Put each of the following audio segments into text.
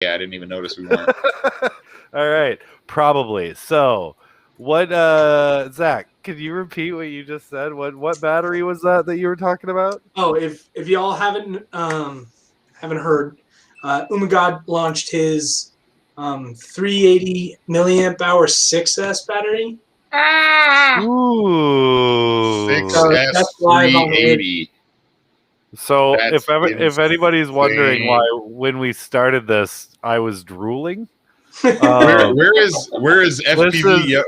Yeah, I didn't even notice we weren't. All right, probably. So, what, Zach? Could you repeat what you just said? What battery was that you were talking about? Oh, if y'all haven't heard, Umagod launched his 380 milliamp hour 6S battery. Ooh, 6S380. So That's if anybody's wondering insane. why when we started this I was drooling, where is FPV?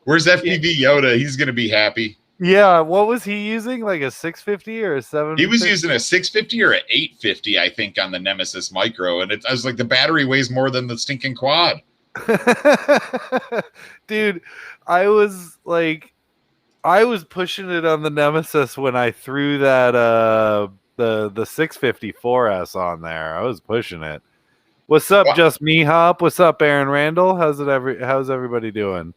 Where's FPV Yoda? He's gonna be happy. Yeah, what was he using? Like a 650 or a 750? He was using a 650 or an 850, I think, on the Nemesis Micro, and I was like, the battery weighs more than the stinking quad. Dude, I was pushing it on the Nemesis when I threw that the 654S on there. I was pushing it. What's up, Just Me Hop? What's up, Aaron Randall? How's everybody doing?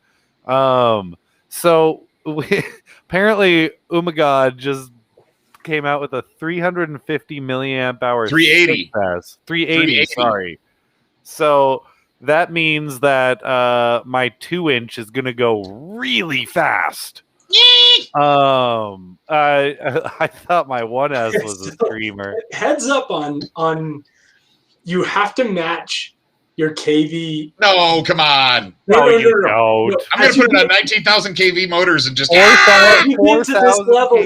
So apparently Umagod just came out with a 350 milliamp hour 380. 380, sorry. So that means that my 2-inch is gonna go really fast. I thought my 1S was a screamer. Heads up on you have to match your KV. No, come on. No. I'm gonna put it on 19,000 kV motors and just 4,000 to this level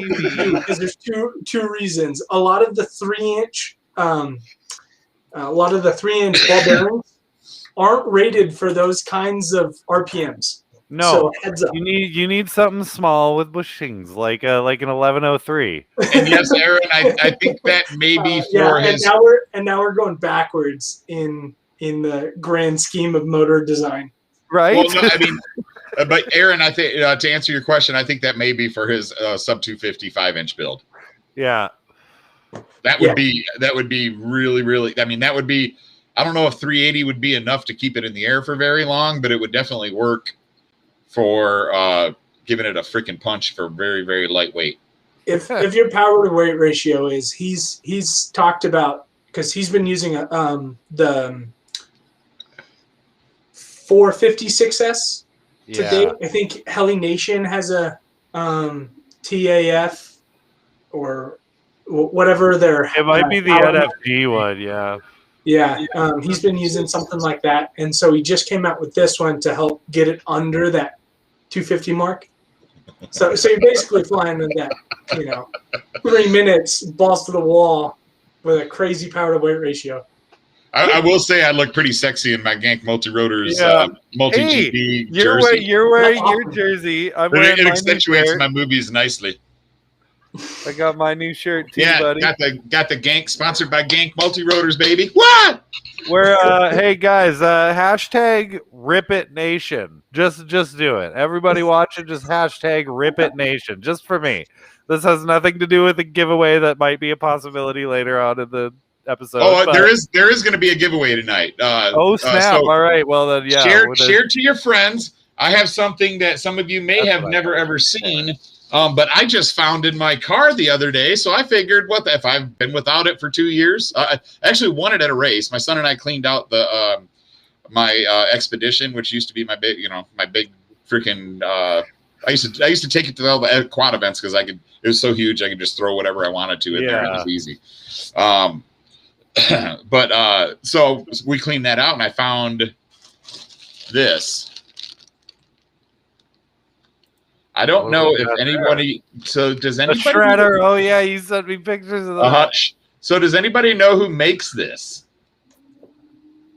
because there's two reasons. A lot of the 3-inch ball bearings aren't rated for those kinds of RPMs. No, so heads up. You need something small with bushings, like an 1103. And yes, Aaron, I think that maybe for his. And now we're going backwards in the grand scheme of motor design. Right. Well, no, I mean, but Aaron, I think to answer your question, I think that may be for his sub 250 5-inch build. Yeah. That would be really, really. I mean, that would be. I don't know if 380 would be enough to keep it in the air for very long, but it would definitely work for giving it a freaking punch for very, very lightweight. If your power to weight ratio is he's talked about, because he's been using the 456S to date. I think Heli Nation has a TAF or whatever their. It might be the NFG one, yeah. Yeah, he's been using something like that, and so he just came out with this one to help get it under that 250 mark. So you're basically flying with that, 3 minutes, balls to the wall, with a crazy power to weight ratio. I will say I look pretty sexy in my Gank Multi-Rotors multi-GP jersey. You're wearing your jersey. I'm wearing it accentuates my movies nicely. I got my new shirt too, buddy. got the Gank, sponsored by Gank Multi-Rotors, baby. What? We're hey guys, hashtag Rip It Nation. Just do it. Everybody watching, just hashtag Rip It Nation, just for me. This has nothing to do with the giveaway that might be a possibility later on in the episode. Oh, there is going to be a giveaway tonight. Oh snap! All right, well then, yeah. Share to your friends. I have something that some of you may have never ever seen. But I just found in my car the other day, so I figured, if I've been without it for 2 years? I actually won it at a race. My son and I cleaned out the my Expedition, which used to be my big, my big freaking. I used to take it to all the quad events because it was so huge I could just throw whatever I wanted to in there. It was easy. But so we cleaned that out, and I found this. I don't know if anybody. So does anybody? A shredder. Oh yeah, you sent me pictures of that. So does anybody know who makes this,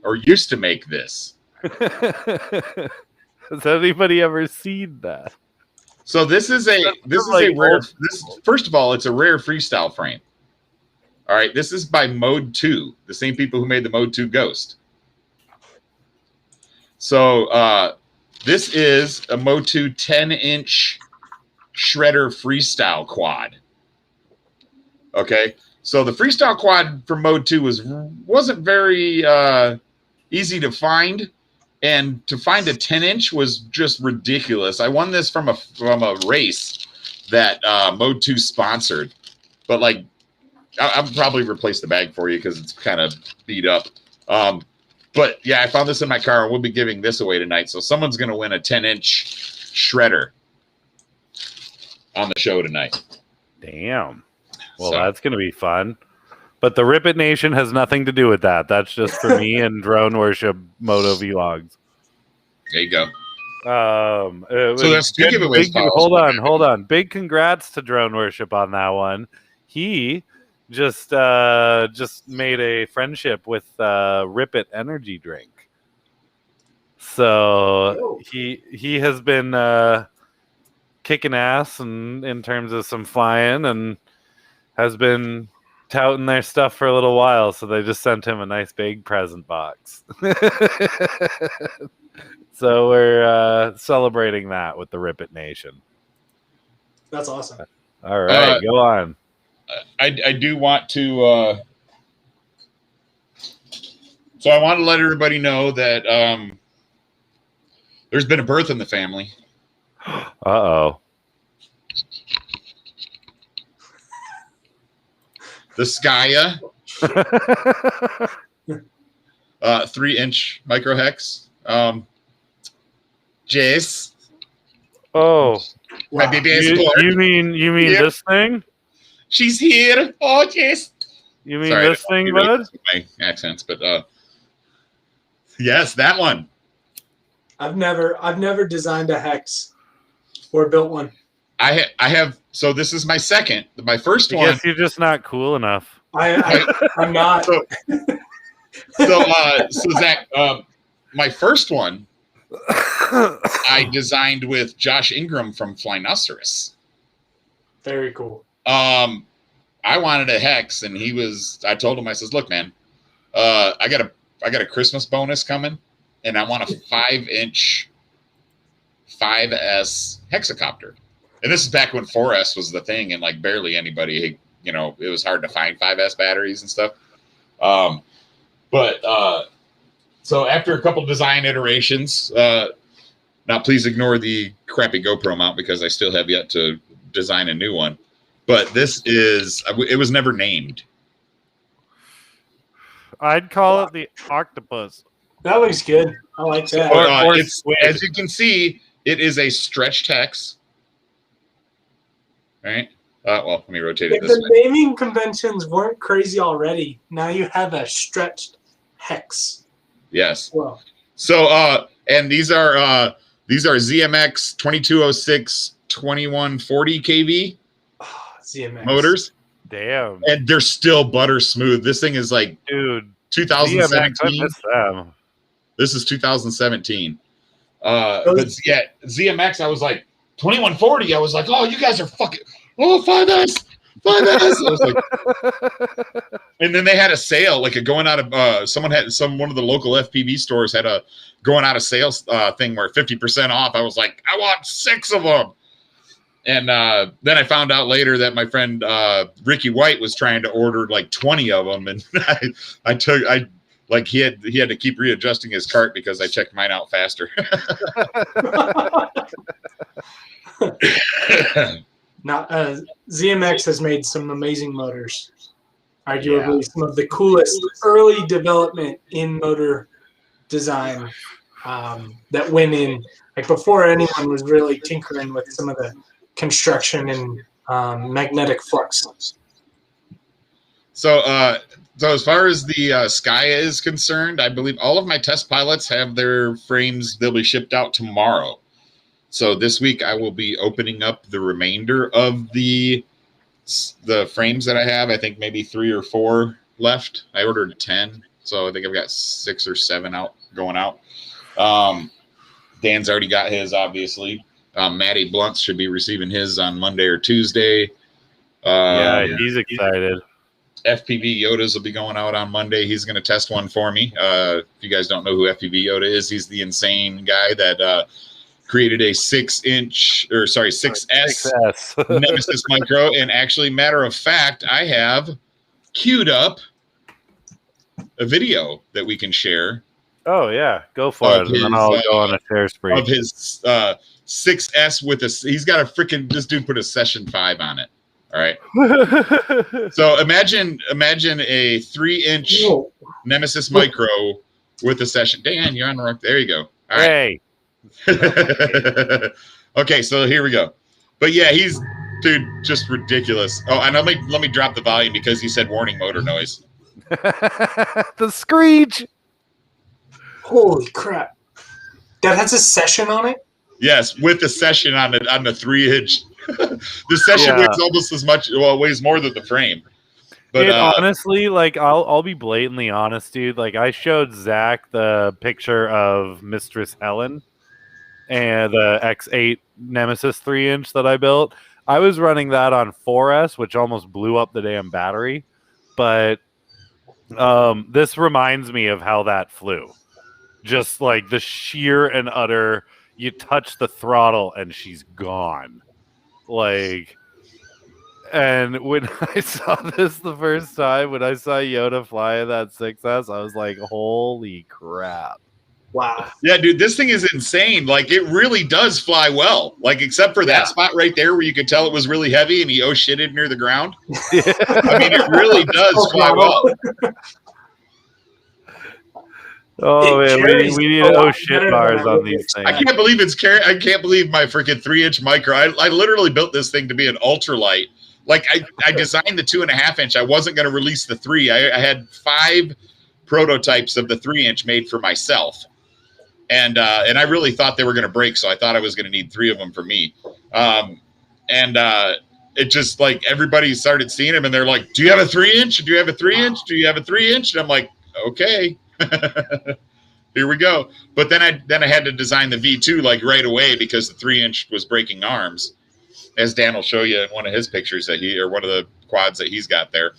or used to make this? Has anybody ever seen that? So this is a rare. First of all, it's a rare freestyle frame. All right, this is by Mode 2, the same people who made the Mode 2 Ghost. So this is a Mode 2 10-inch shredder freestyle quad. Okay, so the freestyle quad from Mode 2 wasn't very easy to find, and to find a 10-inch was just ridiculous. I won this from a race that Mode 2 sponsored, but I'll probably replace the bag for you because it's kind of beat up. But But yeah, I found this in my car, and we'll be giving this away tonight. So someone's going to win a 10-inch shredder on the show tonight. Damn. Well, that's going to be fun. But the Rip It Nation has nothing to do with that. That's just for me and Drone Worship Moto Vlogs. There you go. So that's two giveaways. Hold on. Big congrats to Drone Worship on that one. He just made a friendship with Rip It energy drink. So he has been kicking ass in terms of some flying and has been touting their stuff for a little while, so they just sent him a nice big present box. So we're celebrating that with the Rip It Nation. That's awesome. All right, go on. I do want to so I want to let everybody know that there's been a birth in the family. Uh-oh. The Skya 3-inch microhex. Jace. Oh. My baby is born. You mean here. This thing? She's here. Oh, Jace. You mean this thing, bud? My accents, but yes, that one. I've never designed a hex or built one. I have. So this is my second. My first one. I guess you're just not cool enough. I'm not. So Zach, my first one, I designed with Josh Ingram from Flynoceros. Very cool. I wanted a hex, and I told him, I says, look, man, I got a Christmas bonus coming, and I want a 5-inch 5S hexacopter. And this is back when 4S was the thing, and like barely anybody, it was hard to find 5S batteries and stuff. So after a couple design iterations, now please ignore the crappy GoPro mount because I still have yet to design a new one. But it was never named. I'd call it the octopus. That looks good. I like that. As you can see, it is a stretched hex. Right? Well, let me rotate it If this the way. naming conventions weren't crazy already, now you have a stretched hex. Yes. Well. So, and these are ZMX 2206 2140 kV ZMX motors. Damn. And they're still butter smooth. This thing is like, dude, 2017. ZMX, this is 2017. But yeah, ZMX, I was like, 2140. I was like, oh, you guys are fucking, 5S. I was like, and then they had a sale, like a going out of, one of the local FPV stores had a going out of sales thing where 50% off. I was like, I want 6 of them. And then I found out later that my friend Ricky White was trying to order like 20 of them, and he had to keep readjusting his cart because I checked mine out faster. Now, ZMX has made some amazing motors. Arguably some of the coolest early development in motor design that went in, like before anyone was really tinkering with some of the construction and magnetic flux. So as far as the Skya is concerned, I believe all of my test pilots have their frames. They'll be shipped out tomorrow. So this week I will be opening up the remainder of the frames that I have. I think maybe 3 or 4 left. I ordered 10, so I think I've got 6 or 7 going out. Dan's already got his, obviously. Matty Bluntz should be receiving his on Monday or Tuesday. He's excited. FPV Yodas will be going out on Monday. He's going to test one for me. If you guys don't know who FPV Yoda is, he's the insane guy that created a 6S Nemesis Micro. And actually, matter of fact, I have queued up a video that we can share. Oh, yeah. Go for it. And then I'll go on a share spree. Of his 6S with he's got this dude put a Session 5 on it. All right. So imagine a 3-inch Nemesis Micro with the session. Dan, you're on the rock. There you go. All Hey. right. Okay, so here we go. But yeah, he's just ridiculous. Oh, and let me drop the volume because he said warning motor noise. The screech. Holy crap! That has a session on it. Yes, with the session on the 3-inch. The session weighs almost as much. Well, it weighs more than the frame. But honestly, like I'll be blatantly honest, dude. Like I showed Zach the picture of Mistress Helen and the X8 Nemesis 3-inch that I built. I was running that on 4S, which almost blew up the damn battery. But this reminds me of how that flew. Just like the sheer and utter, you touch the throttle and she's gone. Like, and when I saw this the first time, when I saw Yoda fly in that 6S, I was like, holy crap. Wow. Yeah, dude, this thing is insane. Like, it really does fly well. Like, except for that spot right there where you could tell it was really heavy and he shitted near the ground. I mean, it really does fly well. Oh man, we need shit bars on these things. I can't believe I can't believe my freaking 3-inch micro. I literally built this thing to be an ultralight. Like I designed the 2.5-inch. I wasn't going to release the 3. I had 5 prototypes of the 3-inch made for myself, and I really thought they were going to break. So I thought I was going to need 3 of them for me. It just like everybody started seeing them, and they're like, "Do you have a 3-inch? Do you have a 3-inch? Do you have a 3-inch?" And I'm like, "Okay." Here we go. But then I had to design the V2 like right away because the 3-inch was breaking arms, as Dan will show you in one of his pictures or one of the quads that he's got there.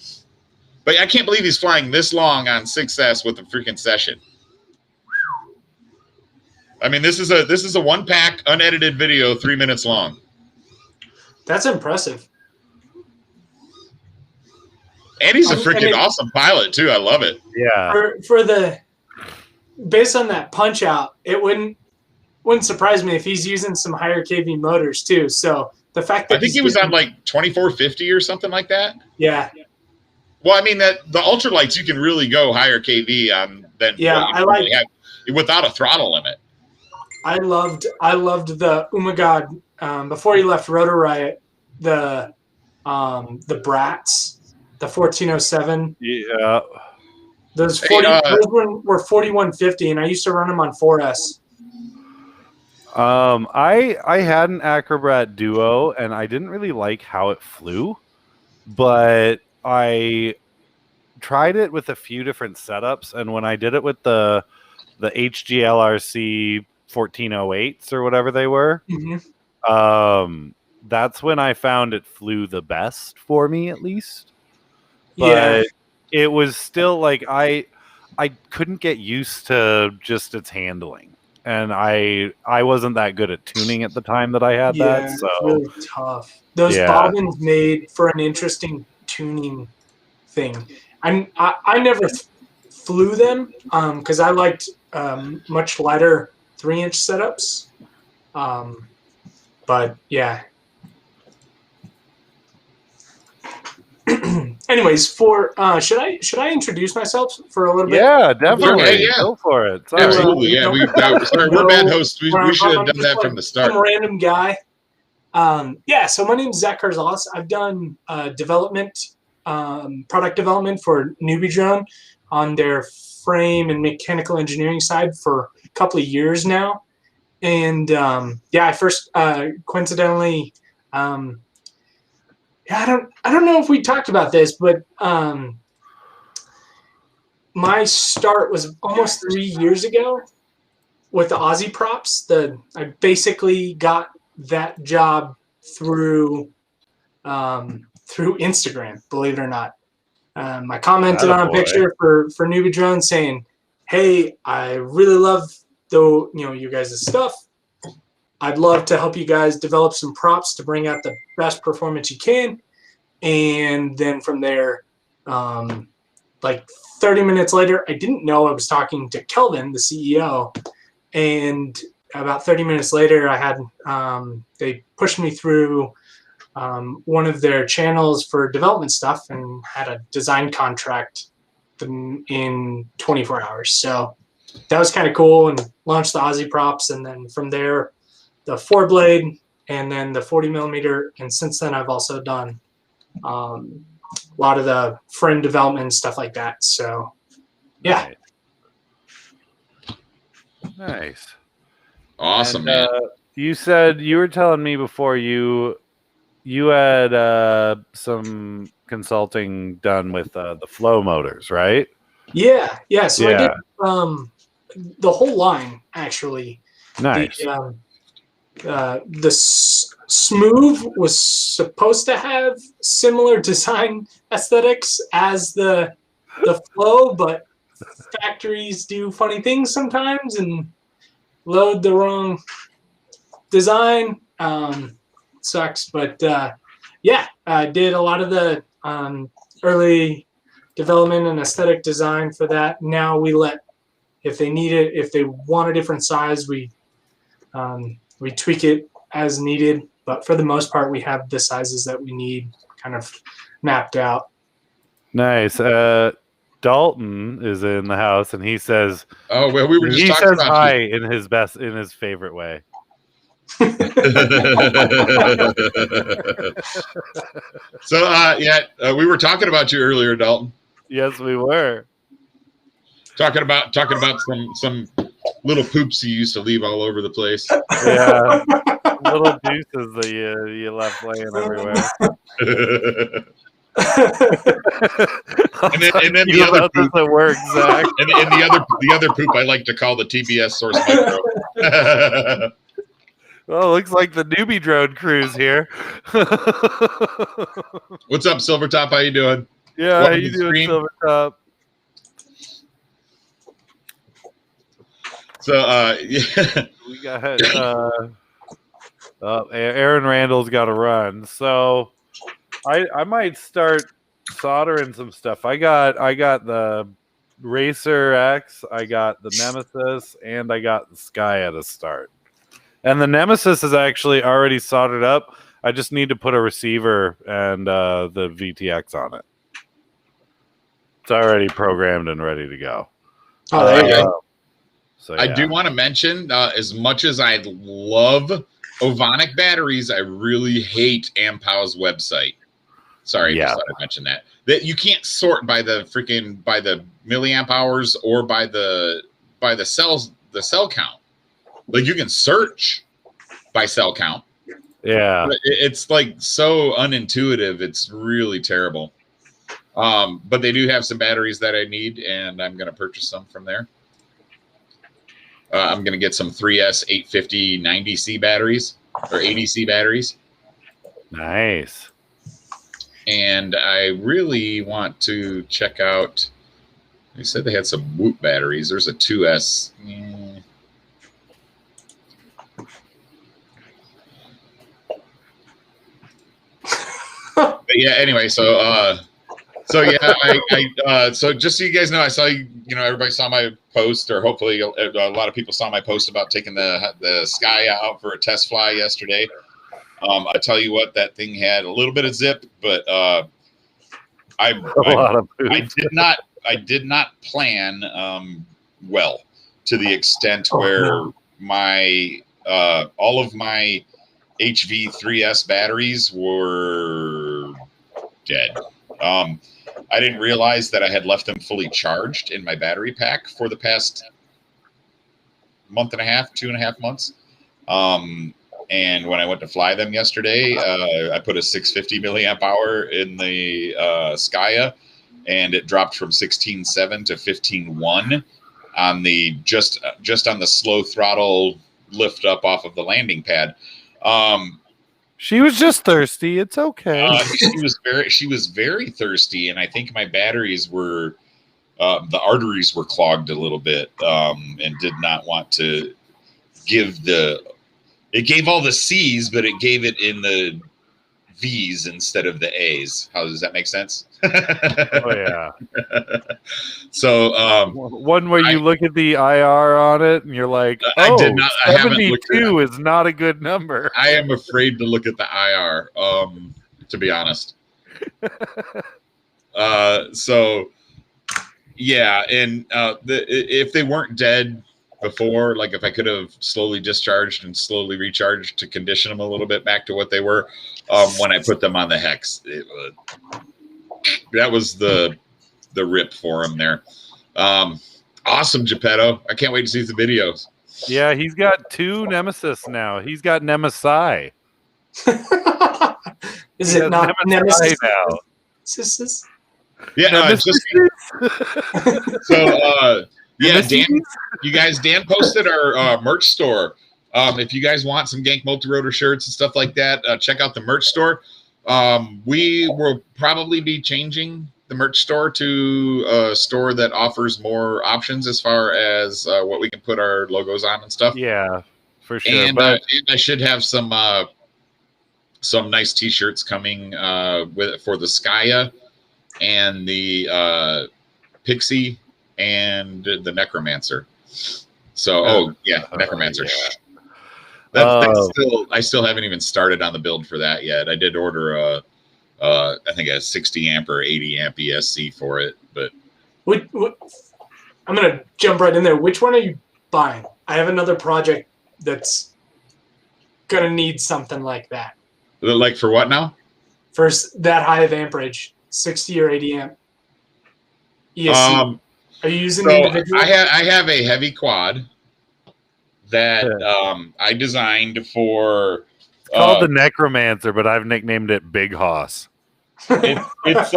But I can't believe he's flying this long on 6S with a freaking session. I mean, this is a 1-pack unedited video, 3 minutes long. That's impressive. And he's a freaking awesome pilot too. I love it. Yeah. Based on that punch out, it wouldn't surprise me if he's using some higher kV motors too. So the fact that I think he was on like 2450 or something like that. Yeah. Well, I mean that the ultralights you can really go higher kV on than have without a throttle limit. I loved the Umagod before he left Rotor Riot, the Brats. The 1407. Yeah. Those were 4150, and I used to run them on 4S. I had an Acrobat Duo, and I didn't really like how it flew, but I tried it with a few different setups, and when I did it with the HGLRC 1408s or whatever they were, that's when I found it flew the best for me, at least. But it was still like I couldn't get used to just its handling, and I wasn't that good at tuning at the time that I had that. So it's really tough. Those bobbins made for an interesting tuning thing. I never flew them because I liked much lighter 3-inch setups. But yeah. Anyways, should I introduce myself for a little bit? Yeah, definitely. Yeah. Go for it. Sorry. Absolutely. Yeah, we're bad hosts. We should have done that from the start. Some random guy. So my name is Zach Carrizales. I've done development, product development for Newbie Drone on their frame and mechanical engineering side for a couple of years now. And I first coincidentally. I don't know if we talked about this, but my start was almost 3 years ago with the Aussie props. I basically got that job through Instagram, believe it or not. I commented on a picture for Newbie Drone saying, "Hey, I really love you guys' stuff. I'd love to help you guys develop some props to bring out the best performance you can." And then from there, like 30 minutes later, I didn't know I was talking to Kelvin, the CEO. And about 30 minutes later, I had they pushed me through one of their channels for development stuff and had a design contract in 24 hours. So that was kind of cool, and launched the Aussie props, and then from there, the 4-blade, and then the 40 millimeter, and since then I've also done a lot of the frame development and stuff like that. So, yeah. Nice. Awesome, man. You said you were telling me before you had some consulting done with the flow motors, right? Yeah. So I did the whole line, actually. Nice. The Smooth was supposed to have similar design aesthetics as the Flow, but factories do funny things sometimes and load the wrong design. Sucks, but I did a lot of the early development and aesthetic design for that. Now we let, if they need it, if they want a different size, we tweak it as needed. But for the most part, we have the sizes that we need kind of mapped out. Nice. Dalton is in the house, and he says, "Oh well, we were just talking about hi you." in his favorite way. So we were talking about you earlier, Dalton. Yes, we were talking about some little poops you used to leave all over the place. Yeah, little deuces that you left laying everywhere. and then the other poop at work, Zach. and the other poop I like to call the TBS source micro. Well, looks like the newbie drone crew's here. What's up, Silvertop? How you doing? Yeah, how you doing, Silvertop? So, yeah. We got Aaron Randall's got to run. So I might start soldering some stuff. I got the Racer X, I got the Nemesis, and I got the Sky at a start. And the Nemesis is actually already soldered up. I just need to put a receiver and the VTX on it. It's already programmed and ready to go. Oh, there you go. So, yeah. I do want to mention, as much as I love Ovonic batteries, I really hate Ampow's website. Sorry, I just thought I'd mention that. That you can't sort by the milliamp hours or by the cell count. Like you can search by cell count. Yeah. But it's like so unintuitive. It's really terrible. But they do have some batteries that I need, and I'm going to purchase some from there. I'm going to get some 3S 850 90C batteries or 80C batteries. Nice. And I really want to check out. They said they had some Whoop batteries. There's a 2S. But yeah. Anyway, so just so you guys know, I saw everybody saw my post, or hopefully a lot of people saw my post about taking the Sky out for a test fly yesterday. I tell you what, that thing had a little bit of zip, but I did not plan well to the extent where my all of my HV3S batteries were dead. I didn't realize that I had left them fully charged in my battery pack for the past month and a half, 2.5 months. And when I went to fly them yesterday, I put a 650 milliamp hour in the Skya, and it dropped from 16.7 to 15.1 on the just on the slow throttle lift up off of the landing pad. She was just thirsty. It's okay. She was very thirsty, and I think my batteries were the arteries were clogged a little bit, and did not want to give it gave all the C's, but it gave it in the V's instead of the A's. How does that make sense? Oh yeah. So one where you look at the IR on it and you're like, I did not. 72 is not a good number. I am afraid to look at the IR. To be honest. So Yeah, and if they weren't dead before, like if I could have slowly discharged and slowly recharged to condition them a little bit back to what they were when I put them on the hex, that was the rip for them there. Awesome, Geppetto. I can't wait to see the videos. Yeah, he's got 2 Nemesis now. He's got Nemesi. Is it not Nemesis now? Yeah, so yeah, Dan. You guys, Dan posted our merch store. If you guys want some Gank Multi-Rotor shirts and stuff like that, check out the merch store. We will probably be changing the merch store to a store that offers more options as far as what we can put our logos on and stuff. Yeah, for sure. And, but and I should have some nice T-shirts coming for the Skya and the Pixie and the Necromancer. So, Necromancer. Yeah. I still haven't even started on the build for that yet. I did order I think a 60 amp or 80 amp ESC for it, but I'm gonna jump right in there. Which one are you buying? I have another project that's gonna need something like that. Like for what now? For that high of amperage, 60 or 80 amp ESC. Are you using the individual? I have a heavy quad that I designed for. It's called the Necromancer, but I've nicknamed it Big Hoss. It's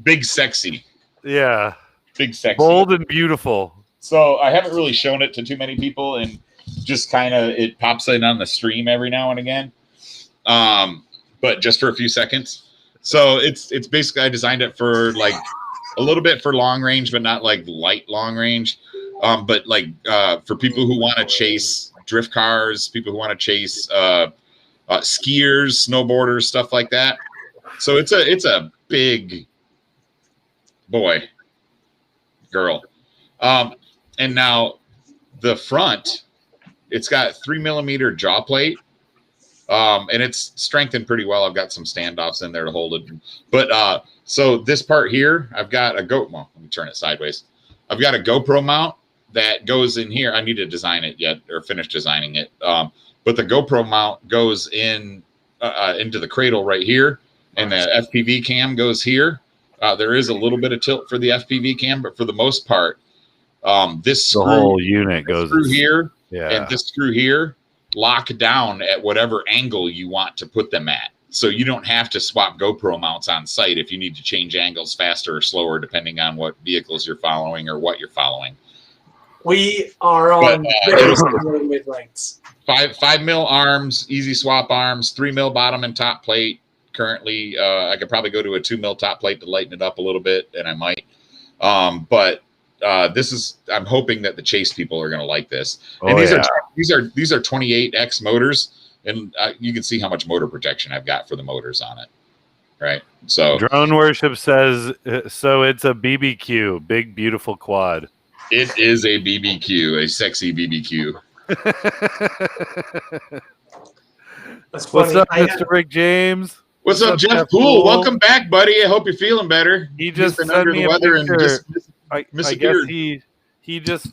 big sexy. Yeah. Big sexy. Bold and beautiful. So I haven't really shown it to too many people, and just kind of it pops in on the stream every now and again. But just for a few seconds. So it's basically I designed it for like a little bit for long range, but not like light long range. But like for people who want to chase drift cars, people who want to chase skiers, snowboarders, stuff like that. So it's a big boy, girl. And now the front, it's got 3mm jaw plate. And it's strengthened pretty well. I've got some standoffs in there to hold it. But so this part here, I've got a well, let me turn it sideways. I've got a GoPro mount that goes in here. I need to design it yet or finish designing it. But the GoPro mount goes in into the cradle right here, and the FPV cam goes here. There is a little bit of tilt for the FPV cam, but for the most part, this whole unit goes through here, yeah, and this screw here lock down at whatever angle you want to put them at. So you don't have to swap GoPro mounts on site if you need to change angles faster or slower, depending on what vehicles you're following or what you're following. We are on very similar wavelengths. 5mm arms, easy swap arms, 3mm bottom and top plate. Currently, I could probably go to a 2mm top plate to lighten it up a little bit, and I might. But this is, I'm hoping that the chase people are going to like this. And these are 28X motors, and you can see how much motor protection I've got for the motors on it. Right. So Drone Worship says, so it's a BBQ, big beautiful quad. It is a BBQ, a sexy BBQ. What's up, Mr. Rick James? What's up, Jeff Poole? Welcome back, buddy. I hope you're feeling better. He just sent me a picture. I guess he just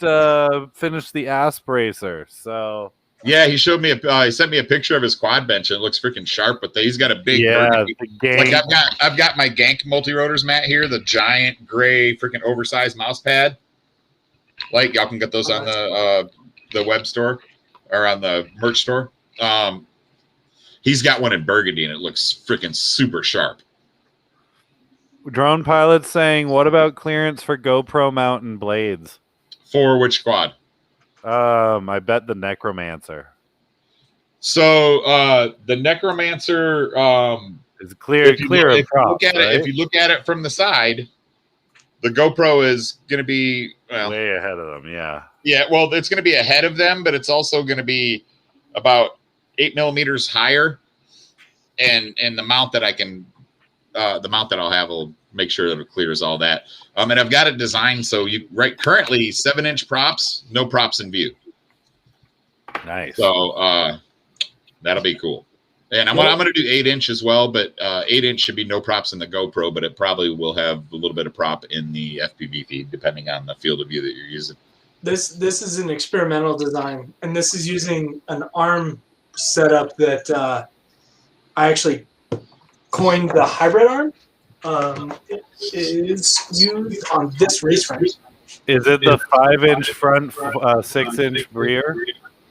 finished the ass bracer. So yeah, he showed me he sent me a picture of his quad bench. It looks freaking sharp, but he's got a big like I've got my Gank multi-rotors mat here, the giant gray freaking oversized mouse pad. Like y'all can get those on the web store or on the merch store. He's got one in burgundy and it looks freaking super sharp. Drone Pilot saying, what about clearance for GoPro mountain blades? For which quad? I bet the Necromancer. So the Necromancer is clear. If you look at it from the side, the GoPro is going to be way ahead of them. Yeah. Yeah. Well, it's going to be ahead of them, but it's also going to be about 8mm higher, and the mount that I can, the mount that I'll have will make sure that it clears all that. And I've got it designed so currently 7-inch props, no props in view. Nice. So that'll be cool. And I'm going to do 8-inch as well, but 8-inch should be no props in the GoPro, but it probably will have a little bit of prop in the FPV feed, depending on the field of view that you're using. This is an experimental design, and this is using an arm setup that I actually coined the hybrid arm. It is used on this race frame. Is it the 5-inch front, 6-inch rear?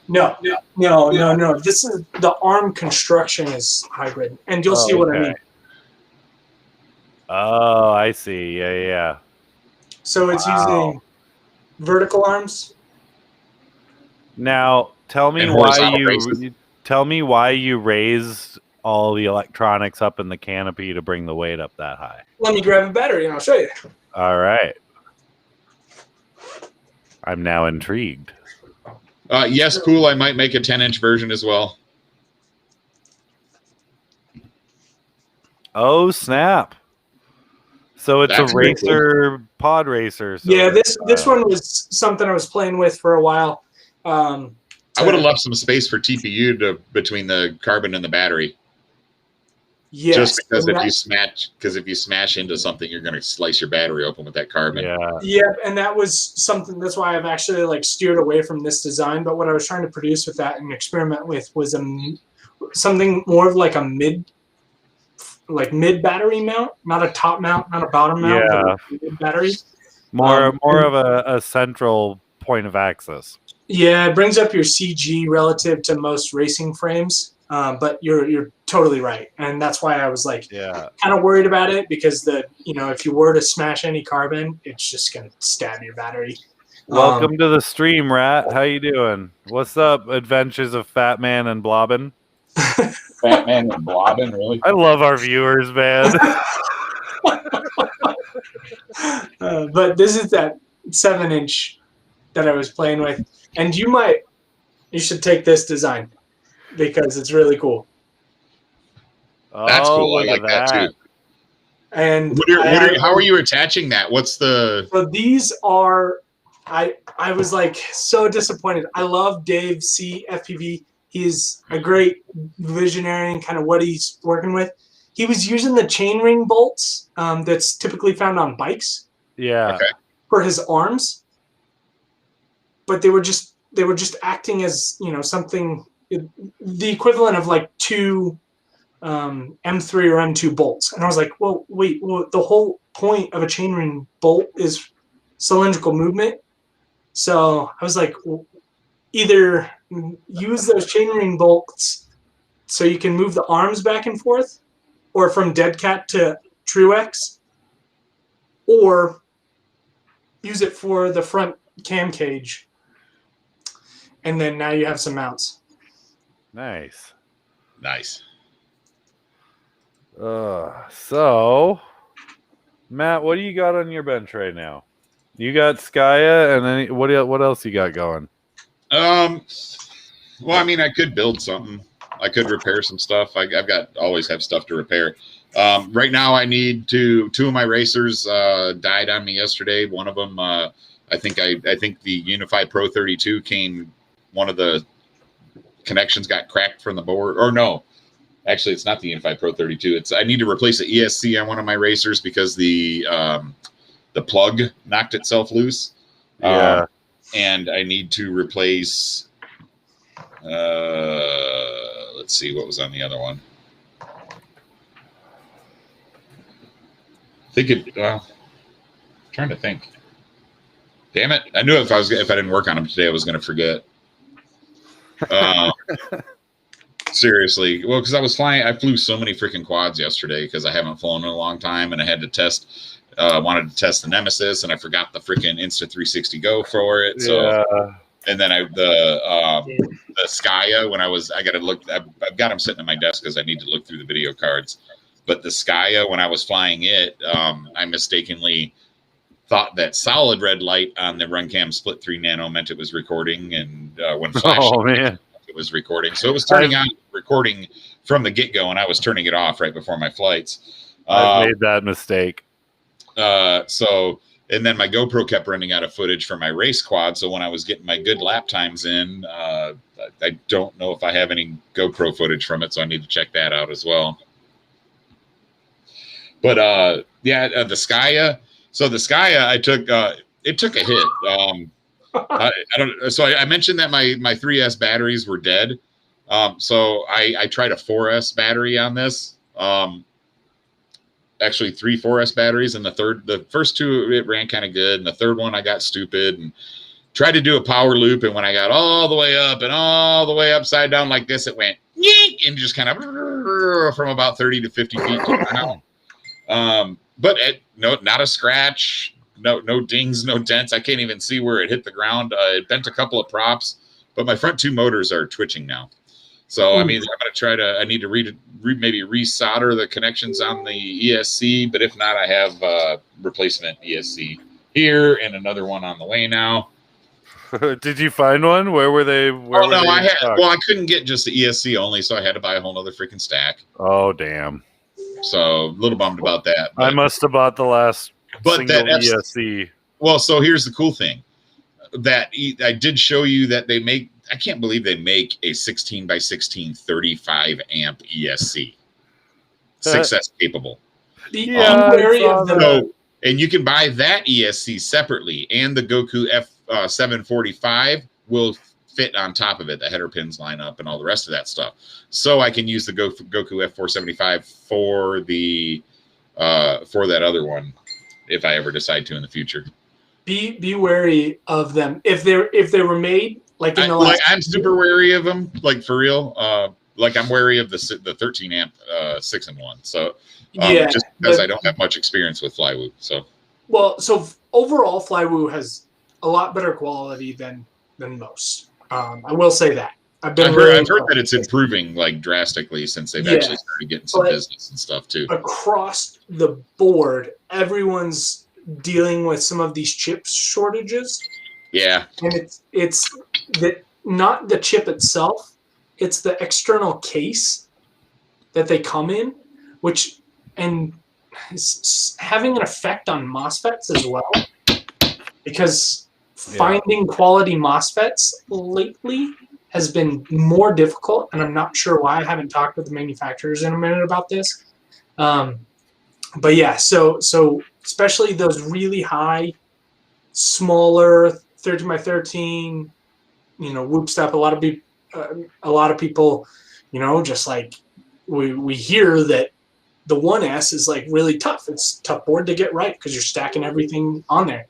No. This is the arm construction is hybrid, and you'll see what I mean. Oh, I see. Yeah. So it's using vertical arms. Now, tell me why you raised all the electronics up in the canopy to bring the weight up that high. Let me grab a battery and I'll show you. All right. I'm now intrigued. Yes, cool. I might make a 10-inch version as well. Oh, snap. So it's a racer, pod racer. So yeah, this one was something I was playing with for a while. I would have left some space for TPU between the carbon and the battery. Yes. Just because if you smash into something, you're going to slice your battery open with that carbon. Yeah, and that was something. That's why I've actually steered away from this design. But what I was trying to produce with that and experiment with was something more of like a mid battery mount, not a top mount, not a bottom mount, but a mid battery. More of a central point of access. Yeah, it brings up your CG relative to most racing frames. But you're totally right, and that's why I was kind of worried about it, because if you were to smash any carbon, it's just gonna stab your battery. Welcome to the stream, Rat. How you doing? What's up, Adventures of Fat Man and Blobbin? Fat Man and Blobbin, really? I love our viewers, man. But this is that 7-inch that I was playing with, and you should take this design, because it's really cool. That's cool. I like that too. And how are you attaching that? So these are, I was so disappointed. I love Dave C. FPV. He's a great visionary in kind of what he's working with. He was using the chainring bolts that's typically found on bikes. Yeah. Okay. For his arms, but they were just acting as something. The equivalent of two M3 or M2 bolts. And I was like, well, wait, the whole point of a chainring bolt is cylindrical movement. So I was like, either use those chainring bolts so you can move the arms back and forth, or from Dead Cat to Truex, or use it for the front cam cage. And then now you have some mounts. Nice. So, Matt, what do you got on your bench right now? You got Skya, and then what else you got going? Well, I mean, I could build something. I could repair some stuff. Always have stuff to repair. Right now, I need two of my racers died on me yesterday. One of them, I think the Unified Pro 32 came. One of the connections got cracked from the board, or no, actually it's not the Unified Pro 32. I need to replace the ESC on one of my racers because the plug knocked itself loose. And I need to replace let's see what was on the other one. Trying to think. Damn it. I knew if I didn't work on them today, I was going to forget. Seriously. Well, because I flew so many freaking quads yesterday because I haven't flown in a long time, and I had to wanted to test the Nemesis, and I forgot the freaking Insta360 Go for it. So, and then the Skya, I've got them sitting at my desk because I need to look through the video cards. But the Skya, when I was flying it, I mistakenly thought that solid red light on the RunCam Split 3 Nano meant it was recording, and when flashing, it was recording. So it was turning on recording from the get-go, and I was turning it off right before my flights. I've made that mistake. So And then my GoPro kept running out of footage for my race quad. So when I was getting my good lap times in, I don't know if I have any GoPro footage from it. So I need to check that out as well. But the Skya. So the Skya, I took, it took a hit. I don't. So I mentioned that my 3S batteries were dead. So I tried a 4S battery on this. Actually 3 4S batteries, and the first two it ran kind of good, and the third one I got stupid and tried to do a power loop, and when I got all the way up and all the way upside down like this, it went yeet and just kind of from about 30 to 50 feet to the ground. But not a scratch, no dings, no dents. I can't even see where it hit the ground. It bent a couple of props, but my front two motors are twitching now. So, I mean, I need to maybe resolder the connections on the ESC, but if not, I have replacement ESC here and another one on the way now. Did you find one? Where were they? I couldn't get just the ESC only, so I had to buy a whole other freaking stack. Oh, damn. So, a little bummed about that. I must have bought the last single ESC. Well, so here's the cool thing. That I did show you that they make, I can't believe they make a 16 by 16 35 amp ESC. 6S capable. Yeah, and you can buy that ESC separately, and the Goku F745 will fit on top of it. The header pins line up and all the rest of that stuff. So I can use the Goku F475 for the for that other one if I ever decide to in the future. Be wary of them if they were made like in the last. I'm super wary of them, like for real. Like I'm wary of the 13 amp 6-in-1. So just because I don't have much experience with Flywoo. So overall, Flywoo has a lot better quality than most. I will say that. I've heard that it's improving like drastically since they've actually started getting some business and stuff too. Across the board, everyone's dealing with some of these chip shortages. Yeah. And it's that not the chip itself, it's the external case that they come in, which and is having an effect on MOSFETs as well. Because finding quality MOSFETs lately has been more difficult, and I'm not sure why. I haven't talked with the manufacturers in a minute about this. But yeah, so especially those really high, smaller 13 by 13, whoop step. A lot of people, just like we hear that the 1S is like really tough. It's a tough board to get right because you're stacking everything on there.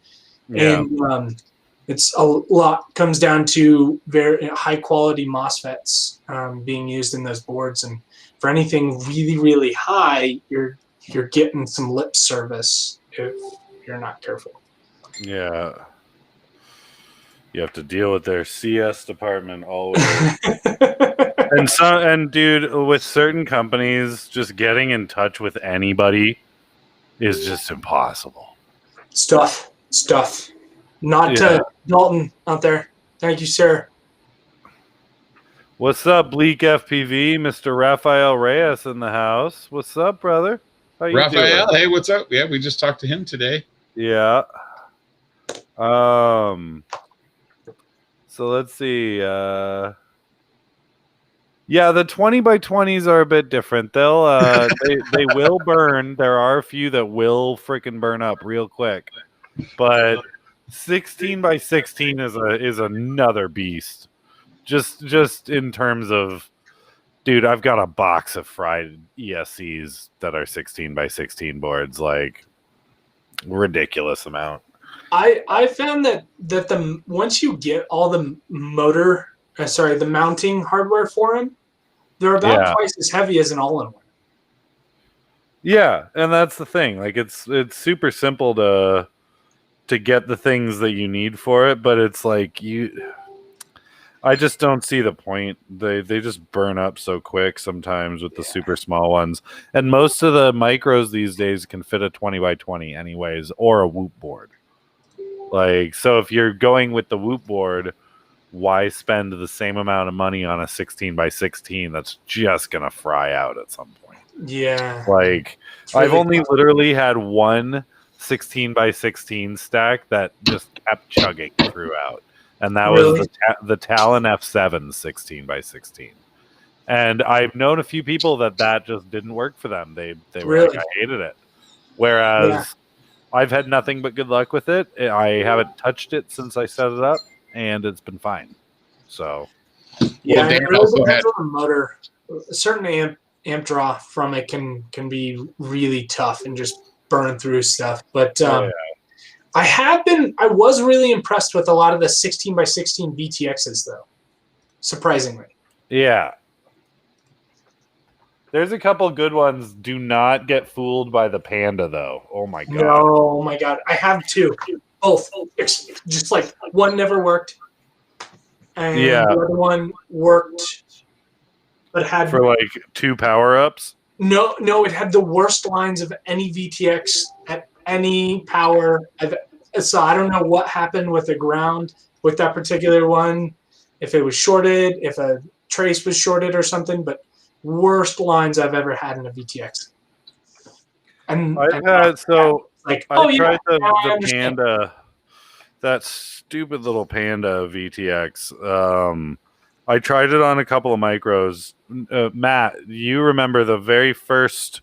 Yeah. And it's a lot comes down to very high quality MOSFETs being used in those boards. And for anything really, really high, you're getting some lip service if you're not careful. Yeah. You have to deal with their CS department always. and dude, with certain companies, just getting in touch with anybody is just impossible. Stuff. Not Dalton out there. Thank you, sir. What's up, Bleak FPV? Mr. Rafael Reyes in the house. What's up, brother? How you Rafael, doing? hey, what's up? Yeah, we just talked to him today. Yeah. So let's see. Yeah, the 20 by 20s are a bit different. They'll they will burn. There are a few that will freaking burn up real quick. But 16 by 16 is another beast. Just in terms of, dude, I've got a box of fried ESCs that are 16 by 16 boards, like ridiculous amount. I found that the once you get all the the mounting hardware for them, they're about twice as heavy as an all-in-one. Yeah, and that's the thing. Like it's super simple to get the things that you need for it, but it's like I just don't see the point. They just burn up so quick sometimes with the super small ones. And most of the micros these days can fit a 20 by 20 anyways, or a Whoop board. Like, so if you're going with the Whoop board, why spend the same amount of money on a 16 by 16 that's just going to fry out at some point? Yeah. Like, really I've only literally had one 16 by 16 stack that just kept chugging throughout. And that Really? was the Talon F7 16 by 16. And I've known a few people that just didn't work for them. They were Really? like, I hated it. Whereas I've had nothing but good luck with it. I haven't touched it since I set it up, and it's been fine. So, yeah, Dan it really also depends had- on the motor. A certain amp draw from it can be really tough and just burn through stuff. But I was really impressed with a lot of the 16 by 16 VTXs though, surprisingly. yeah. There's a couple good ones. Do not get fooled by the Panda, though. Oh, my God. No, oh my God. I have two. Both. Just like one never worked. And the other one worked, but had... For like 2 power-ups? No, it had the worst lines of any VTX at any power. So I don't know what happened with the ground with that particular one. If it was shorted, if a trace was shorted or something, but worst lines I've ever had in a VTX. And I tried the understand. Panda, that stupid little Panda VTX. I tried it on a couple of micros. Matt, you remember the very first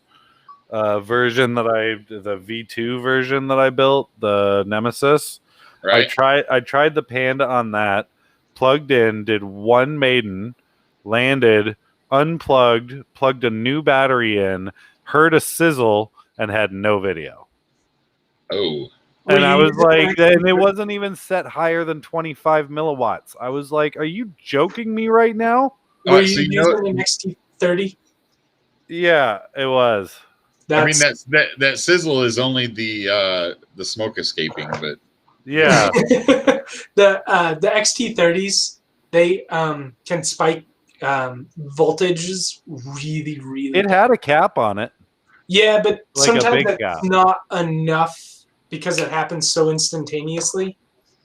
version the V2 version that I built, the Nemesis? Right. I tried the Panda on that, plugged in, did one maiden, landed, unplugged, plugged a new battery in, heard a sizzle, and had no video. Oh. And I was like, and it wasn't even set higher than 25 milliwatts. I was like, are you joking me right now? Were you using an XT30? Yeah, it was. That sizzle is only the smoke escaping, but yeah. the XT30s, they can spike voltages really, really. It had a cap on it. Yeah, but like sometimes that's not enough because it happens so instantaneously.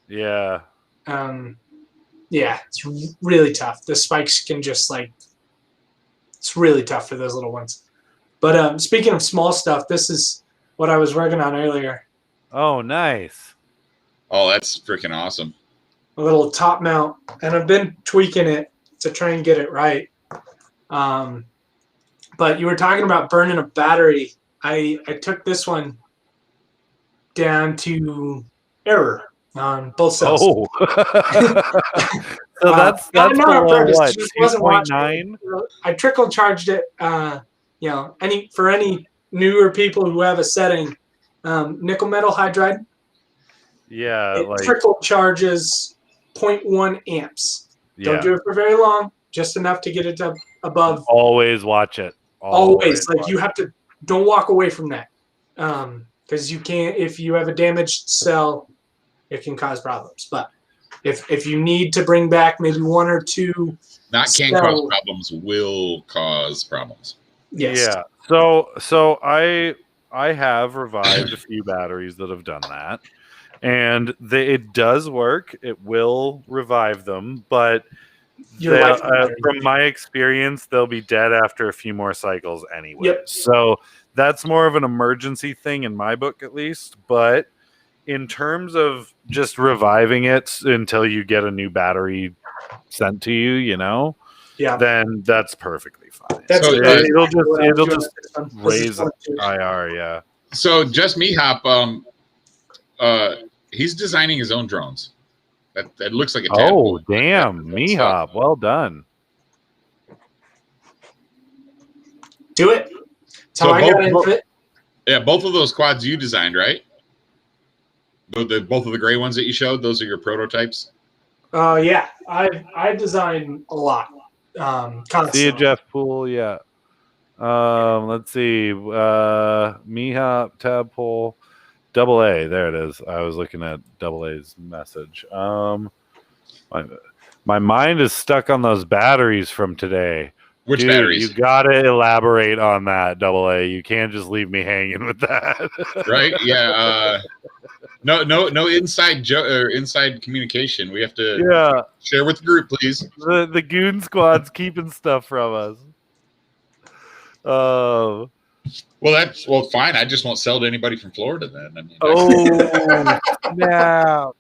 Yeah. Yeah, it's really tough. The spikes can just it's really tough for those little ones. But speaking of small stuff, this is what I was working on earlier. Oh, nice. Oh, that's freaking awesome. A little top mount, and I've been tweaking it to try and get it right. But you were talking about burning a battery. I took this one down to error on both cells. Oh. So that's not on below purpose. what? Just wasn't 2.9? I trickle charged it. For any newer people who have a setting, nickel metal hydride. Yeah, it trickle charges 0.1 amps. Yeah. Don't do it for very long, just enough to get it to above. Always watch it. Always. You have to, don't walk away from that. Because you can't, if you have a damaged cell, it can cause problems. But if you need to bring back maybe one or two. Not can cause problems, will cause problems. Yes. Yeah. So I have revived a few batteries that have done that. And it does work. It will revive them, but from my experience, they'll be dead after a few more cycles anyway. Yep. So that's more of an emergency thing in my book, at least. But in terms of just reviving it until you get a new battery sent to you, then that's perfectly fine. It'll just raise IR, yeah. So just MeHop, he's designing his own drones. That looks like a tadpole. Oh, damn. MeHop. Well done. Do it. That's how I got into it. Yeah, both of those quads you designed, right? Both of the gray ones that you showed, those are your prototypes? Yeah. I design a lot. Constantly. See you, Jeff Poole. Yeah. Let's see. MeHop, tadpole. AA, there it is. I was looking at AA's message. My mind is stuck on those batteries from today. Which batteries? You gotta elaborate on that, AA. You can't just leave me hanging with that. Right? Yeah. No inside inside communication. We have to share with the group, please. The Goon Squad's keeping stuff from us. Well, fine. I just won't sell to anybody from Florida then. I mean, snap!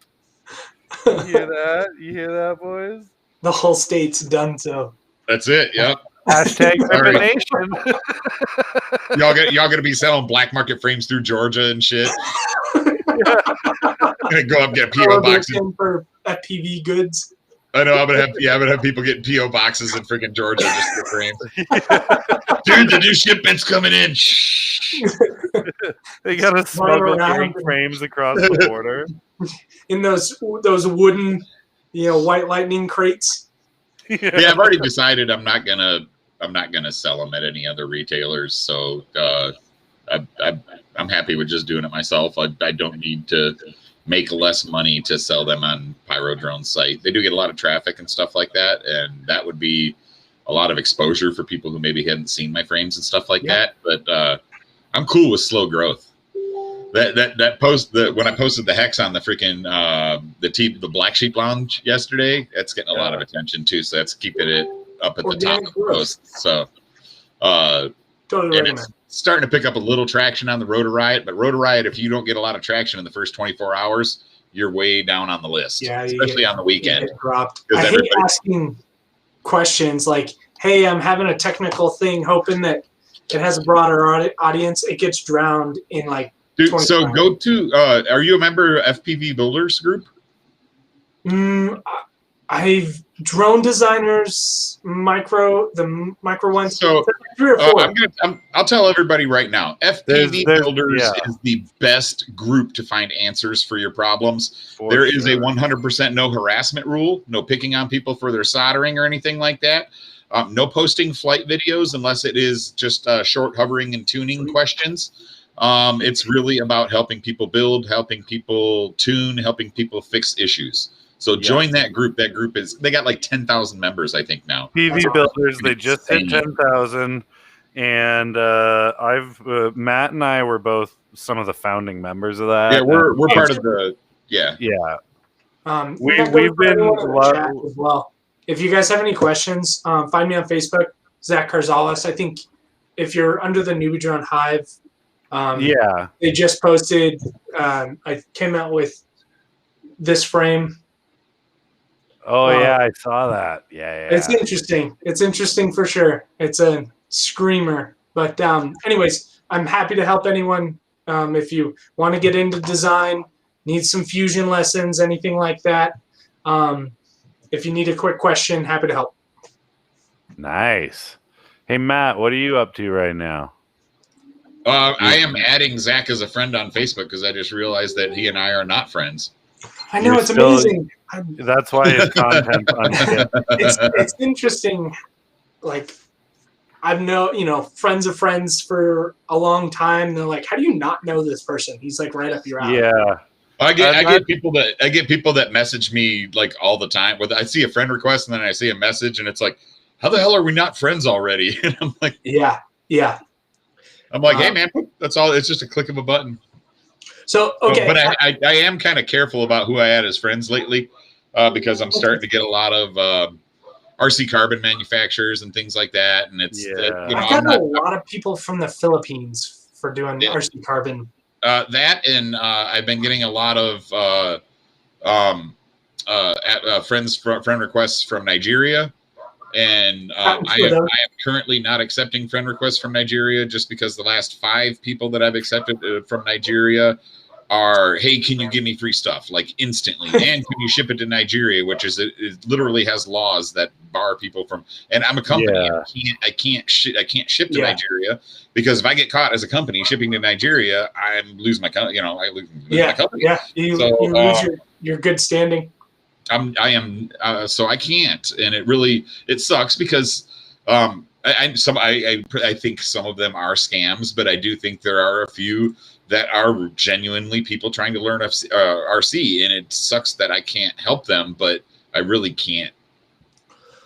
You hear that? You hear that, boys? The whole state's done so. That's it. Yep. Hashtag Rip It Nation. Y'all gonna be selling black market frames through Georgia and shit. Gonna go up and get PO boxes for FPV goods. I know I'm gonna have people getting PO boxes in freaking Georgia just for frames. Dude, the new shipment's coming in. They gotta smuggle frames across the border in those wooden, white lightning crates. Yeah, I've already decided I'm not gonna sell them at any other retailers. So I'm happy with just doing it myself. I don't need to make less money to sell them on Pyrodrone's site. They do get a lot of traffic and stuff like that, and that would be a lot of exposure for people who maybe hadn't seen my frames and stuff like that. But I'm cool with slow growth. That post when I posted the hex on the freaking the Black Sheep Lounge yesterday, that's getting a lot of attention too. So that's keeping it up at the top of the post. So totally and it's starting to pick up a little traction on the Rotor Riot, but Rotor Riot, if you don't get a lot of traction in the first 24 hours, you're way down on the list, especially on the weekend. I hate asking questions like, hey, I'm having a technical thing, hoping that it has a broader audience. It gets drowned in like. Dude, so go to, are you a member of FPV Builders group? I've drone designers, the micro ones. So 3 or 4. I'll tell everybody right now, FPV Builders is the best group to find answers for your problems. There is a 100% no harassment rule, no picking on people for their soldering or anything like that. No posting flight videos unless it is just short hovering and tuning questions. It's really about helping people build, helping people tune, helping people fix issues. So join that group. That group they got like 10,000 members, I think now. PV Builders, they just hit 10,000, and Matt and I were both some of the founding members of that. Yeah, we're part of the yeah. We've been as well. If you guys have any questions, find me on Facebook, Zach Carrizales. I think if you're under the Newbie Drone Hive. They just posted. I came out with this frame. Oh yeah, I saw that. Yeah. It's interesting. It's interesting for sure. It's a screamer. But anyways, I'm happy to help anyone. If you want to get into design, need some fusion lessons, anything like that. If you need a quick question, happy to help. Nice. Hey Matt, what are you up to right now? I am adding Zach as a friend on Facebook because I just realized that he and I are not friends. I know, it's amazing. That's why his content. It's interesting. Like, I've known, friends of friends for a long time. And they're like, how do you not know this person? He's like right up your alley. Yeah. I get people that message me like all the time. Where I see a friend request and then I see a message and it's like, how the hell are we not friends already? And I'm like, yeah. I'm like, hey man, that's all. It's just a click of a button. So okay, but I am kind of careful about who I add as friends lately, because I'm starting to get a lot of RC carbon manufacturers and things like that, and it's I've gotten a lot of people from the Philippines for doing RC carbon. That and I've been getting a lot of friend requests from Nigeria. And I am currently not accepting friend requests from Nigeria just because the last 5 people that I've accepted from Nigeria are, hey, can you give me free stuff like instantly? And can you ship it to Nigeria, which is it literally has laws that bar people from. And I'm a company. Yeah. I can't ship to Nigeria because if I get caught as a company shipping to Nigeria, I lose my company. I lose my company. Yeah, you lose your good standing. So I can't, and it sucks because I think some of them are scams, but I do think there are a few that are genuinely people trying to learn RC, and it sucks that I can't help them, but I really can't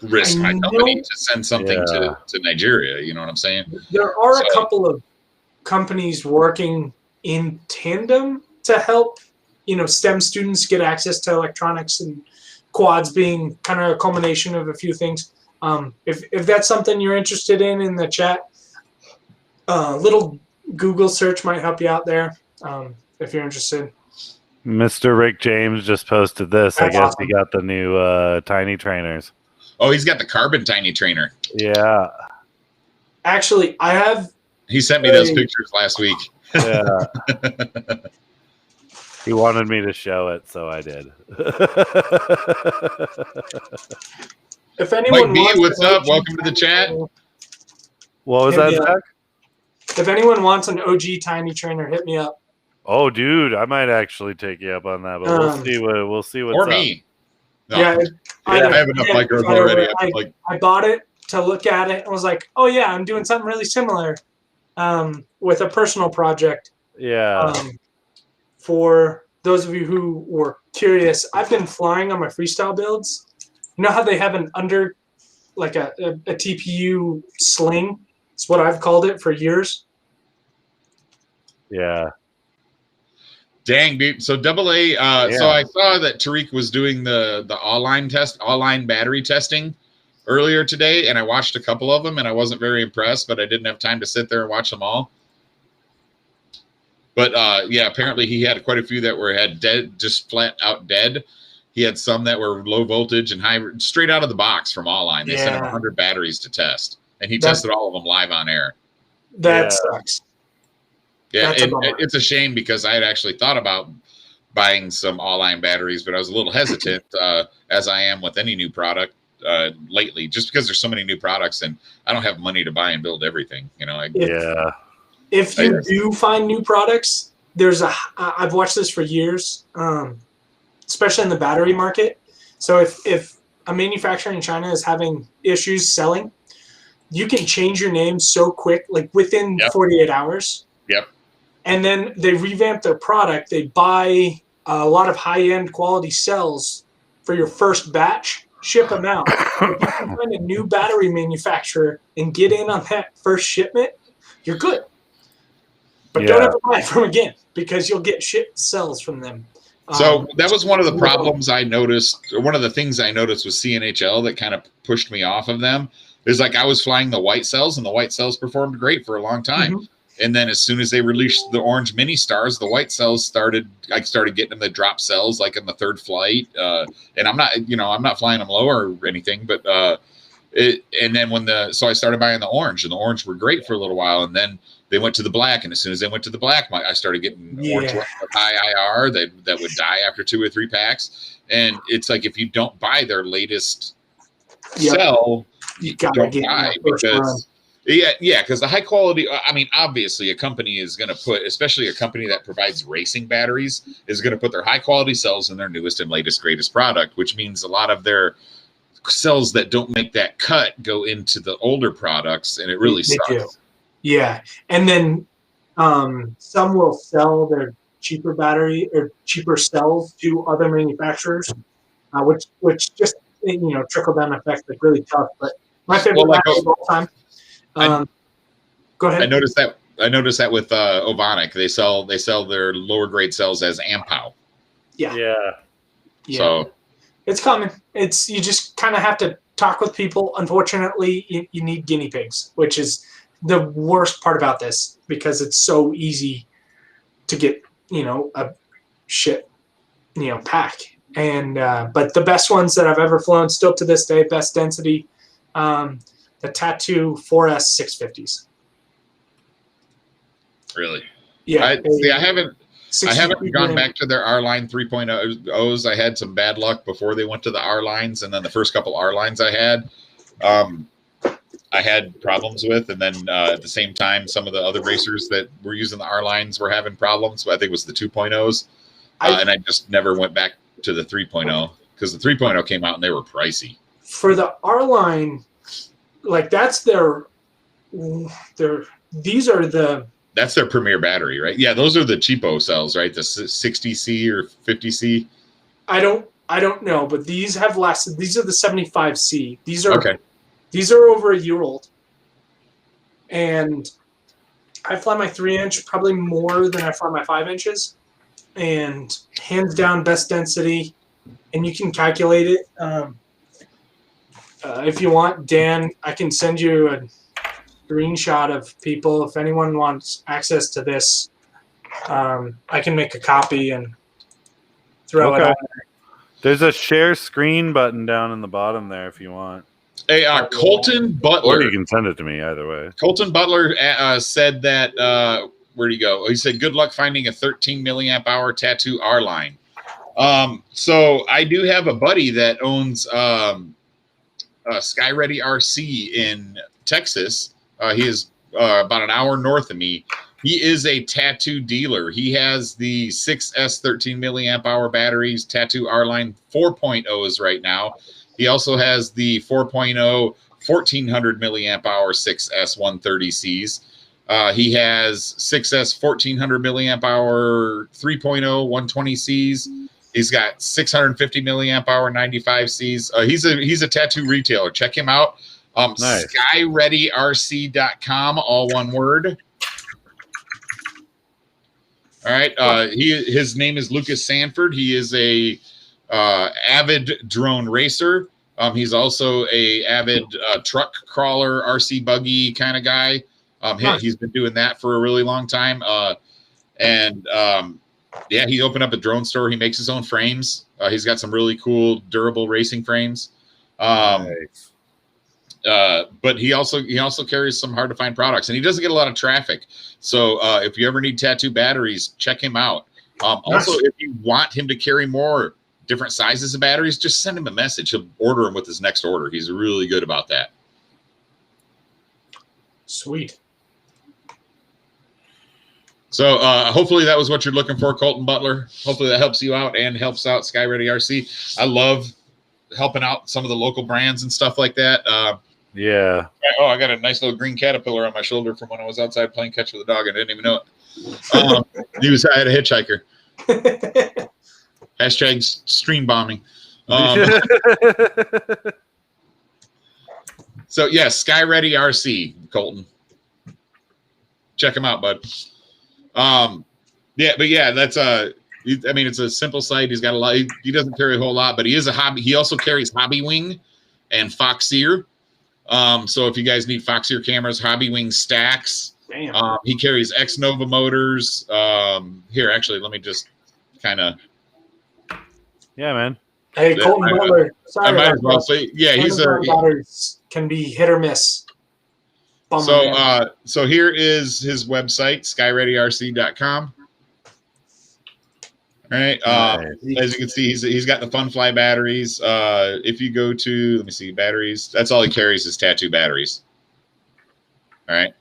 risk my company to send something to Nigeria. You know what I'm saying? There are a couple of companies working in tandem to help STEM students get access to electronics, and quads being kind of a culmination of a few things. If that's something you're interested in the chat, Little Google search might help you out there if you're interested. Mr. Rick James just posted this. That's I guess awesome. he got the new tiny trainers. Oh, he's got the carbon tiny trainer. Yeah. Actually, I have. He sent me those pictures last week. Yeah. He wanted me to show it, so I did. If anyone Mike B, wants what's an up? OG Welcome to the chat. trainer, What was hit that, me up. Zach? If anyone wants an OG tiny trainer, hit me up. Oh, dude, I might actually take you up on that, but we'll see what's Or up. me. No. Yeah, I have enough micros already. I bought it to look at it and was like, oh yeah, I'm doing something really similar with a personal project. Yeah. For those of you who were curious, I've been flying on my freestyle builds. You know how they have an under, like a TPU sling? It's what I've called it for years. Yeah. Dang, dude. So AA. So I saw that Tariq was doing the all-line battery testing earlier today, and I watched a couple of them, and I wasn't very impressed, but I didn't have time to sit there and watch them all. But yeah, apparently he had quite a few that had dead, just flat out dead. He had some that were low voltage and high, straight out of the box from All Line. They sent him 100 batteries to test, and he tested all of them live on air. That sucks. Yeah, it's a shame because I had actually thought about buying some All Line batteries, but I was a little hesitant, as I am with any new product lately, just because there's so many new products, and I don't have money to buy and build everything. You know. If you do find new products, I've watched this for years, especially in the battery market. So if a manufacturer in China is having issues selling, you can change your name so quick, like within 48 hours. Yep. And then they revamp their product. They buy a lot of high-end quality cells for your first batch, ship them out. If you can find a new battery manufacturer and get in on that first shipment, you're good. But don't ever buy from again because you'll get shit cells from them. So that was one of the problems I noticed, or one of the things I noticed with CNHL that kind of pushed me off of them. Is like I was flying the white cells, and the white cells performed great for a long time. Mm-hmm. And then as soon as they released the orange mini stars, the white cells started getting them the drop cells like in the third flight. And I'm not flying them low or anything, but and then so I started buying the orange, and the orange were great for a little while, and then they went to the black, and as soon as they went to the black, I started getting orange with high IR that would die after 2 or 3 packs. And it's like if you don't buy their latest cell, you don't buy because because the high quality. I mean, obviously, a company is going to put, especially a company that provides racing batteries, is going to put their high quality cells in their newest and latest greatest product, which means a lot of their cells that don't make that cut go into the older products, and it really sucks. Yeah, and then some will sell their cheaper battery or cheaper cells to other manufacturers, which just trickle down effect, like really tough. But my favorite battery of all time. Go ahead. I noticed that with Ovonic, they sell their lower grade cells as Ampow. Yeah. So it's common. You just kind of have to talk with people. Unfortunately, you need guinea pigs, which is the worst part about this because it's so easy to get a shit pack. And but the best ones that I've ever flown still to this day, best density, the Tattoo 4S 650s. Really? Yeah. I haven't gone back to their R line 3.0s. I had some bad luck before they went to the R lines, and then the first couple R lines I had problems with, and then at the same time, some of the other racers that were using the R lines were having problems. I think it was the 2.0s, and I just never went back to the 3.0 because the 3.0 came out and they were pricey. For the R line, like that's that's their premier battery, right? Yeah, those are the cheapo cells, right? The 60C or 50C. I don't know, but these have lasted. These are the 75C. These are okay. These are over a year old, and I fly my 3-inch probably more than I fly my 5 inches, and hands down best density. And you can calculate it if you want, Dan. I can send you screenshot of people. If anyone wants access to this, I can make a copy and throw it on there. There's a share screen button down in the bottom there if you want. Hey, Colton Butler. Or you can send it to me either way. Colton Butler said that, where'd he go? He said, good luck finding a 13 milliamp hour tattoo R-line. So I do have a buddy that owns Sky Ready RC in Texas. He is about an hour north of me. He is a tattoo dealer. He has the 6S 13 milliamp hour batteries, tattoo R-line 4.0s right now. He also has the 4.0 1400 milliamp hour 6S 130Cs. He has 6S 1400 milliamp hour 3.0 120Cs. He's got 650 milliamp hour 95Cs. He's a tattoo retailer. Check him out. Nice. SkyReadyRC.com, all one word. All right. His name is Lucas Sanford. He is a avid drone racer. He's also a avid truck crawler, RC buggy kind of guy. He's been doing that for a really long time. Yeah, he opened up a drone store. He makes his own frames. He's got some really cool, durable racing frames. Nice. But he also carries some hard to find products, and he doesn't get a lot of traffic. So if you ever need tattoo batteries, check him out. Also, if you want him to carry more different sizes of batteries, just send him a message. He'll order them with his next order. He's really good about that. Sweet. So hopefully that was what you're looking for, Colton Butler. Hopefully that helps you out and helps out Sky Ready RC. I love helping out some of the local brands and stuff like that. Yeah. Oh, I got a nice little green caterpillar on my shoulder from when I was outside playing catch with a dog. I didn't even know it. I had a hitchhiker. Hashtag stream bombing. So yes, Sky Ready RC, Colton. Check him out, bud. That's it's a simple site. He's got a lot. He doesn't carry a whole lot, but he is a hobby. He also carries Hobby Wing and Foxeer. So if you guys need Foxeer cameras, Hobby Wing stacks. Damn. He carries X Nova motors. Here, actually, let me just kind of. Yeah, man. Hey, Colton Butler. Sorry, I might as well say, yeah, he's a. Batteries can be hit or miss. So here is his website, SkyReadyRC.com. All right. Nice. As you can see, he's got the Funfly batteries. If you go to, let me see, batteries. That's all he carries is tattoo batteries. All right.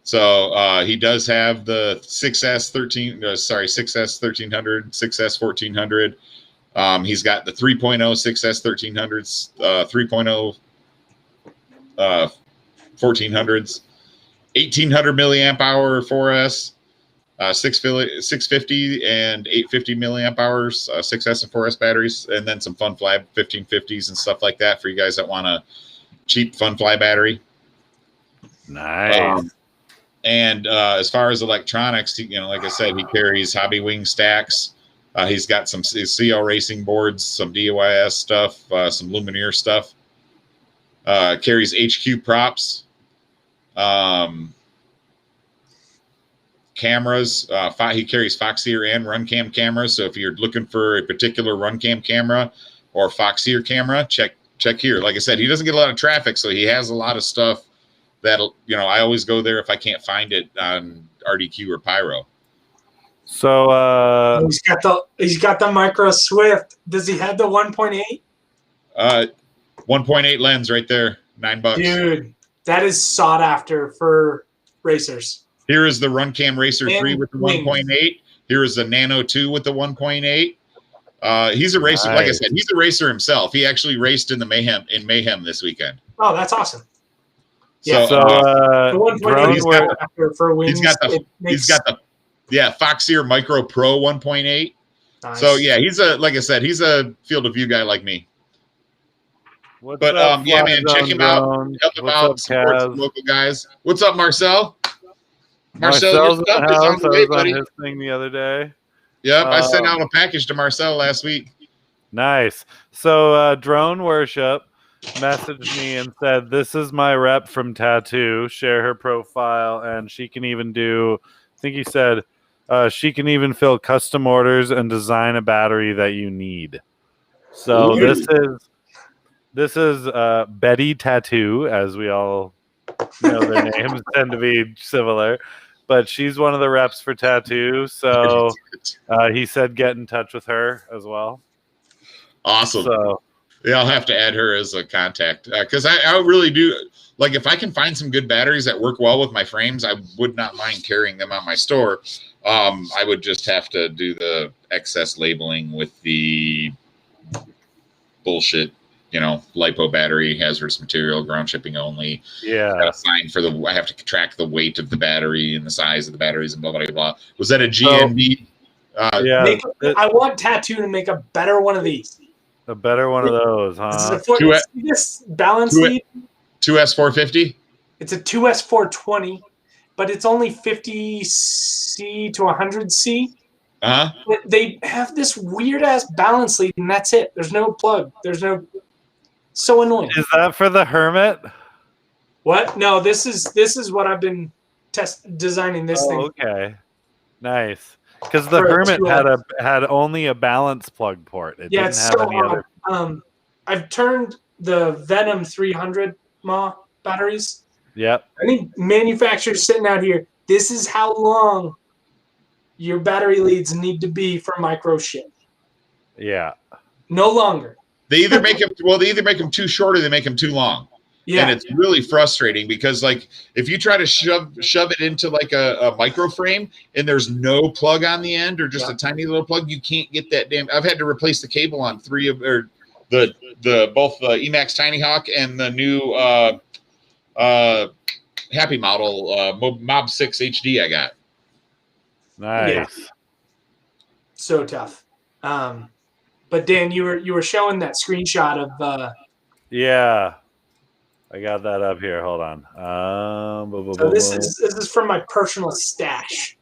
So he does have the 6S 1300, 6S 1400. He's got the 3.0 6S 1300s, 3.0 1400s, 1800 milliamp hour 4S, 650 and 850 milliamp hours, 6S and 4S batteries, and then some Funfly 1550s and stuff like that for you guys that want a cheap Funfly battery. Nice. And as far as electronics, like I said, he carries Hobby Wing stacks. He's got some CL racing boards, some DYS stuff, some Lumineer stuff. Carries HQ props. Cameras. He carries Foxeer and RunCam cameras. So if you're looking for a particular RunCam camera or Foxeer camera, check here. Like I said, he doesn't get a lot of traffic, so he has a lot of stuff that I always go there if I can't find it on RDQ or Pyro. So he's got the Micro Swift. Does he have the 1.8? 1.8 lens right there, $9. Dude, that is sought after for racers. Here is the RunCam Racer 3 with the 1.8. Here is the Nano 2 with the 1.8. He's a racer. Nice. Like I said, he's a racer himself. He actually raced in the Mayhem this weekend. Oh, that's awesome. Yeah. So the 1.8 for wings. He's got the Foxeer Micro Pro 1.8. Nice. So yeah, he's a field of view guy like me. What's up, man, check him out. Help him out. Support some local guys. What's up, Marcel? Marcel's in the house. I was on his thing the other day. Yep, I sent out a package to Marcel last week. Nice. So, Drone Worship. messaged me and said, "This is my rep from Tattoo. Share her profile, and she can even do." I think he said she can even fill custom orders and design a battery that you need. So Ooh. this is Betty Tattoo, as we all know their names tend to be similar, but she's one of the reps for Tattoo. So he said get in touch with her as well. Awesome. So yeah, I'll have to add her as a contact because I really do like if I can find some good batteries that work well with my frames, I would not mind carrying them on my store. I would just have to do the excess labeling with the bullshit, lipo battery, hazardous material, ground shipping only. yeah, Got a sign for I have to track the weight of the battery and the size of the batteries and blah blah blah. Was that a GNB? yeah, I want Tattoo to make a better one of these. a better one of those, huh? This balance lead. 2S450. It's a 2S420, but it's only 50C to 100C. They have this weird ass balance lead, and that's it. There's no plug. So annoying. Is that for the Hermit? What? No, this is what I've been designing this thing. Okay, nice. Because the Hermit had only a balance plug port. It didn't have any other. I've turned the Venom 300 mAh batteries. Yep. Any manufacturers sitting out here, this is how long your battery leads need to be for micro shit. Yeah. No longer. They either make them too short or they make them too long. Yeah. And it's really frustrating because like if you try to shove it into like a micro frame and there's no plug on the end or just a tiny little plug, you can't get that damn. I've had to replace the cable on both the Emax Tiny Hawk and the new Happy model Mob 6 HD I got. Nice. Yeah. So tough. But Dan, you were showing that screenshot of yeah. I got that up here. Hold on. So this is from my personal stash.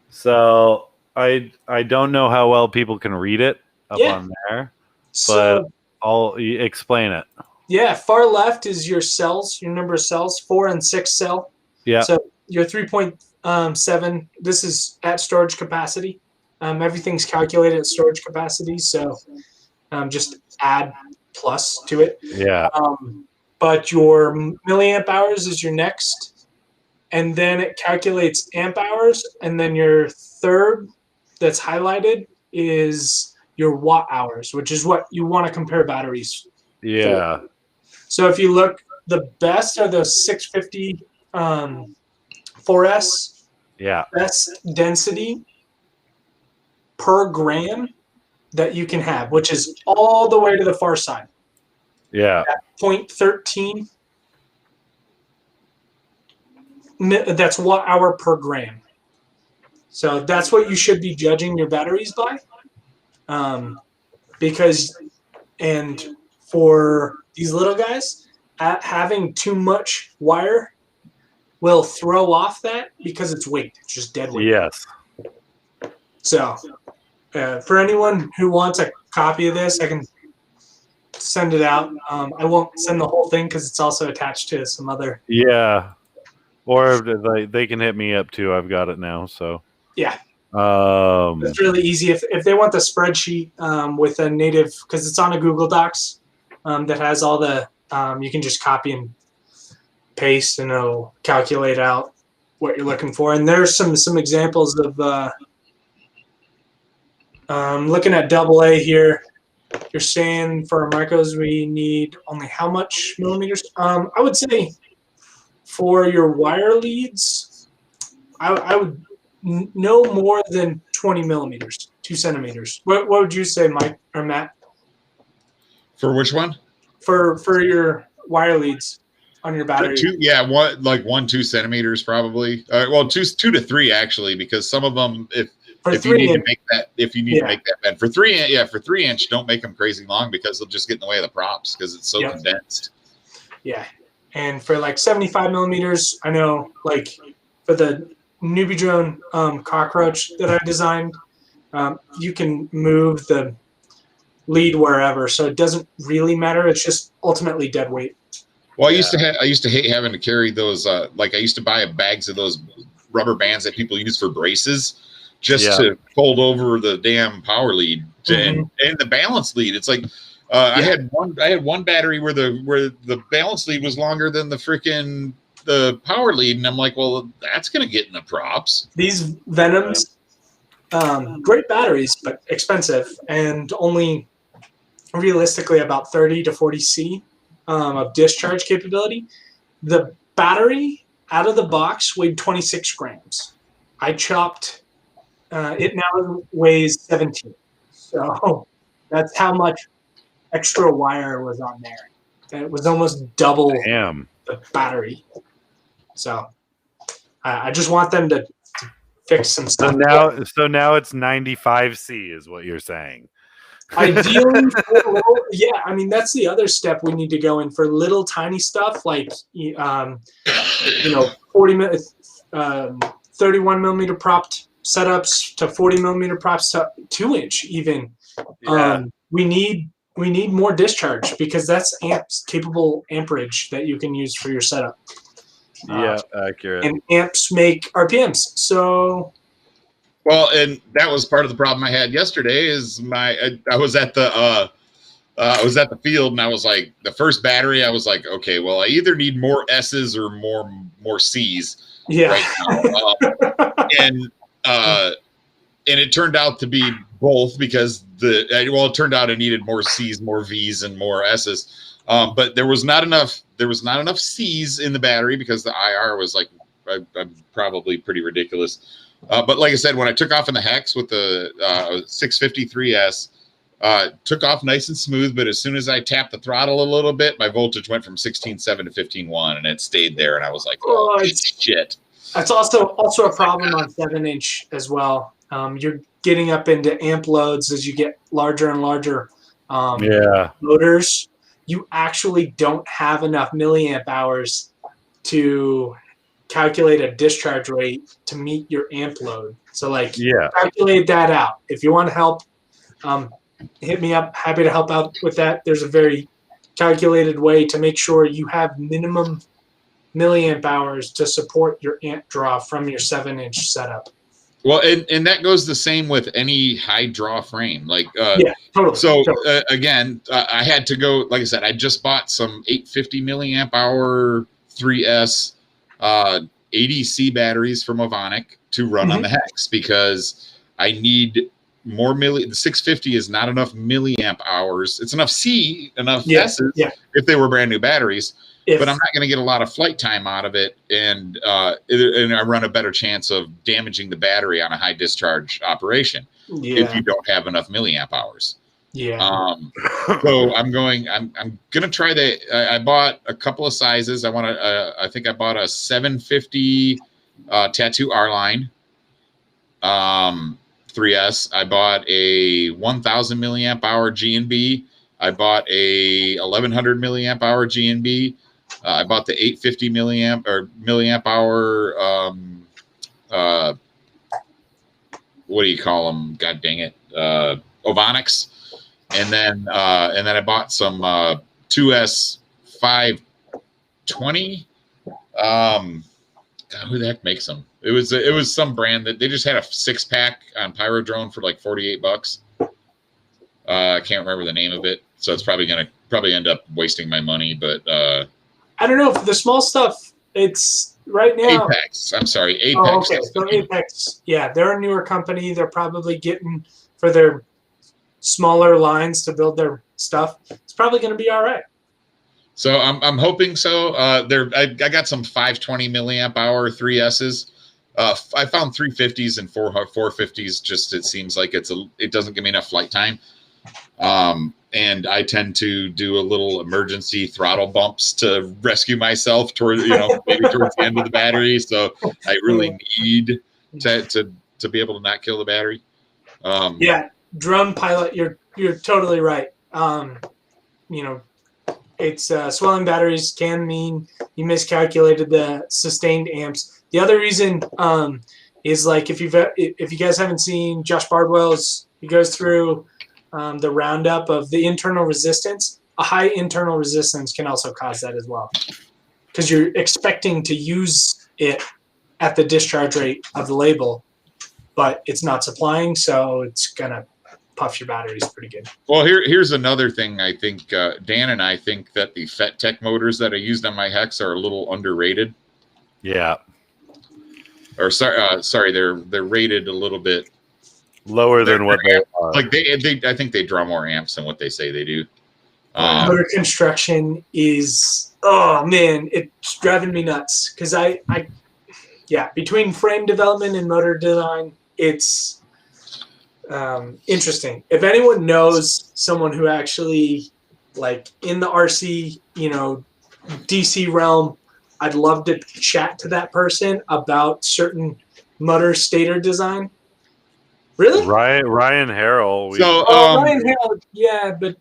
So I don't know how well people can read it up on there, but I'll explain it. Yeah, far left is your cells, your number of cells, 4 and 6 cell. Yeah. So your 3.7. This is at storage capacity. Everything's calculated at storage capacity, so just add plus to it. Yeah. But your milliamp hours is your next, and then it calculates amp hours, and then your third that's highlighted is your watt hours, which is what you want to compare batteries. Yeah. For. So if you look, the best are the 650 4S. Yeah. Best density per gram that you can have, which is all the way to the far side. Yeah. At 0.13. That's watt hour per gram. So that's what you should be judging your batteries by. Because, and for these little guys, having too much wire will throw off that because it's weight. It's just dead weight. Yes. So for anyone who wants a copy of this, I can send it out. I won't send the whole thing because it's also attached to some other. Yeah. Or they can hit me up too. I've got it now. So yeah. It's really easy. If they want the spreadsheet with a native, because it's on a Google Docs that has all the, you can just copy and paste and it'll calculate out what you're looking for. And there's some examples of looking at AA here. You're saying for our micros we need only how much millimeters? I would say for your wire leads, I would no more than 20 millimeters, 2 centimeters. What would you say, Mike or Matt? For which one? For your wire leads on your battery. 2 centimeters probably. Well, two to 3 actually, because some of them, if you need to make that bend for 3 inch, don't make them crazy long because they'll just get in the way of the props because it's so condensed. Yeah, and for like 75 millimeters, I know like for the Newbie drone cockroach that I designed, you can move the lead wherever. So it doesn't really matter. It's just ultimately dead weight. Well, I used to hate having to carry those. Like I used to buy bags of those rubber bands that people use for braces, just to fold over the damn power lead and the balance lead. It's like I had one battery where the balance lead was longer than the power lead, and I'm like, well, that's gonna get in the props. These Venoms, great batteries, but expensive, and only realistically about 30 to 40 C of discharge capability. The battery out of the box weighed 26 grams. I chopped it now weighs 17. So that's how much extra wire was on there. And it was almost double the battery. So I just want them to fix some stuff. So now it's 95C is what you're saying. Ideally, I mean, that's the other step we need to go in for little tiny stuff like 31 millimeter propped setups to 40 millimeter props to 2-inch even. We need more discharge because that's capable amperage that you can use for your setup. Accurate. And amps make RPMs. So well, and that was part of the problem I had yesterday. Is I was at the field, and I was like, the first battery, I was like, okay, well, I either need more S's or more C's right now. And it turned out to be both because it turned out I needed more C's, more V's, and more S's. But there was not enough C's in the battery because the IR was like I'm probably pretty ridiculous. But like I said, when I took off in the hex with the 653S, took off nice and smooth. But as soon as I tapped the throttle a little bit, my voltage went from 16.7 to 15.1, and it stayed there. And I was like, oh shit. That's also a problem on 7-inch as well. You're getting up into amp loads as you get larger and larger motors. You actually don't have enough milliamp hours to calculate a discharge rate to meet your amp load. So calculate that out. If you want to help, hit me up. Happy to help out with that. There's a very calculated way to make sure you have minimum milliamp hours to support your amp draw from your 7-inch setup. Well, and that goes the same with any high draw frame. Like, totally. So again, I had to go. Like I said, I just bought some 850 milliamp hour 3S 80C batteries from Ovonic to run on the hex because I need more the 650 is not enough milliamp hours. It's enough C, enough S's if they were brand new batteries. But I'm not going to get a lot of flight time out of it, and I run a better chance of damaging the battery on a high discharge operation if you don't have enough milliamp hours. So I'm gonna try the. I bought a couple of sizes. I think I bought a 750 Tattoo R line 3S. I bought a 1000 milliamp hour G&B. I bought a 1100 milliamp hour G&B. I bought the 850 milliamp hour. What do you call them? God dang it, Ovonics. And then I bought some 2S 520. God, who the heck makes them? It was some brand that they just had a 6-pack on Pyrodrone for like $48. I can't remember the name of it, so it's probably gonna end up wasting my money. But I don't know if the small stuff. It's right now. Apex. I'm sorry, Apex. Oh, okay. So Apex, they're a newer company. They're probably getting for their smaller lines to build their stuff. It's probably going to be all right. So I'm hoping so. I got some 520 milliamp hour 3S's. I found 350s and 450s. Just it seems like it doesn't give me enough flight time. And I tend to do a little emergency throttle bumps to rescue myself toward maybe towards the end of the battery. So I really need to be able to not kill the battery. Drone pilot, you're totally right. It's swelling batteries can mean you miscalculated the sustained amps. The other reason is like if you guys haven't seen Josh Bardwell's, he goes through the roundup of the internal resistance, a high internal resistance can also cause that as well. Because you're expecting to use it at the discharge rate of the label, but it's not supplying, so it's going to puff your batteries pretty good. Well, here's another thing. I think Dan and I think that the FetTech motors that I used on my Hex are a little underrated. Yeah. Or sorry, they're rated a little bit lower than what they are. Like I think they draw more amps than what they say they do. Motor construction is, oh man, it's driving me nuts because between frame development and motor design, it's interesting. If anyone knows someone who actually, like, in the RC, DC realm, I'd love to chat to that person about certain motor stator design. Really? Ryan Harrell. Ryan Harrell, yeah, but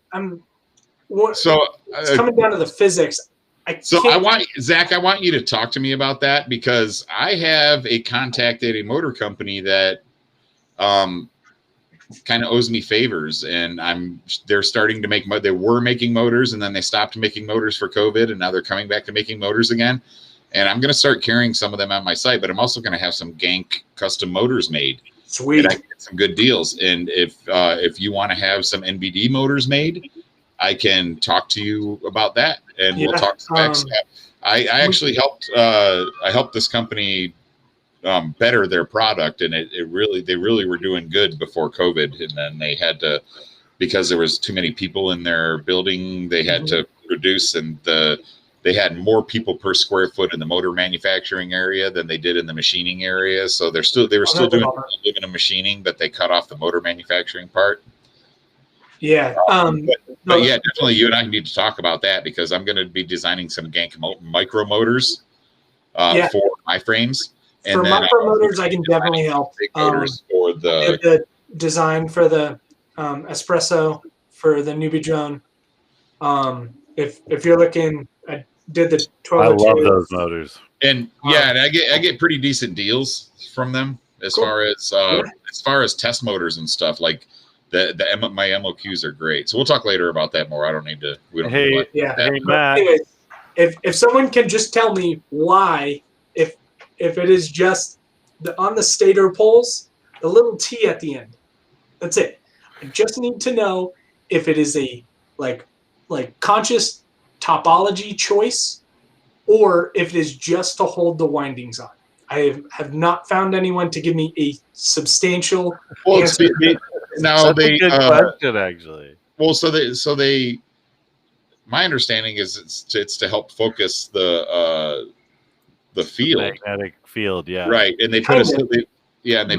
it's coming down to the physics. I want you to talk to me about that, because I have a contact at a motor company that kind of owes me favors, and they're starting to make. They were making motors, and then they stopped making motors for COVID, and now they're coming back to making motors again. And I'm going to start carrying some of them on my site, but I'm also going to have some Gank custom motors made. Sweet. And I get some good deals. And if you want to have some NBD motors made, I can talk to you about that, and we'll talk specs. I actually helped this company better their product, and they really were doing good before COVID, and then they had to, because there was too many people in their building, they had to reduce, and they had more people per square foot in the motor manufacturing area than they did in the machining area. So they were still doing a living of machining, but they cut off the motor manufacturing part. Yeah. But yeah, definitely you and I need to talk about that, because I'm going to be designing some Gank micro motors for my frames. And for micro motors, I can definitely help. Motors for the design for the espresso for the newbie drone. If you're looking, I did the 1202. I love those motors. And and I get pretty decent deals from them as far as test motors and stuff. Like my MOQs are great. So we'll talk later about that more. I don't need to. We don't. Hey, Matt. Anyways, if someone can just tell me why, if it is just on the stator poles, the little T at the end, that's it. I just need to know if it is a like conscious topology choice, or if it is just to hold the windings on. I have not found anyone to give me a substantial answer. Now that's a good question, actually. Well, so they. My understanding is it's to help focus the field, magnetic field, yeah, right. And they put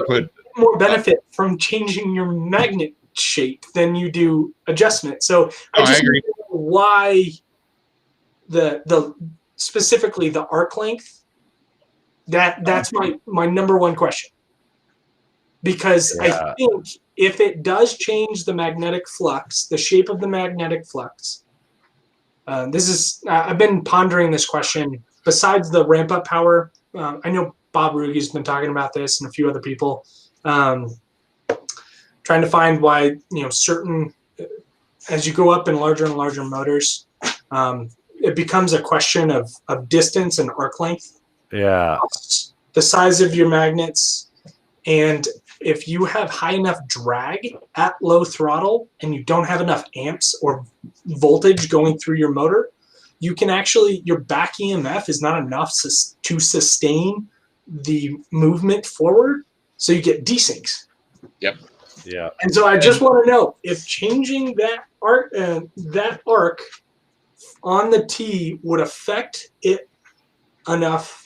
put more benefit from changing your magnet shape than you do adjustment. So I agree. Why the specifically the arc length? That's my number one question. Because I think if it does change the magnetic flux, the shape of the magnetic flux, I've been pondering this question. Besides the ramp up power, I know Bob Rugi's been talking about this and a few other people, trying to find why certain, as you go up in larger and larger motors, it becomes a question of distance and arc length. Yeah, the size of your magnets, and if you have high enough drag at low throttle and you don't have enough amps or voltage going through your motor, you can actually, your back EMF is not enough to sustain the movement forward, so you get desyncs. Yep. Yeah. And so I just want to know if changing that arc on the T would affect it enough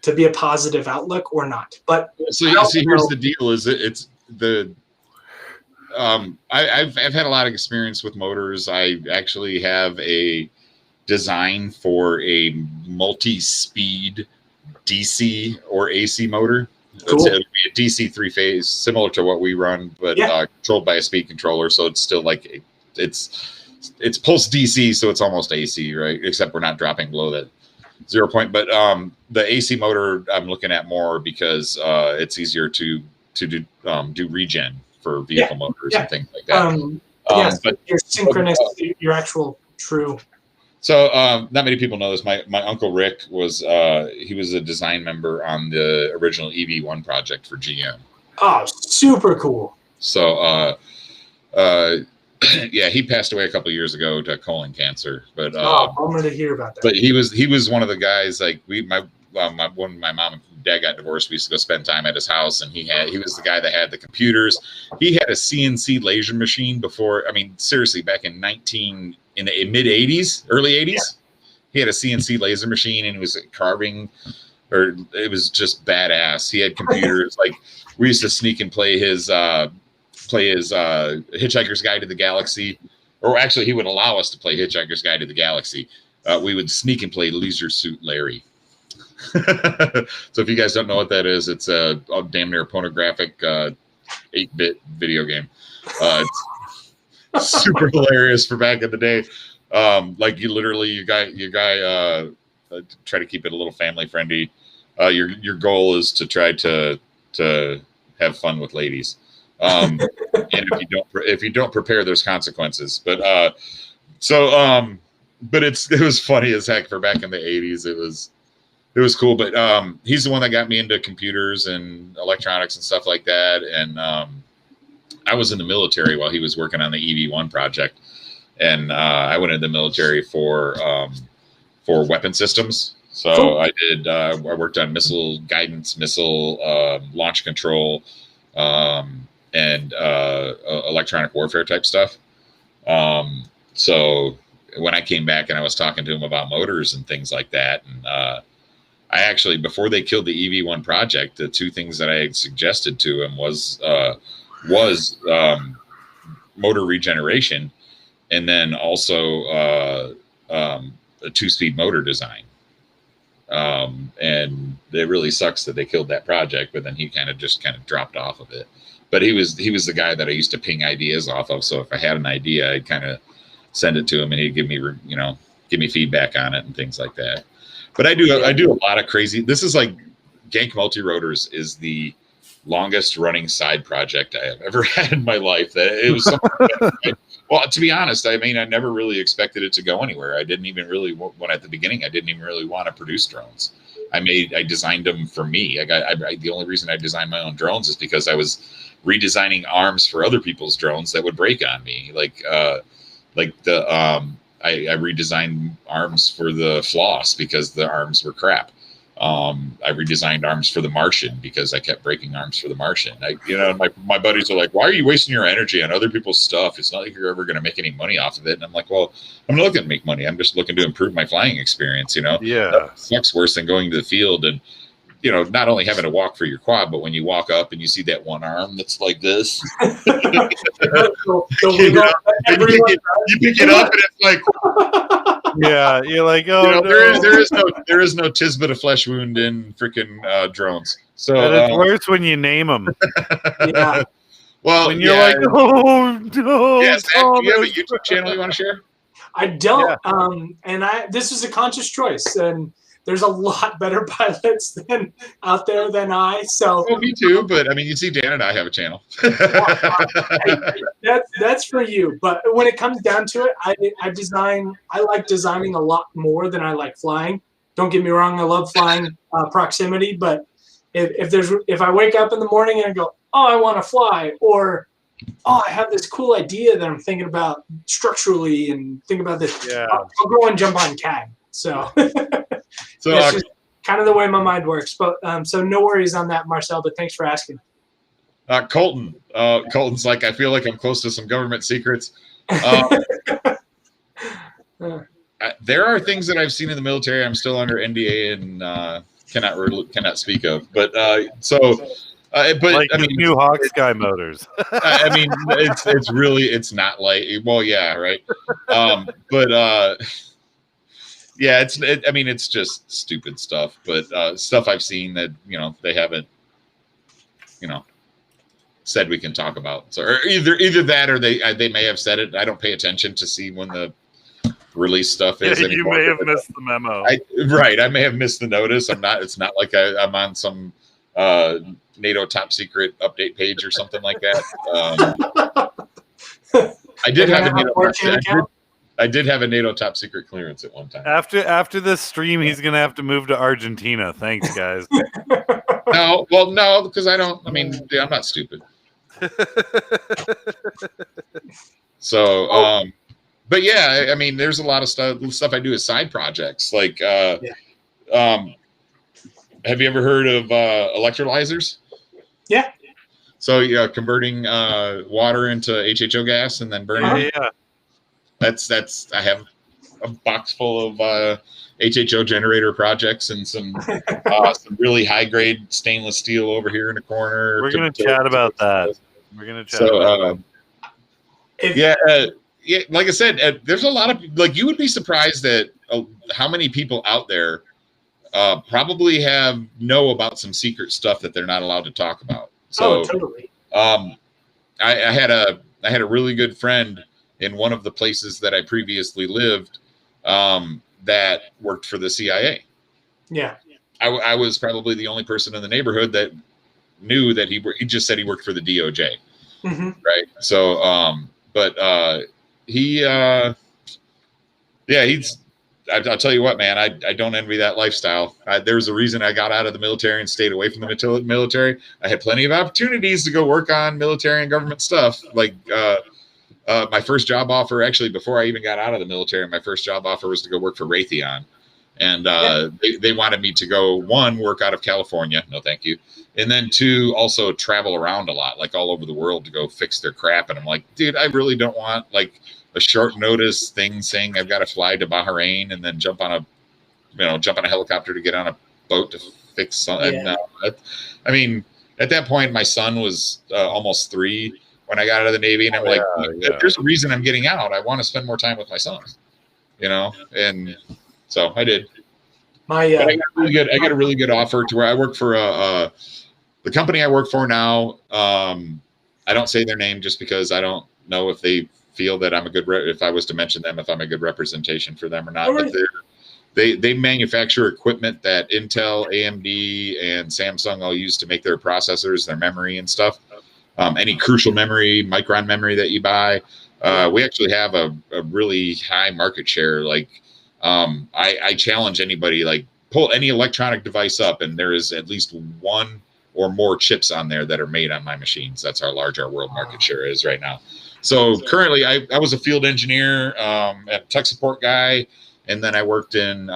to be a positive outlook or not. But so here's the deal: is it's the I've had a lot of experience with motors. I actually have a design for a multi-speed DC or AC motor. Cool. It'll be a DC 3-phase, similar to what we run, but controlled by a speed controller. So it's still like it's pulse DC, so it's almost AC, right? Except we're not dropping below that 0 point. But the AC motor I'm looking at more because it's easier to do regen for vehicle motors and things like that. Yes, but your synchronous, your actual true. So not many people know this. My uncle Rick was he was a design member on the original EV1 project for GM. Oh, super cool. So yeah, he passed away a couple of years ago to colon cancer. But bummer to hear about that. But he was one of the guys like when my mom and dad got divorced, we used to go spend time at his house, and he was the guy that had the computers. He had a CNC laser machine before. I mean, seriously, back in the mid 80s, early 80s, yeah. He had a CNC laser machine, and he was carving, or it was just badass. He had computers. Like, we used to sneak and play his Hitchhiker's Guide to the Galaxy, or actually he would allow us to play Hitchhiker's Guide to the Galaxy. We would sneak and play Leisure Suit Larry. So if you guys don't know what that is, it's a damn near pornographic 8-bit video game. It's super hilarious for back in the day. Like your guy try to keep it a little family friendly. Your goal is to try to have fun with ladies. And if you don't prepare, there's consequences. But it was funny as heck for back in the 80s. It was cool. But he's the one that got me into computers and electronics and stuff like that. And I was in the military while he was working on the EV1 project, and I went into the military for weapon systems. So cool. I worked on missile guidance, missile launch control, and electronic warfare type stuff. So when I came back and I was talking to him about motors and things like that, and I actually, before they killed the EV1 project, the two things that I had suggested to him was motor regeneration, and then also a 2-speed motor design. And it really sucks that they killed that project, but then he kind of dropped off of it. But he was the guy that I used to ping ideas off of. So if I had an idea, I'd kind of send it to him, and he'd give me feedback on it and things like that. But I do a lot of crazy. This is like Gank Multi-Rotors is the longest running side project I have ever had in my life. That it was something well, to be honest, I mean, I never really expected it to go anywhere. I didn't even really, when at the beginning, I didn't even really want to produce drones. I designed them for me. The only reason I designed my own drones is because I was redesigning arms for other people's drones that would break on me. I redesigned arms for the Floss because the arms were crap. I redesigned arms for the Martian because I kept breaking arms for the Martian. My buddies are like, "Why are you wasting your energy on other people's stuff? It's not like you're ever going to make any money off of it." And I'm like, "Well, I'm not looking to make money. I'm just looking to improve my flying experience." Yeah, that sucks worse than going to the field and not only having to walk for your quad, but when you walk up and you see that one arm that's like this, you pick it up and it's like, yeah, you're like, oh, there is no tisbit of flesh wound in freaking drones. So and it's worse when you name them. Yeah. Well, when you're like, oh no. Yeah, Zach, do you have a YouTube channel you want to share? I don't. Yeah. This is a conscious choice, and there's a lot better pilots out there than I. So me too. But I mean, you see, Dan and I have a channel. That's for you. But when it comes down to it, I like designing a lot more than I like flying. Don't get me wrong. I love flying proximity. But if I wake up in the morning and I go, oh, I want to fly, or oh, I have this cool idea that I'm thinking about structurally and think about this. Yeah. I'll go and jump on CAD. So. So that's just kind of the way my mind works. But so no worries on that, Marcel, but thanks for asking. Colton's like, I feel like I'm close to some government secrets. There are things that I've seen in the military I'm still under NDA and cannot speak of. But like new Hawk Sky motors. I mean, it's not like, well, yeah, right. Yeah, it's just stupid stuff, but stuff I've seen that they haven't said we can talk about. So or either that or they may have said it. I don't pay attention to see when the release stuff is. You may have missed the memo. I may have missed the notice. It's not like I'm on some NATO top secret update page or something like that. I did have a NATO. account? I did have a NATO top secret clearance at one time. After this stream, he's gonna have to move to Argentina. Thanks, guys. No, because I don't. I mean, I'm not stupid. So, but yeah, I mean, there's a lot of stuff I do as side projects. Like, have you ever heard of electrolyzers? Yeah. So, converting water into HHO gas and then burning it. Yeah. That's. I have a box full of HHO generator projects and some really high grade stainless steel over here in the corner. We're gonna chat about that. We're gonna chat about that. Yeah, like I said, there's a lot of you would be surprised at how many people out there probably know about some secret stuff that they're not allowed to talk about. So, totally. I had a really good friend in one of the places that I previously lived that worked for the CIA. Yeah. I was probably the only person in the neighborhood that knew that he just said he worked for the DOJ. Mm-hmm. Right. So, I'll tell you what, man, I don't envy that lifestyle. There's a reason I got out of the military and stayed away from the military. I had plenty of opportunities to go work on military and government stuff. Like, my first job offer, actually, before I even got out of the military, my first job offer was to go work for Raytheon. And they wanted me to go, one, work out of California. No, thank you. And then two, also travel around a lot, like all over the world to go fix their crap. And I'm like, dude, I really don't want like a short notice thing saying I've got to fly to Bahrain and then jump on a helicopter to get on a boat to fix something. Yeah. I mean, at that point, my son was almost 3 when I got out of the Navy. And I'm there's a reason I'm getting out. I want to spend more time with my son, and so I did. I got a really good offer to where I work for the company I work for now. I don't say their name just because I don't know if they feel that I'm a good if I was to mention them, if I'm a good representation for them or not. But they manufacture equipment that Intel, AMD, and Samsung all use to make their processors, their memory and stuff. Any crucial memory, Micron memory that you buy. We actually have a really high market share. Like, I challenge anybody, like, pull any electronic device up and there is at least one or more chips on there that are made on my machines. That's how large our world market share is right now. So currently I was a field engineer, a tech support guy, and then I worked in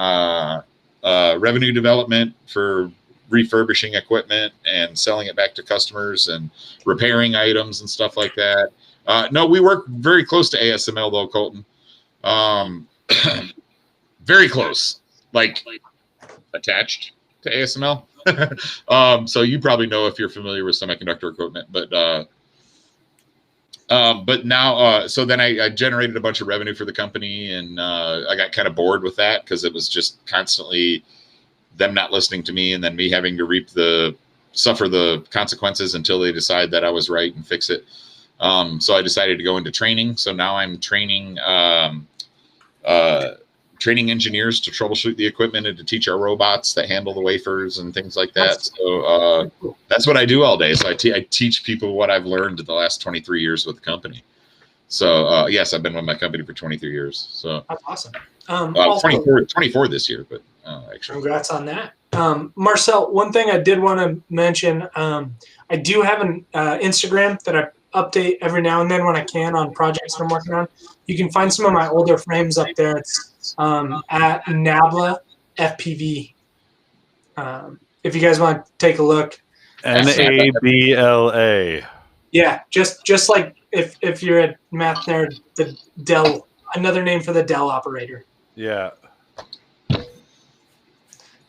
revenue development for refurbishing equipment and selling it back to customers and repairing items and stuff like that. No, we work very close to ASML though, Colton. Very close, like attached to ASML. So you probably know if you're familiar with semiconductor equipment, but now, so then I generated a bunch of revenue for the company, and I got kind of bored with that because it was just constantly them not listening to me and then me having to suffer the consequences until they decide that I was right and fix it. So I decided to go into training. So now I'm training engineers to troubleshoot the equipment and to teach our robots that handle the wafers and things like that. So that's what I do all day. So I teach people what I've learned in the last 23 years with the company. So yes, I've been with my company for 23 years. So that's awesome. 24 this year, but actually. Congrats on that. Marcel, one thing I did want to mention, I do have an Instagram that I update every now and then when I can on projects I'm working on. You can find some of my older frames up there. It's at Nabla FPV. If you guys want to take a look. NABLA. Yeah, just like if you're a math nerd, the Dell, another name for the Dell operator. Yeah.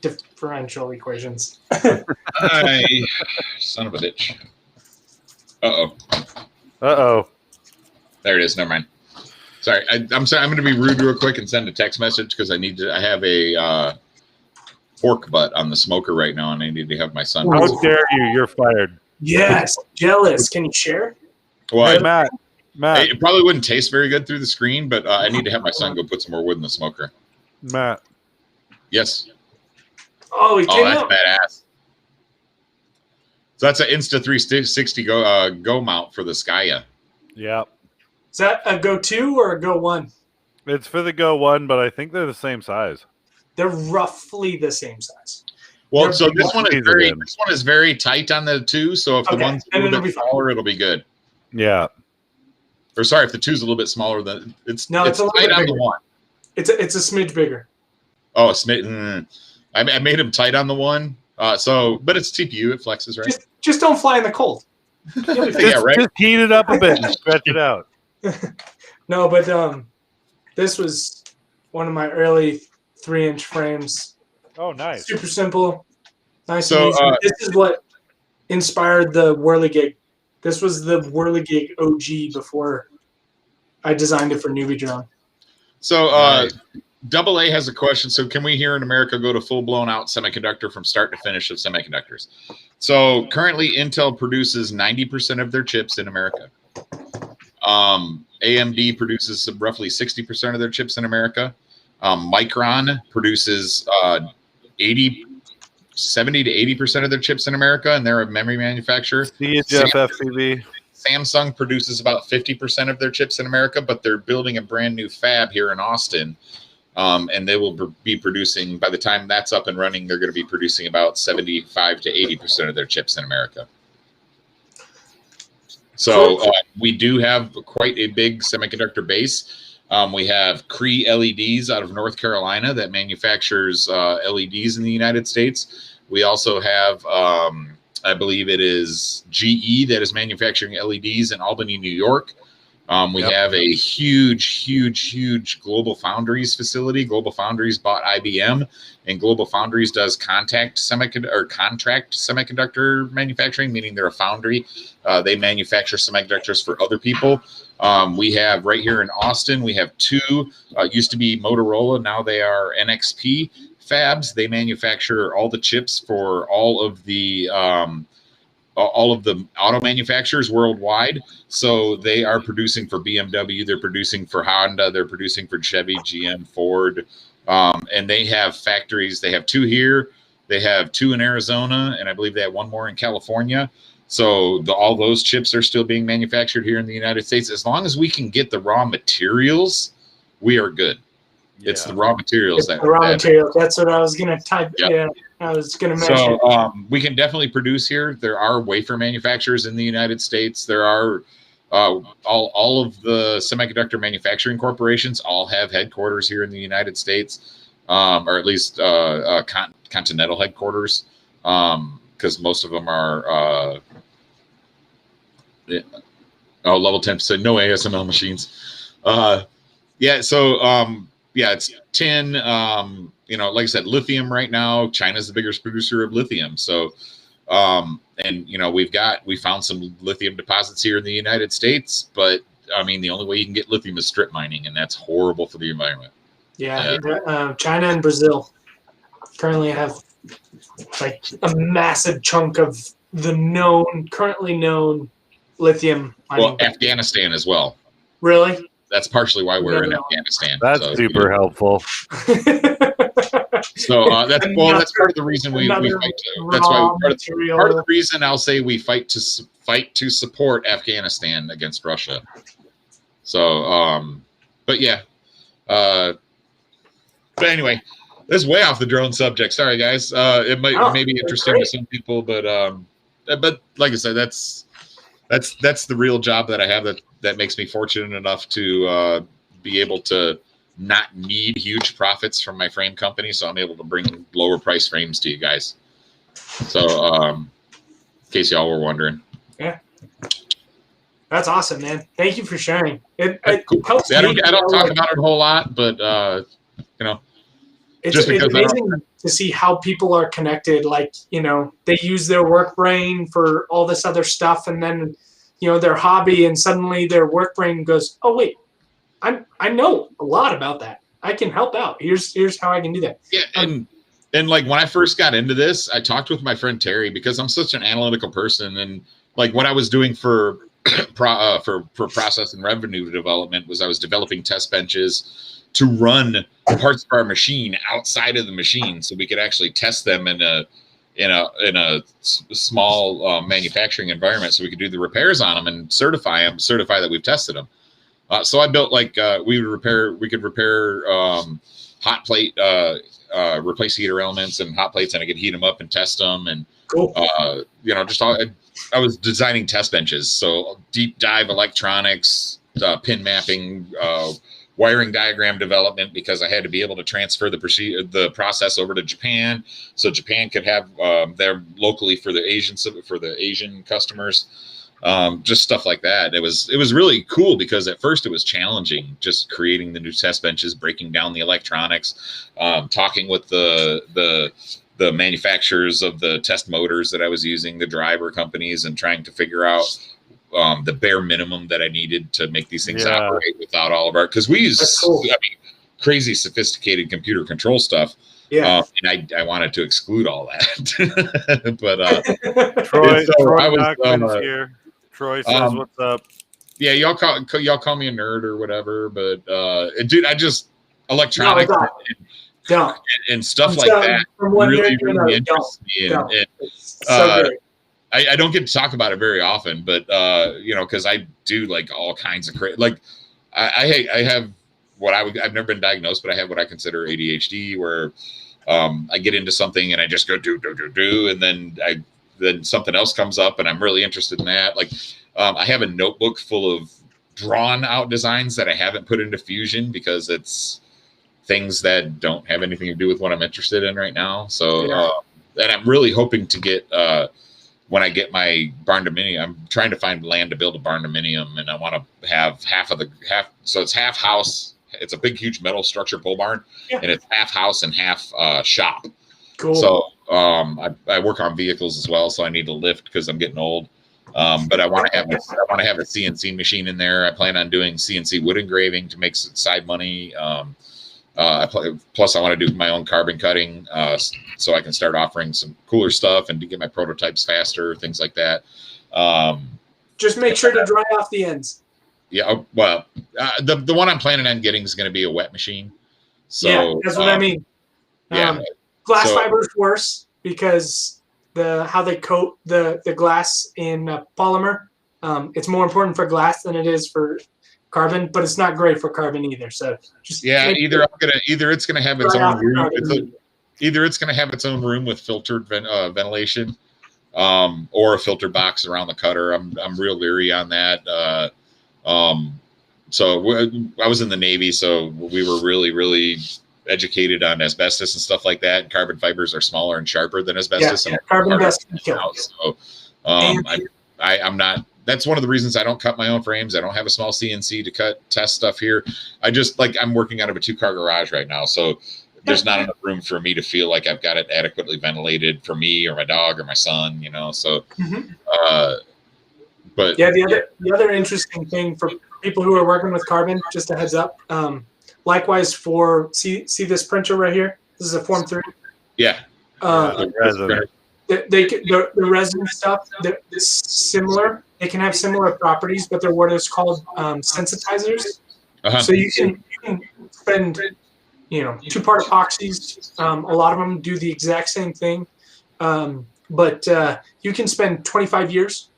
Differential equations. Son of a bitch. Uh-oh. There it is. Never mind. Sorry. I'm sorry. I'm going to be rude real quick and send a text message because I have a pork butt on the smoker right now, and I need to have my son. How dare you? You're fired. Yes. Jealous. Can you share? Well, hey, Matt. It probably wouldn't taste very good through the screen, but I need to have my son go put some more wood in the smoker. Matt. Yes. Oh, he came that's out. badass. So that's an Insta360 Go mount for the Skya. Yep. Is that a Go 2 or a Go 1? It's for the Go 1, but I think they're the same size. They're roughly the same size. Well, so this one is very tight on the 2. So if the one's a little bit smaller, it'll be good. Yeah. Or sorry, if the 2's a little bit smaller, then it's tight on the 1. It's a smidge bigger. Oh, I made him tight on the 1. But it's TPU, it flexes, right? Just don't fly in the cold. Just heat it up a bit and stretch it out. No, but this was one of my early 3-inch frames. Oh, nice. Super simple. Nice and easy. This is what inspired the Whirligig. This was the Whirligig OG before I designed it for Newbie Drone. So AA has a question. So can we here in America go to full-blown out semiconductor from start to finish of semiconductors? So currently Intel produces 90% of their chips in America. AMD produces roughly 60% of their chips in America. Micron produces 70 to 80% of their chips in America, and they're a memory manufacturer. Samsung produces about 50% of their chips in America, but they're building a brand new fab here in Austin, and they will be producing, by the time that's up and running, they're going to be producing about 75 to 80% of their chips in America. So we do have quite a big semiconductor base. We have Cree LEDs out of North Carolina that manufactures LEDs in the United States. We also have, I believe it is GE that is manufacturing LEDs in Albany, New York. We have a huge Global Foundries facility. Global Foundries bought IBM, and Global Foundries does contract semiconductor manufacturing, meaning they're a foundry. They manufacture semiconductors for other people. We have right here in Austin, we have 2, used to be Motorola, now they are NXP fabs. They manufacture all the chips for all of the auto manufacturers worldwide. So they are producing for BMW, they're producing for Honda, they're producing for Chevy, GM, Ford, and they have factories. They have 2 here, they have 2 in Arizona, and I believe they have 1 more in California. So all those chips are still being manufactured here in the United States. As long as we can get the raw materials, we are good. Yeah. It's the raw materials. That's what I was going to type. Yep. Yeah, I was going to mention. So we can definitely produce here. There are wafer manufacturers in the United States. There are all of the semiconductor manufacturing corporations all have headquarters here in the United States, or at least continental headquarters, because most of them are level 10%, no ASML machines. It's tin. Like I said, lithium right now, China's the biggest producer of lithium. So, we found some lithium deposits here in the United States, but I mean, the only way you can get lithium is strip mining, and that's horrible for the environment. Yeah. China and Brazil currently have like a massive chunk of the currently known lithium mining. Well, Afghanistan as well. Really? That's partially why we're in Afghanistan. That's super helpful. So that's part of the reason we fight. That's why part of the reason I'll say we fight to support Afghanistan against Russia. So, but anyway, this is way off the drone subject. Sorry, guys. It may be interesting to some people, but like I said, that's the real job that I have that makes me fortunate enough to be able to not need huge profits from my frame company, so I'm able to bring lower price frames to you guys. So, in case y'all were wondering. Yeah. That's awesome, man. Thank you for sharing. It helps me. I don't talk about it a whole lot, but it's amazing to see how people are connected. Like, they use their work brain for all this other stuff, and then their hobby, and suddenly their work brain goes, oh wait, I know a lot about that. I can help out. Here's how I can do that. Yeah, and like when I first got into this, I talked with my friend Terry, because I'm such an analytical person, and like what I was doing for process and revenue development was I was developing test benches to run parts of our machine outside of the machine, so we could actually test them in a small manufacturing environment, so we could do the repairs on them and certify that we've tested them. So I built like we could repair hot plate, replace heater elements and hot plates, and I could heat them up and test them. And Cool. I was designing test benches, so deep dive electronics, pin mapping, wiring diagram development, because I had to be able to transfer the process over to Japan, so Japan could have there locally for the Asian customers. Just stuff like that. It was really cool because at first it was challenging, just creating the new test benches, breaking down the electronics, talking with the manufacturers of the test motors that I was using, the driver companies, and trying to figure out the bare minimum that I needed to make these things operate without all of our, because we use crazy sophisticated computer control stuff. Yeah, and I wanted to exclude all that. But Troy Knockman's here. Troy says, "What's up?" Yeah, y'all call me a nerd or whatever, but dude, I just electronics and stuff like that really interests me. And so I don't get to talk about it very often, but because I do like all kinds of crazy. Like I have I've never been diagnosed, but I have what I consider ADHD, where I get into something and I just go do, and then something else comes up and I'm really interested in that. Like I have a notebook full of drawn out designs that I haven't put into Fusion because it's things that don't have anything to do with what I'm interested in right now. So and I'm really hoping to get when I get my barn dominium, I'm trying to find land to build a barn dominium, and I want to have half, so it's half house. It's a big, huge metal structure pole barn, and it's half house and half shop. Cool. So I work on vehicles as well, so I need to lift because I'm getting old. But I want to have a CNC machine in there. I plan on doing CNC wood engraving to make side money. Plus, I want to do my own carbon cutting, so I can start offering some cooler stuff and to get my prototypes faster, things like that. Just make sure to dry off the ends. Yeah, well, the one I'm planning on getting is going to be a wet machine. So yeah, that's what I mean. Glass fiber is worse because how they coat the glass in polymer. It's more important for glass than it is for carbon, but it's not great for carbon either. So just either it's gonna have its own room. Either it's gonna have its own room with filtered ventilation, or a filter box around the cutter. I'm real leery on that. So I was in the Navy, so we were really educated on asbestos and stuff like that. And carbon fibers are smaller and sharper than asbestos. Yeah, carbon dust can kill. So I'm not. That's one of the reasons I don't cut my own frames. I don't have a small CNC to test stuff here. I'm working out of a 2-car garage right now, so there's not enough room for me to feel like I've got it adequately ventilated for me or my dog or my son. So. But the other interesting thing for people who are working with carbon, just a heads up. Likewise for see this printer right here. This is a Form 3. Yeah. The resin. The resin stuff. They're similar. They can have similar properties, but they're what is called sensitizers. So you can spend 2-part epoxies. A lot of them do the exact same thing, but you can spend 25 years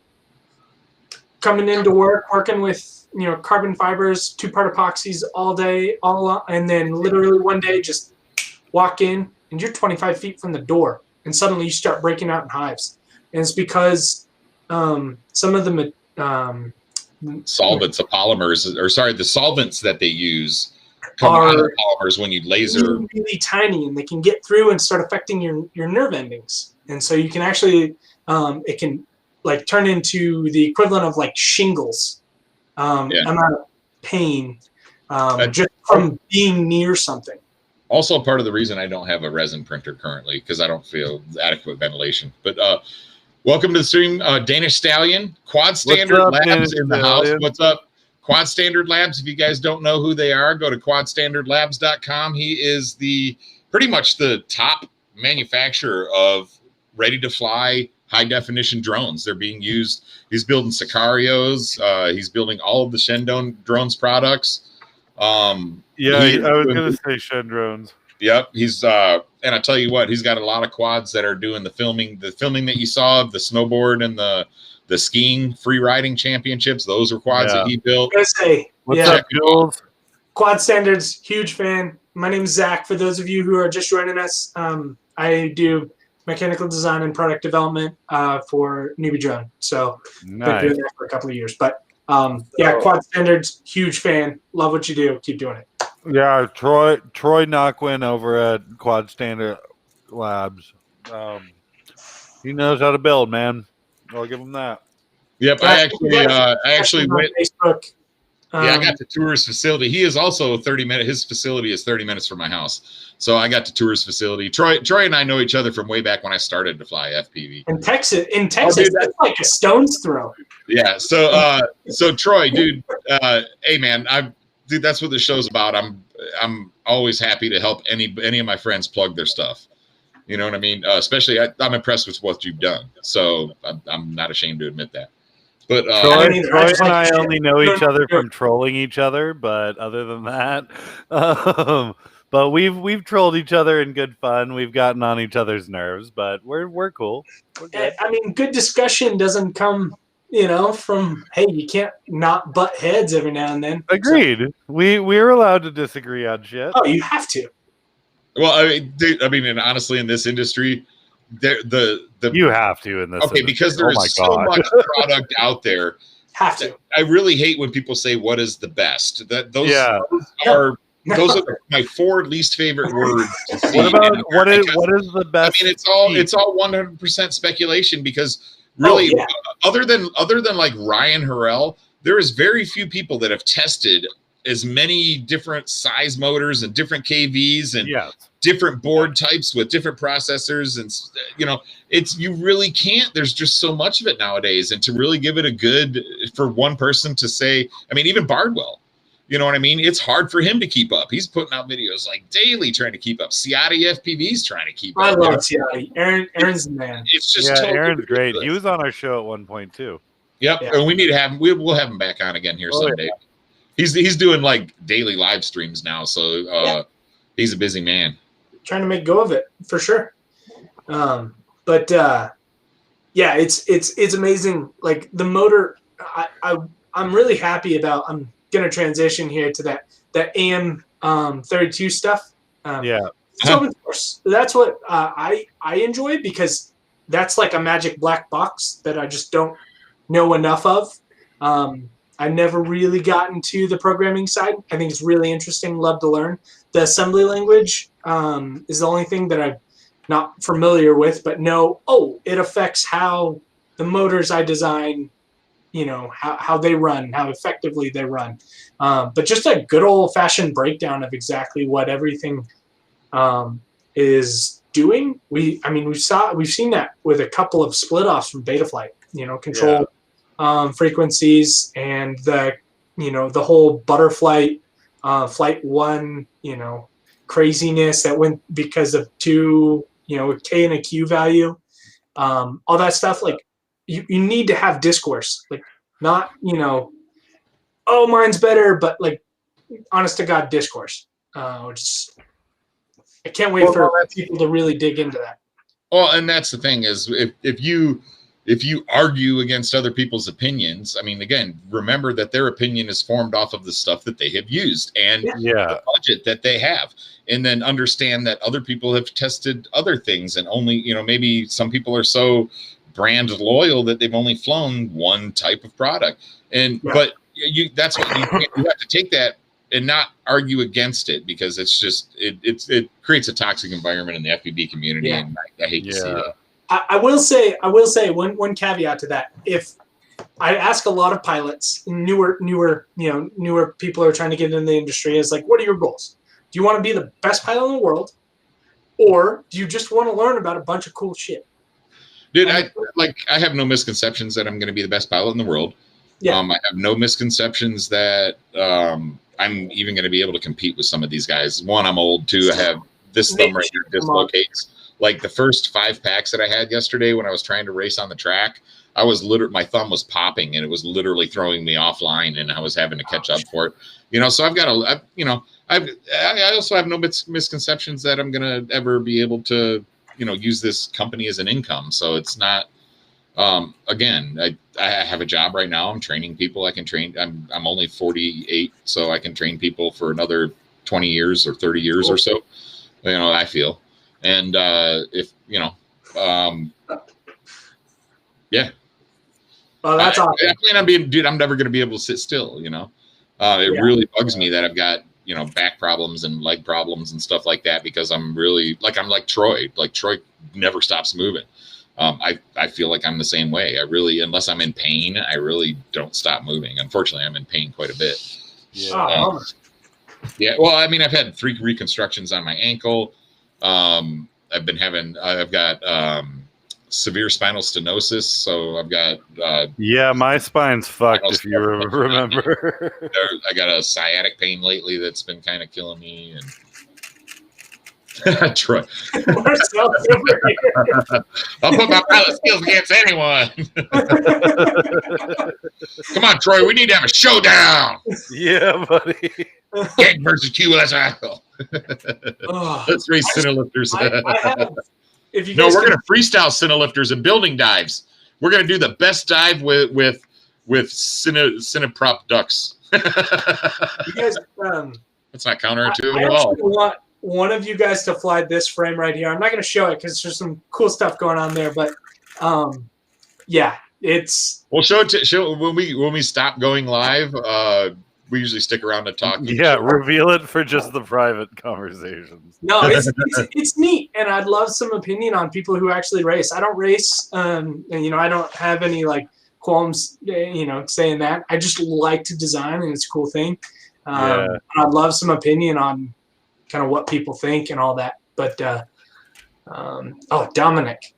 coming into work, working with carbon fibers, 2-part epoxies all day, and then literally one day just walk in and you're 25 feet from the door, and suddenly you start breaking out in hives. And it's because some of the solvents of polymers, the solvents that they use come out of polymers when you laser. Really tiny, and they can get through and start affecting your nerve endings. And so you can actually, it can turn into the equivalent of shingles, amount of pain, just from being near something. Also, part of the reason I don't have a resin printer currently, because I don't feel adequate ventilation. But welcome to the stream, Danish Stallion, Quad Standard Labs in the house. What's up? Quad Standard Labs, if you guys don't know who they are, go to quadstandardlabs.com. He is pretty much the top manufacturer of ready-to-fly high-definition drones. They're being used. He's building Sicarios. He's building all of the Shendone drones products. I was going to say Shen drones. Yep, he's and I tell you what, he's got a lot of quads that are doing the filming that you saw of the snowboard and the the skiing free riding championships. Those are quads that he built. What's up, Jules? Quad Standards, huge fan. My name is Zach. For those of you who are just joining us, I do mechanical design and product development for Newbie Drone. So been doing that for a couple of years. But Quad Standards, huge fan. Love what you do. Keep doing it. Yeah, Troy Knockwin over at Quad Standard Labs. He knows how to build, man. I'll give him that. Yep, I actually went. Facebook. I got to tour his facility. He is also 30 minutes. His facility is 30 minutes from my house. So I got to tour his facility. Troy and I know each other from way back when I started to fly FPV. In Texas, dude, that's like a stone's throw. Yeah. So Troy, dude, hey man, dude, that's what the show's about. I'm always happy to help any of my friends plug their stuff. You know what I mean? Especially, I'm impressed with what you've done. So I'm not ashamed to admit that. But Troy and I only know each other from trolling each other, but other than that, but we've trolled each other in good fun. We've gotten on each other's nerves, but we're cool. We're good. I mean, good discussion doesn't come, from hey, you can't not butt heads every now and then. Agreed. So, we're allowed to disagree on shit. Oh, you have to. Well, and honestly, in this industry, you have to in this. Okay, industry. Because there is so much product out there. Have to. I really hate when people say what is the best. Those are my 4 least favorite words. To see. What is the best? I mean, it's all 100% speculation because really, other than like Ryan Harrell, there is very few people that have tested as many different size motors and different KVs and different board types with different processors. And, you really can't, there's just so much of it nowadays. And to really give it for one person to say, I mean, even Bardwell, you know what I mean? It's hard for him to keep up. He's putting out videos like daily trying to keep up. Ciotti FPV's trying to keep up. I love Ciotti. Aaron's the man. It's just Aaron's great. He was on our show at one point too. Yep. Yeah. And we need to have him. We'll have him back on again here someday. Yeah. He's doing like daily live streams now, so he's a busy man. Trying to make go of it for sure. It's amazing. Like the motor, I'm really happy about. I'm gonna transition here to that AM 32 stuff. It's open source. That's what I enjoy because that's like a magic black box that I just don't know enough of. I never really got into the programming side. I think it's really interesting. Love to learn. The assembly language is the only thing that I'm not familiar with, but know, it affects how the motors I design, how they run, how effectively they run. But just a good old-fashioned breakdown of exactly what everything is doing. We've seen that with a couple of split-offs from Betaflight, control frequencies and the whole butterfly flight 1 craziness that went because of 2 a K and a Q value, all that stuff. Like you need to have discourse, like not mine's better, but like honest to God discourse. I can't wait for people to really dig into that. Well, and that's the thing is if you argue against other people's opinions, I mean, again, remember that their opinion is formed off of the stuff that they have used and the budget that they have. And then understand that other people have tested other things and only, maybe some people are so brand loyal that they've only flown one type of product. But that's what you have to take that and not argue against it because it's just, it creates a toxic environment in the FPV community. Yeah. And I hate to see it. I will say one caveat to that. If I ask a lot of pilots, newer people who are trying to get into the industry is like, what are your goals? Do you want to be the best pilot in the world? Or do you just want to learn about a bunch of cool shit? Dude, I have no misconceptions that I'm going to be the best pilot in the world. Yeah. I have no misconceptions that I'm even going to be able to compete with some of these guys. One, I'm old. 2, I have this thumb right here dislocates. Like the first 5 packs that I had yesterday when I was trying to race on the track, my thumb was popping and it was literally throwing me offline and I was having to catch up for it. So I also have no misconceptions that I'm going to ever be able to, use this company as an income. So it's not, Again, I have a job right now. I'm training people. I can train. I'm only 48, so I can train people for another 20 years or 30 years or so. You know, I feel, and if you know, yeah. Oh, that's awesome. I plan on being, dude. I'm never going to be able to sit still. You know, it really bugs me that I've got back problems and leg problems and stuff like that because I'm like Troy. Like Troy never stops moving. I feel like I'm the same way. I really, unless I'm in pain, I really don't stop moving. Unfortunately, I'm in pain quite a bit. Yeah. Yeah. Well, I mean, I've had 3 reconstructions on my ankle. I've got severe spinal stenosis. So I've got, yeah, my spine's fucked if you remember. I got a sciatic pain lately that's been kind of killing me. And Troy. I'll put my pilot skills against anyone. Come on, Troy. We need to have a showdown. Yeah, buddy. Gang versus QSL. Let's race Cinelifters. No, we're going to freestyle Cinelifters and building dives. We're going to do the best dive with Cineprop ducks. You guys, that's not counterintuitive at all. I want one of you guys to fly this frame right here. I'm not going to show it because there's some cool stuff going on there, but yeah, it's. We'll show it when we stop going live. We usually stick around to talk. Yeah, reveal it for just the private conversations. No, it's neat, and I'd love some opinion on people who actually race. I don't race, and I don't have any like qualms, saying that. I just like to design, and it's a cool thing. And I'd love some opinion on kind of what people think and all that. But Dominic.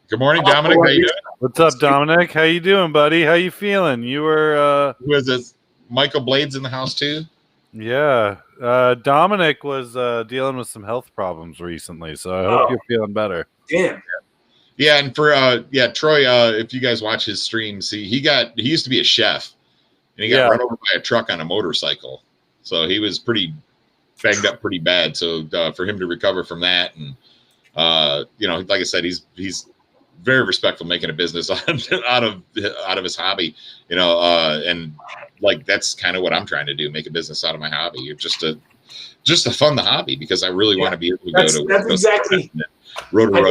Good morning, Dominic. How you doing? What's up, Dominic? How you doing, buddy? How you feeling? You were who is it? Michael Blades in the house too? Yeah. Dominic was dealing with some health problems recently, so I hope you're feeling better. Damn. Yeah, and for Troy, if you guys watch his streams, he used to be a chef, and he got run over by a truck on a motorcycle. So he was pretty banged up pretty bad. So for him to recover from that, and like I said, he's very respectful, making a business out of his hobby, and like that's kind of what I'm trying to do, make a business out of my hobby, just to fund the hobby, because I really want to be able to go to that's exactly rotor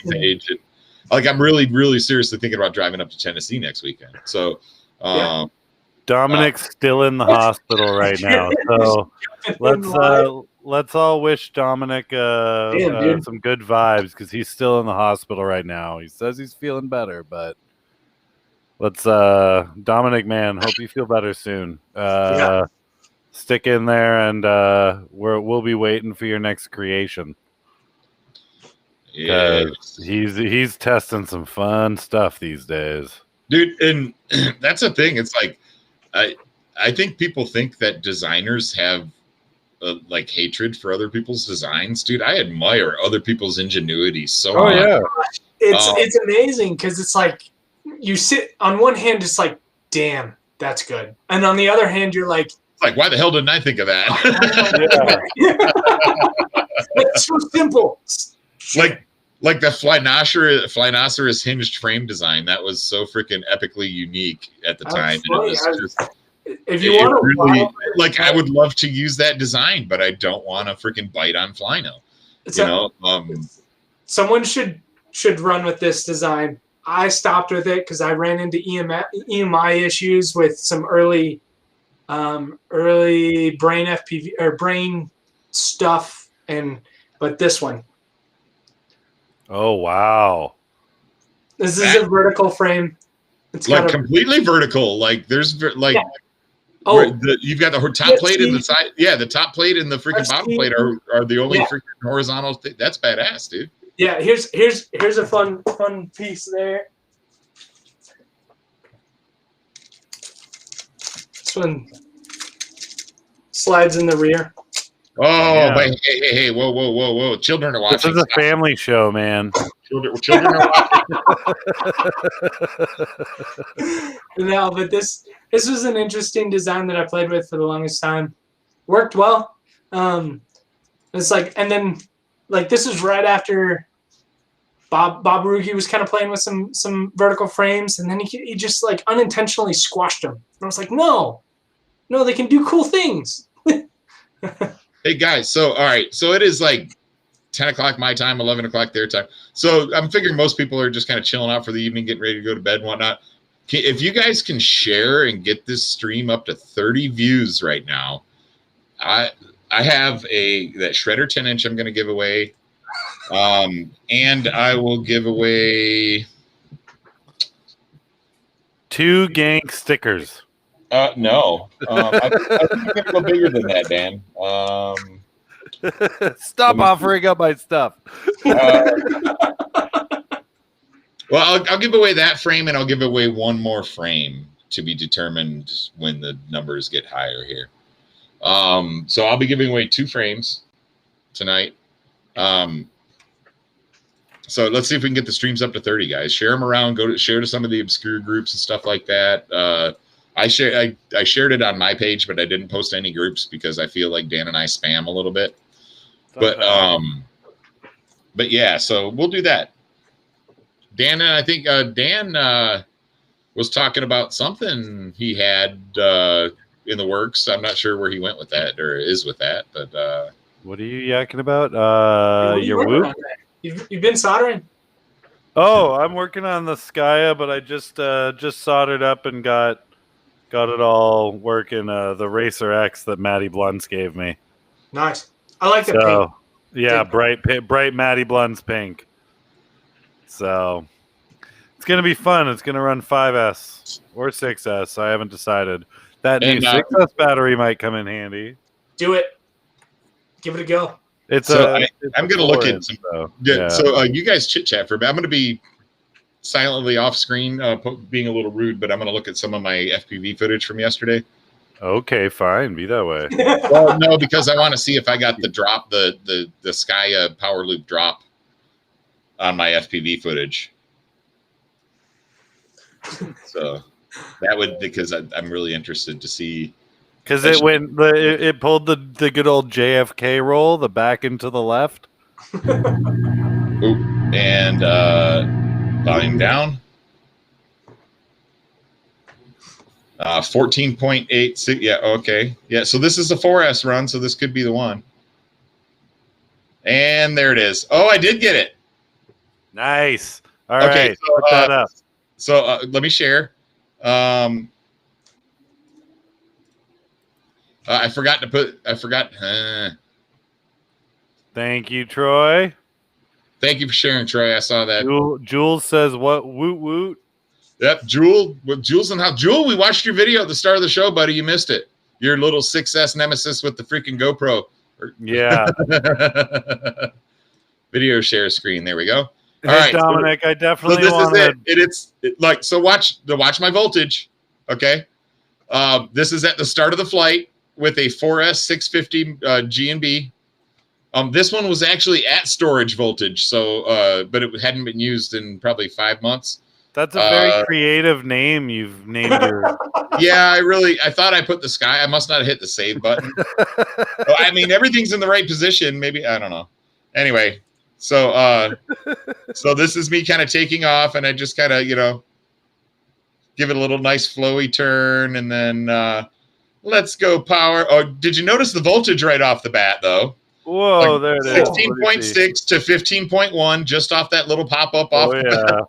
page. Like I'm really, really seriously thinking about driving up to Tennessee next weekend. So Dominic's still in the hospital right now. So let's all wish Dominic some good vibes, because he's still in the hospital right now. He says he's feeling better, but let's Dominic, man, hope you feel better soon. Stick in there, and we'll be waiting for your next creation. Yeah, he's testing some fun stuff these days, dude. And that's the thing. It's like I think people think that designers have like hatred for other people's designs, dude. I admire other people's ingenuity so much. Yeah, it's amazing, because it's like you sit on one hand, it's like, damn, that's good, and on the other hand, you're like, why the hell didn't I think of that? It's so simple. Like the Flynoceros hinged frame design, that was so freaking epically unique at the time. And it was if you want to, really, I would love to use that design, but I don't want to freaking bite on Flyno. Someone should run with this design. I stopped with it because I ran into EMI issues with some early brain FPV or brain stuff, but this one. Oh wow! This is a vertical frame. It's like completely vertical. Like there's you've got the top plate and the side. Yeah, the top plate and the freaking bottom plate are the only freaking horizontal thing. That's badass, dude. Yeah, here's a fun piece there. This one slides in the rear. Oh, but hey, whoa. Children are watching. This is a family show, man. Children are watching. No, but this was an interesting design that I played with for the longest time. Worked well. It's like, and then like this is right after Bob Rugi was kind of playing with some vertical frames, and then he just like unintentionally squashed them. And I was like, no, they can do cool things. Hey guys, so all right, so it is like 10 o'clock my time, 11 o'clock their time. So I'm figuring most people are just kind of chilling out for the evening, getting ready to go to bed and whatnot. If you guys can share and get this stream up to 30 views right now, I have that Shredder 10-inch I'm going to give away. And I will give away 2 gang stickers. No. I think I'm going to go bigger than that, Dan. Stop offering up my stuff. Well, I'll give away that frame, and I'll give away one more frame to be determined when the numbers get higher here. So I'll be giving away 2 frames tonight. So let's see if we can get the streams up to 30, guys. Share them around. Share to some of the obscure groups and stuff like that. I shared it on my page, but I didn't post any groups because I feel like Dan and I spam a little bit. But yeah, so we'll do that. Dan, and I think Dan was talking about something he had in the works. I'm not sure where he went with that or is with that, but what are you yakking about? Your whoop? You've been soldering? Oh, I'm working on the Skya, but I just soldered up and got it all working. The Racer X that Matty Blunts gave me. Nice. I like the pink. Yeah, bright Matty Blunts pink. So it's gonna be fun. It's gonna run 5S or 6S. I haven't decided. That new 6S battery might come in handy. Do it. Give it a go. I'm going to look at some. So you guys chit chat for a bit. I'm going to be silently off screen, being a little rude, but I'm going to look at some of my FPV footage from yesterday. Okay, fine. Be that way. Well, no, because I want to see if I got the drop, the Skya power loop drop on my FPV footage. So that would, because I'm really interested to see. Because it pulled the good old JFK roll, the back and to the left. Oop, and volume down. 14.86. Yeah, okay. Yeah, so this is a 4S run, so this could be the one. And there it is. Oh, I did get it. Nice. All right. So, put that up. So let me share. I forgot. Thank you, Troy. Thank you for sharing, Troy. I saw that. Jules says, "What woot woot?" Yep, Jules and how Jewel. We watched your video at the start of the show, buddy. You missed it. Your little 6S nemesis with the freaking GoPro. Yeah. Video share screen. There we go. Hey, all right, Dominic. I definitely want to. It's like so. Watch my voltage. Okay. This is at the start of the flight with a 4S 650 G&B. This one was actually at storage voltage, so but it hadn't been used in probably 5 months. That's a very creative name you've named your. Yeah, I thought I put the Skya. I must not have hit the save button. I mean, everything's in the right position. Maybe, I don't know. Anyway, so this is me kind of taking off, and I just kind of, give it a little nice flowy turn, and then let's go power. Oh, did you notice the voltage right off the bat, though? Whoa, there it is. 16.6 to 15.1, just off that little pop-up off. Yeah.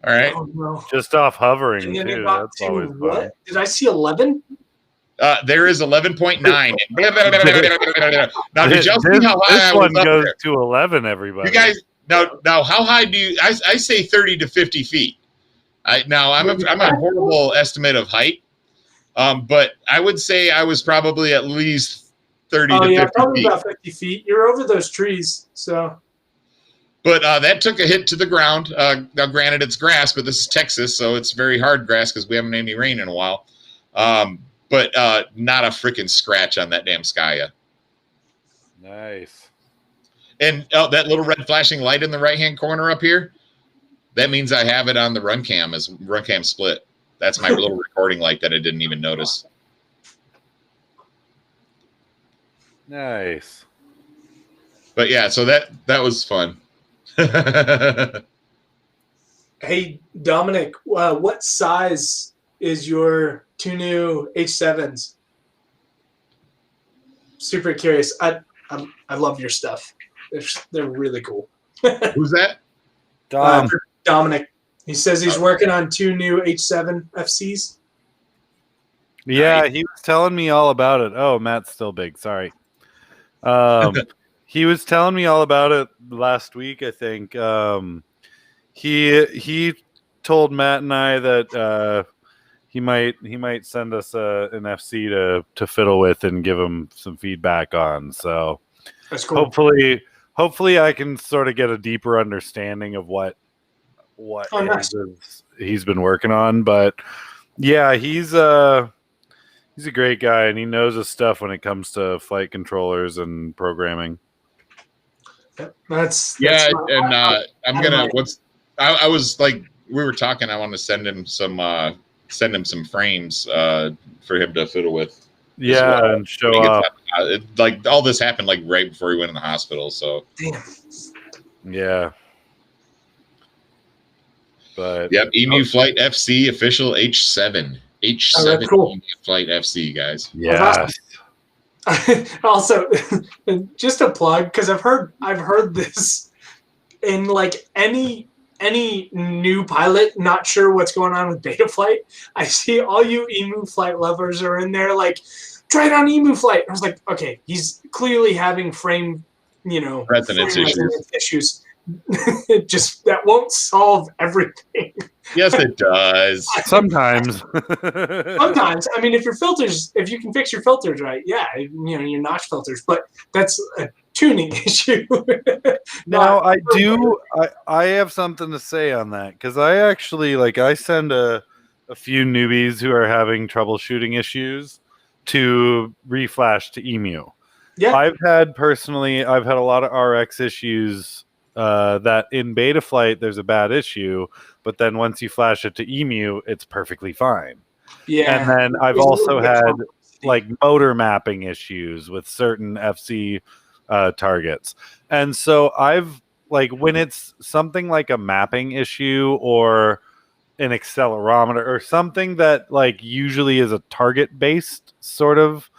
All right. Oh, no. Just off hovering, too. That's always what? fun. Did I see 11? There is 11.9. Now, did y'all see how high this I was one up goes there? to 11, everybody. You guys, now, how high do you? I say 30 to 50 feet. I'm a horrible estimate of height, but I would say I was probably at least 30 to 50 probably feet. About 50 feet. You're over those trees, so. But that took a hit to the ground. Now, granted, it's grass, but this is Texas, so it's very hard grass because we haven't had any rain in a while. But not a freaking scratch on that damn Skya. Nice. And that little red flashing light in the right-hand corner up here, that means I have it on the run cam as run cam split. That's my little recording light that I didn't even notice. Nice. But yeah, so that was fun. Hey, Dominic, what size is your two new H7s? Super curious. I love your stuff. They're really cool. Who's that? Dominic. He says he's working on two new H7 FCs. Yeah, nice. He was telling me all about it. Oh, Matt's still big. Sorry. He was telling me all about it last week, I think. He told Matt and I that he might send us an FC to fiddle with and give him some feedback on. So that's cool. Hopefully I can sort of get a deeper understanding of what nice. he's been working on. But yeah, he's a great guy, and he knows his stuff when it comes to flight controllers and programming. That's and I'm gonna. I was like, we were talking. I want to send him some frames for him to fiddle with. Yeah, well, and show off. Like all this happened like right before he went in the hospital. So yeah. But yep, Emu Flight FC official H7 cool. Emu Flight FC, guys. Yeah. Also, just a plug, because I've heard this in like any new pilot not sure what's going on with beta flight. I see all you Emu Flight lovers are in there like, try it on Emu Flight. I was like, okay, he's clearly having frame resonance issues. It just that won't solve everything. Yes, it does. Sometimes. Sometimes. I mean, if you can fix your filters right, yeah, your notch filters, but that's a tuning issue. Now, I have something to say on that, because I actually I send a few newbies who are having troubleshooting issues to reflash to Emu. Yeah. I've had a lot of RX issues that in beta flight there's a bad issue, but then once you flash it to Emu, it's perfectly fine. Yeah. And then I've also had motor mapping issues with certain FC targets. And so I've when it's something like a mapping issue or an accelerometer or something that usually is a target based sort of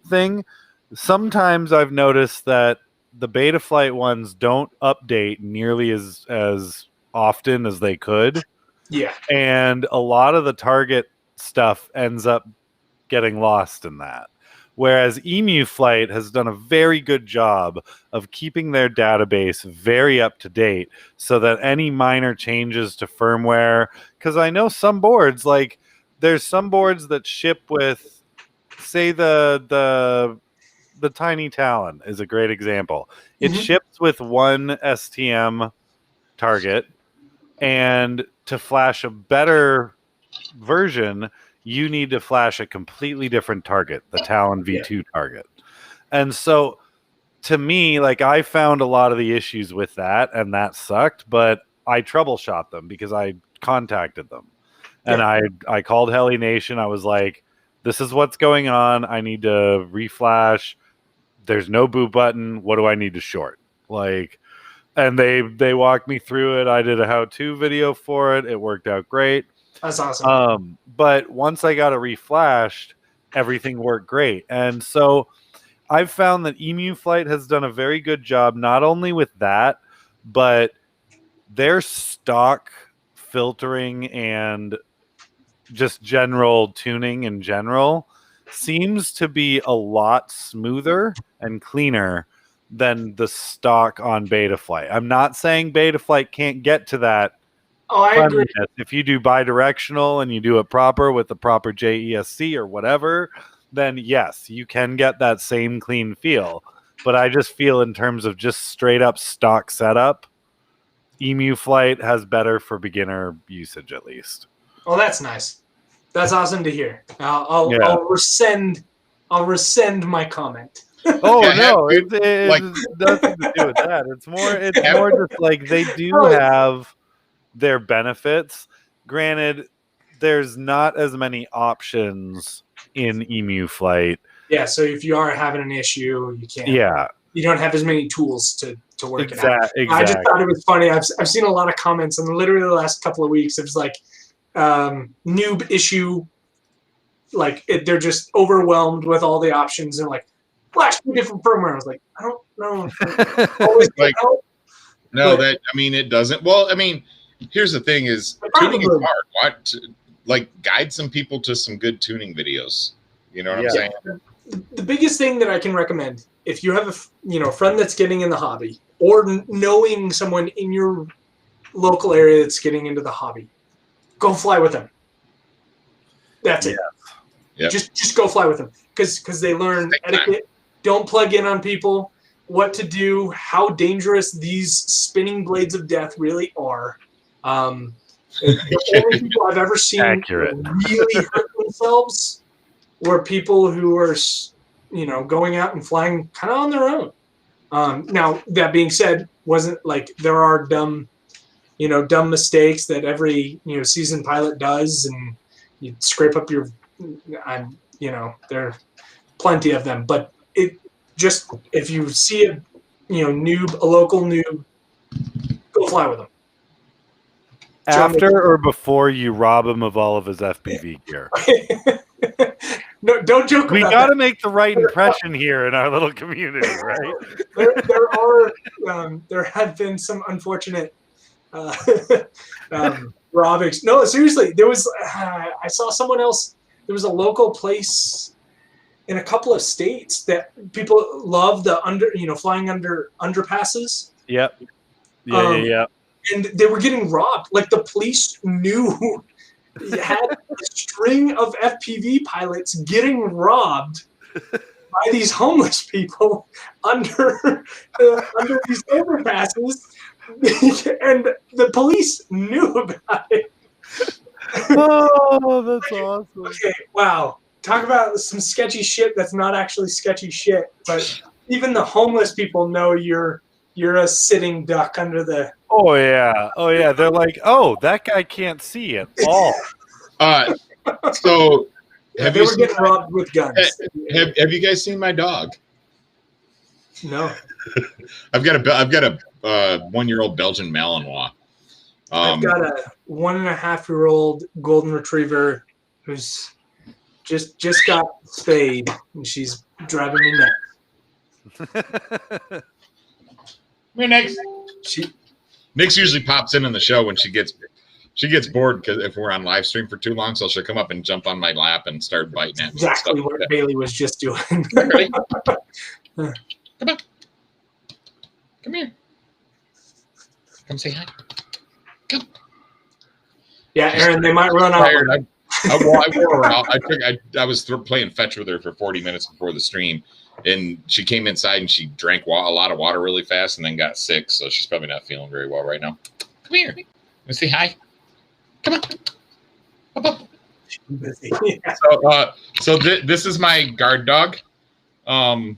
thing, sometimes I've noticed that the beta flight ones don't update nearly as often as they could. Yeah. And a lot of the target stuff ends up getting lost in that. Whereas Emu Flight has done a very good job of keeping their database very up to date so that any minor changes to firmware, because I know some boards, there's some boards that ship with, say, the Tiny Talon is a great example. It ships with one STM target, and to flash a better version, you need to flash a completely different target, the Talon V2 target. And so to me, I found a lot of the issues with that, and that sucked, but I troubleshot them because I contacted them. And I called Heli Nation. I was like, this is what's going on. I need to reflash. There's no boot button. What do I need to short? And they walked me through it. I did a how-to video for it. It worked out great. That's awesome. But once I got it reflashed, everything worked great. And so I've found that Emu Flight has done a very good job, not only with that, but their stock filtering and just general tuning in general seems to be a lot smoother and cleaner than the stock on beta flight. I'm not saying beta flight can't get to that. Oh, I agree. If you do bidirectional and you do it proper with the proper JESC or whatever, then yes, you can get that same clean feel. But I just feel in terms of just straight up stock setup, Emu Flight has better for beginner usage at least. Well, that's nice. That's awesome to hear. I'll rescind my comment. Oh no, it nothing to do with that. It's more just they do have their benefits. Granted, there's not as many options in Emu Flight. Yeah, so if you are having an issue, you can't. Yeah. You don't have as many tools to to work it out. Exactly. I just thought it was funny. I've seen a lot of comments, and literally the last couple of weeks, it was like noob issue. Like they're just overwhelmed with all the options. And like, flash to different firmware. I was like, I don't know. Always Like, help. no, But- that, I mean, it doesn't. Well, I mean, here's the thing is tuning is hard. What, like, guide some people to some good tuning videos. You know what I'm saying? The biggest thing that I can recommend, if you have a friend that's getting in the hobby, or knowing someone in your local area that's getting into the hobby, go fly with them. That's it. Yep. Just go fly with them because they learn etiquette. Don't plug in on people. What to do? How dangerous these spinning blades of death really are. The only people I've ever seen really hurt themselves were people who are, going out and flying kind of on their own. Now, that being said, wasn't like there are dumb mistakes that every, seasoned pilot does, and you scrape up your, there are plenty of them. But it just, if you see a local noob, go fly with them. After or before you rob him of all of his FPV gear? No, don't joke. We got to make the right impression here in our little community, right? There have been some unfortunate robbings. No, seriously, there was. I saw someone else. There was a local place in a couple of states that people love flying under underpasses. Yep. Yeah. And they were getting robbed. Like the police knew. Had a string of FPV pilots getting robbed by these homeless people under these overpasses, and the police knew about it. Oh, that's awesome. Okay, wow. Talk about some sketchy shit that's not actually sketchy shit, but even the homeless people know you're a sitting duck under the... Oh yeah. They're like, oh, that guy can't see at all. So they were getting robbed with guns. Have you guys seen my dog? No. I've got a 1-year-old Belgian Malinois. I've got a 1.5-year-old golden retriever who's just got spayed, and she's driving me nuts. Nix. Nix usually pops in the show when she gets bored, because if we're on live stream for too long, so she'll come up and jump on my lap and start biting at me. Exactly what Bailey was just doing. Ready? Come on. Come here. Come say hi. Come. Yeah, Aaron, they might run out. I wore her out. I was playing fetch with her for 40 minutes before the stream, and she came inside and she drank a lot of water really fast and then got sick, so she's probably not feeling very well right now. Come here. Let me say hi. Come on. Up, up. Yeah. So this is my guard dog. I'm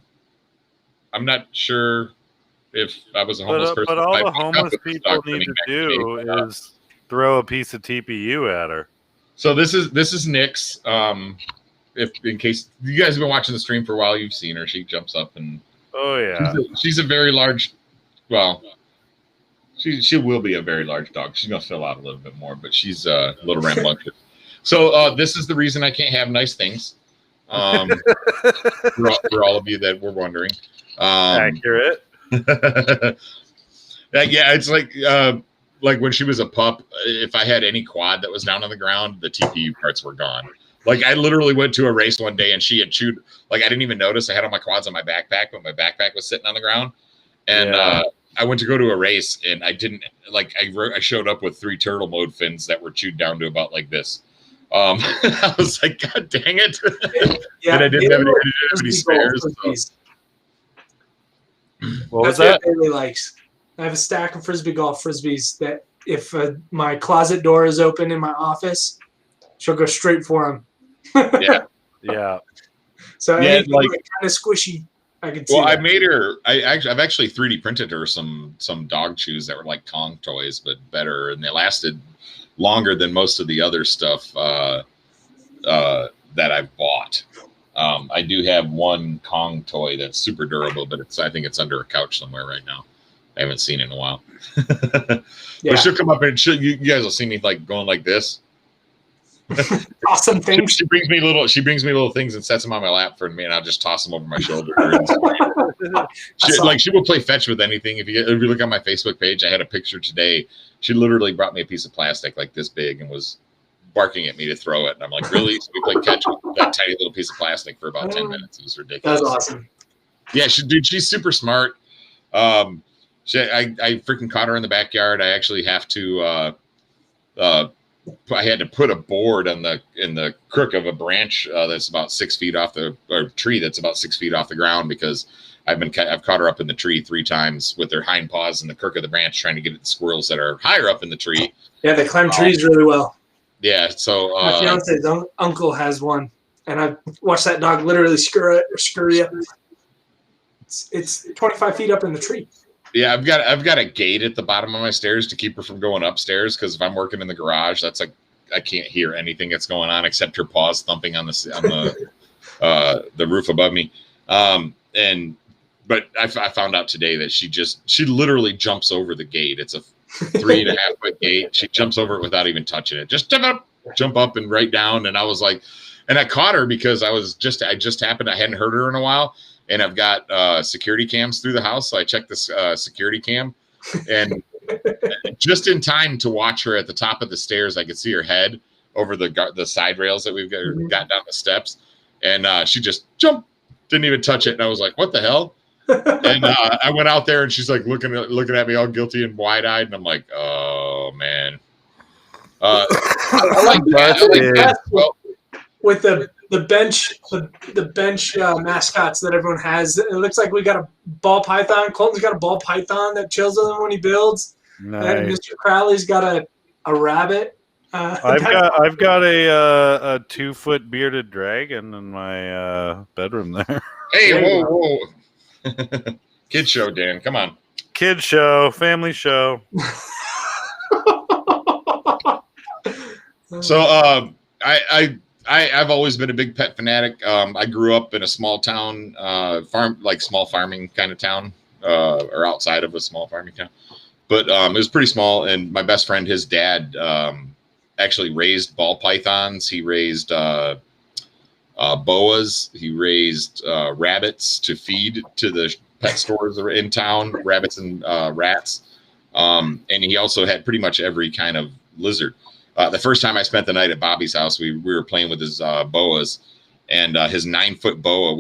not sure if I was a homeless person. But all the homeless people need to do is throw a piece of TPU at her. So this is Nix. If in case you guys have been watching the stream for a while, you've seen her. She jumps up and she's a very large. Well, she will be a very large dog. She's gonna fill out a little bit more, but she's a little rambunctious. So this is the reason I can't have nice things. For all of you that were wondering. Accurate. Yeah, it's like when she was a pup, if I had any quad that was down on the ground, the TPU parts were gone. Like I literally went to a race one day and she had chewed, like I didn't even notice I had all my quads on my backpack when my backpack was sitting on the ground. And I went to go to a race and I didn't, like I showed up with 3 turtle mode fins that were chewed down to about like this. I was like, God dang it. Yeah, and I didn't have any spares. So. What was That's that? what Bailey likes. I have a stack of frisbee golf frisbees that if my closet door is open in my office, she'll go straight for them. Yeah. So yeah, anything like kind of squishy, I can see. Well, that. I made her. I've actually 3D printed her some dog chews that were like Kong toys, but better, and they lasted longer than most of the other stuff that I've bought. I do have one Kong toy that's super durable, but I think it's under a couch somewhere right now. I haven't seen in a while. Yeah. But she'll come up and you guys will see me like going like this. Awesome things. She brings me little things and sets them on my lap for me, and I'll just toss them over my shoulder. She will play fetch with anything. If you look on my Facebook page, I had a picture today. She literally brought me a piece of plastic like this big and was barking at me to throw it. And I'm like, really? So we played catch with that tiny little piece of plastic for about 10 minutes. It was ridiculous. That's awesome. Yeah, she's super smart. I freaking caught her in the backyard. I actually have to I had to put a board in the crook of a branch that's about 6 feet off tree that's about 6 feet off the ground, because I've caught her up in the tree 3 times with their hind paws in the crook of the branch trying to get at the squirrels that are higher up in the tree. Yeah, they climb trees really well. Yeah, so my fiance's uncle has one, and I've watched that dog literally scurry up. It's 25 feet up in the tree. Yeah, I've got a gate at the bottom of my stairs to keep her from going upstairs, because if I'm working in the garage, that's like I can't hear anything that's going on except her paws thumping on the roof above me. But I found out today that she literally jumps over the gate. It's a 3.5 foot gate. She jumps over it without even touching it. Just jump up and right down. And I was like, and I caught her because I hadn't heard her in a while. And I've got security cams through the house. So I checked this security cam, and just in time to watch her at the top of the stairs. I could see her head over the side rails that we've got down the steps. And she just jumped, didn't even touch it. And I was like, what the hell? And I went out there, and she's like looking at me all guilty and wide eyed. And I'm like, oh man. I like that. Well, with the bench mascots that everyone has, it looks like we got a ball python. Colton's got a ball python that chills with him when he builds. Nice. And Mr. Crowley's got a rabbit. I've got a 2-foot bearded dragon in my bedroom there. Hey, whoa. Kid show, Dan. Come on. Kid show, family show. So I've always been a big pet fanatic. I grew up in a small town, small farming kind of town, or outside of a small farming town. But it was pretty small, and my best friend, his dad, actually raised ball pythons. He raised boas. He raised rabbits to feed to the pet stores in town, rabbits and rats. And he also had pretty much every kind of lizard. The first time I spent the night at Bobby's house, we were playing with his boas, and his 9-foot boa.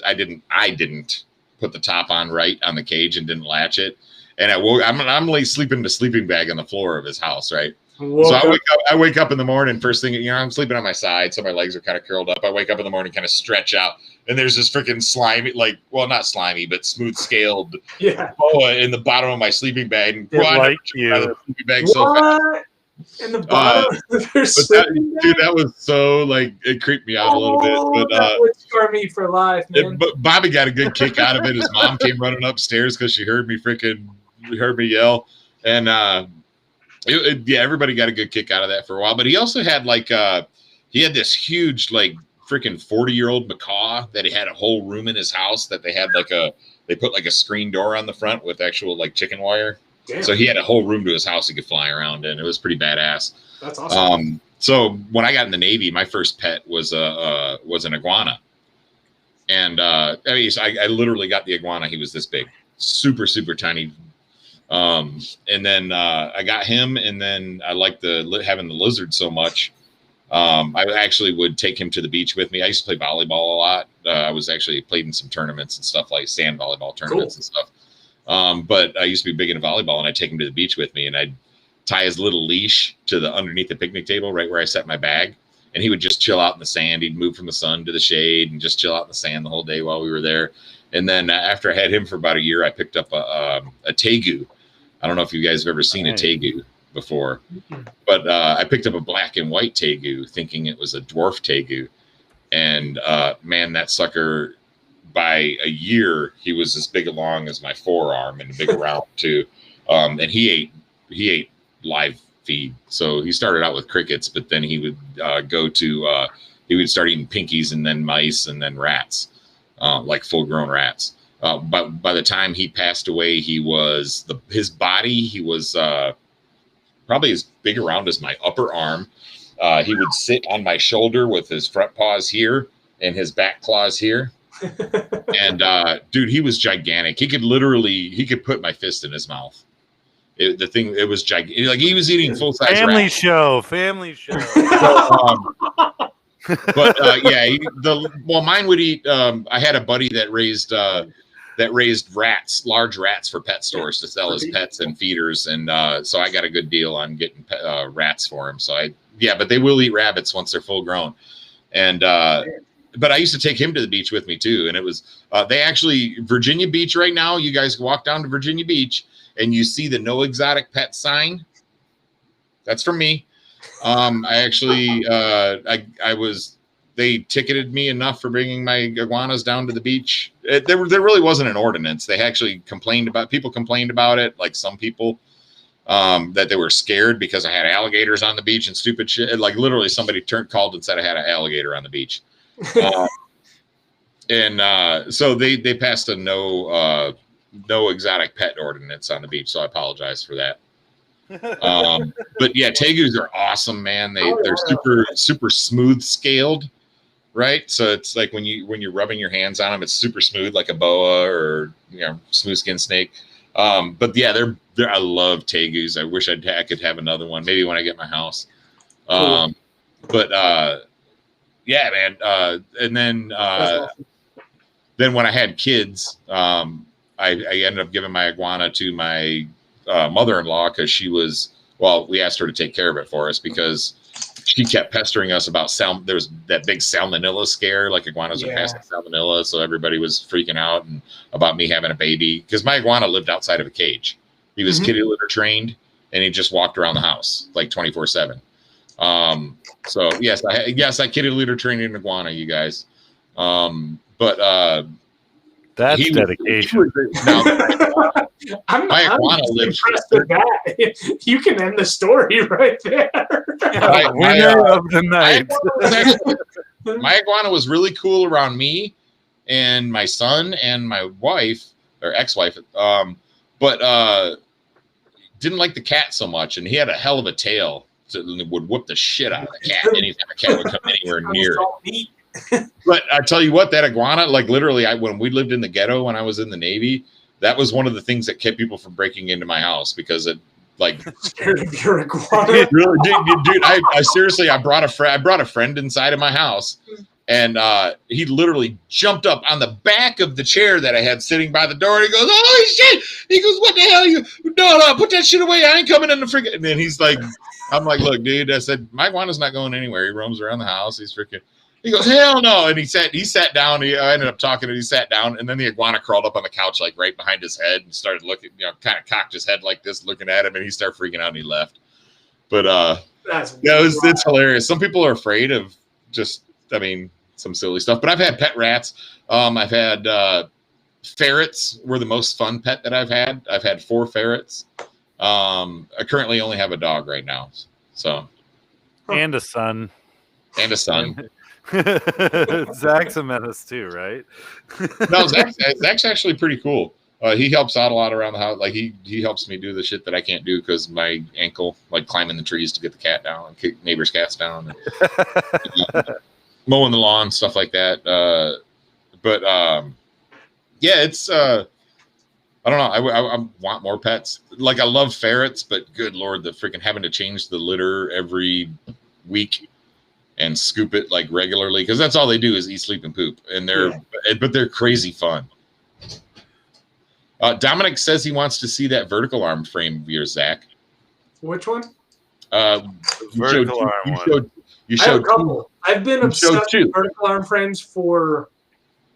I didn't put the top on right on the cage and didn't latch it. And I'm like sleeping in the sleeping bag on the floor of his house, right? So I wake up in the morning, first thing, I'm sleeping on my side, so my legs are kind of curled up. I wake up in the morning, kind of stretch out, and there's this freaking slimy, not slimy, but smooth scaled boa in the bottom of my sleeping bag. And you. Sleeping bag so fast. In the bottom that was so it creeped me out a little bit. But that would scar me for life, man. But Bobby got a good kick out of it. His mom came running upstairs because she heard me yell, and everybody got a good kick out of that for a while. But he also had he had this huge freaking 40-year-old macaw that he had a whole room in his house that they had they put a screen door on the front with actual chicken wire. Damn. So he had a whole room to his house he could fly around in. It was pretty badass. That's awesome. So when I got in the Navy, my first pet was an iguana. And I literally got the iguana. He was this big, super, super tiny. And then I got him, and then I liked having the lizard so much. I actually would take him to the beach with me. I used to play volleyball a lot. I was actually played in some tournaments and stuff, like sand volleyball tournaments and stuff. But I used to be big into volleyball, and I'd take him to the beach with me, and I'd tie his little leash to underneath the picnic table right where I set my bag. And he would just chill out in the sand. He'd move from the sun to the shade and just chill out in the sand the whole day while we were there. And then after I had him for about a year, I picked up a tegu. I don't know if you guys have ever seen a tegu before, but I picked up a black and white tegu thinking it was a dwarf tegu. And man, that sucker, by a year, he was as big along as my forearm and big around too. And he ate live feed. So he started out with crickets, but then he would he would start eating pinkies and then mice and then rats, like full grown rats. By the time he passed away, he was his body. He was probably as big around as my upper arm. He would sit on my shoulder with his front paws here and his back claws here. And dude, he was gigantic. He could put my fist in his mouth. It was gigantic. Like he was eating full size. Family show. But yeah, mine would eat. I had a buddy that raised rats, large rats for pet stores to sell as pets and feeders, and so I got a good deal on getting rats for him. So but they will eat rabbits once they're full grown, and but I used to take him to the beach with me too, and it was they actually Virginia Beach right now. You guys walk down to Virginia Beach and you see the no exotic pet sign. That's from me. I actually they ticketed me enough for bringing my iguanas down to the beach. There really wasn't an ordinance. They actually complained about it. Like some people, that they were scared because I had alligators on the beach and stupid shit. Like literally somebody called and said I had an alligator on the beach. So they passed a no exotic pet ordinance on the beach. So I apologize for that. But yeah, tegus are awesome, man. They're super smooth scaled, right? So it's like when you're rubbing your hands on them, it's super smooth like a boa or smooth skin snake. But yeah, I love tegus. I wish I could have another one, maybe when I get my house. Cool. But yeah, man. And then when I had kids, I ended up giving my iguana to my mother-in-law because we asked her to take care of it for us because she kept pestering us about there was that big salmonella scare, like iguanas are passing salmonella, so everybody was freaking out and about me having a baby because my iguana lived outside of a cage. He was kitty litter trained and he just walked around the house like 24/7. So yes, I kitty litter trained an iguana, you guys. But that's dedication. I'm impressed with that. You can end the story right there. Winner of the night. My iguana was really cool around me and my son and my wife or ex-wife, but didn't like the cat so much, and he had a hell of a tail. So it would whoop the shit out of the cat anytime a cat would come anywhere near it. But I tell you what, that iguana, like literally, when we lived in the ghetto when I was in the Navy, that was one of the things that kept people from breaking into my house because it like scared of your iguana. Really, dude, I seriously, I brought a friend inside of my house, and he literally jumped up on the back of the chair that I had sitting by the door. And he goes, "Oh shit!" He goes, "What the hell? No, put that shit away. I ain't coming in the freaking." And then he's like, "I'm like, look, dude." I said, "My iguana's not going anywhere. He roams around the house. He's freaking." He goes, "Hell no!" And he sat down. I ended up talking, and he sat down, and then the iguana crawled up on the couch, like right behind his head, and started looking, kind of cocked his head like this, looking at him, and he started freaking out, and he left. But it's hilarious. Some people are afraid of some silly stuff. But I've had pet rats. I've had ferrets. Were the most fun pet that I've had. I've had 4 ferrets. I currently only have a dog right now. So, and a son. Zach's a menace too, right? No, Zach's actually pretty cool. He helps out a lot around the house. Like he helps me do the shit that I can't do because my ankle, like climbing the trees to get the cat down and kick neighbors' cats down, and, mowing the lawn, stuff like that. Yeah, it's I don't know. I want more pets. Like I love ferrets, but good Lord, the freaking having to change the litter every week and scoop it like regularly because that's all they do is eat, sleep, and poop. And they're crazy fun. Dominic says he wants to see that vertical arm frame of yours, Zach. Which one? Vertical arm one. I have a couple. I've been obsessed with vertical arm frames for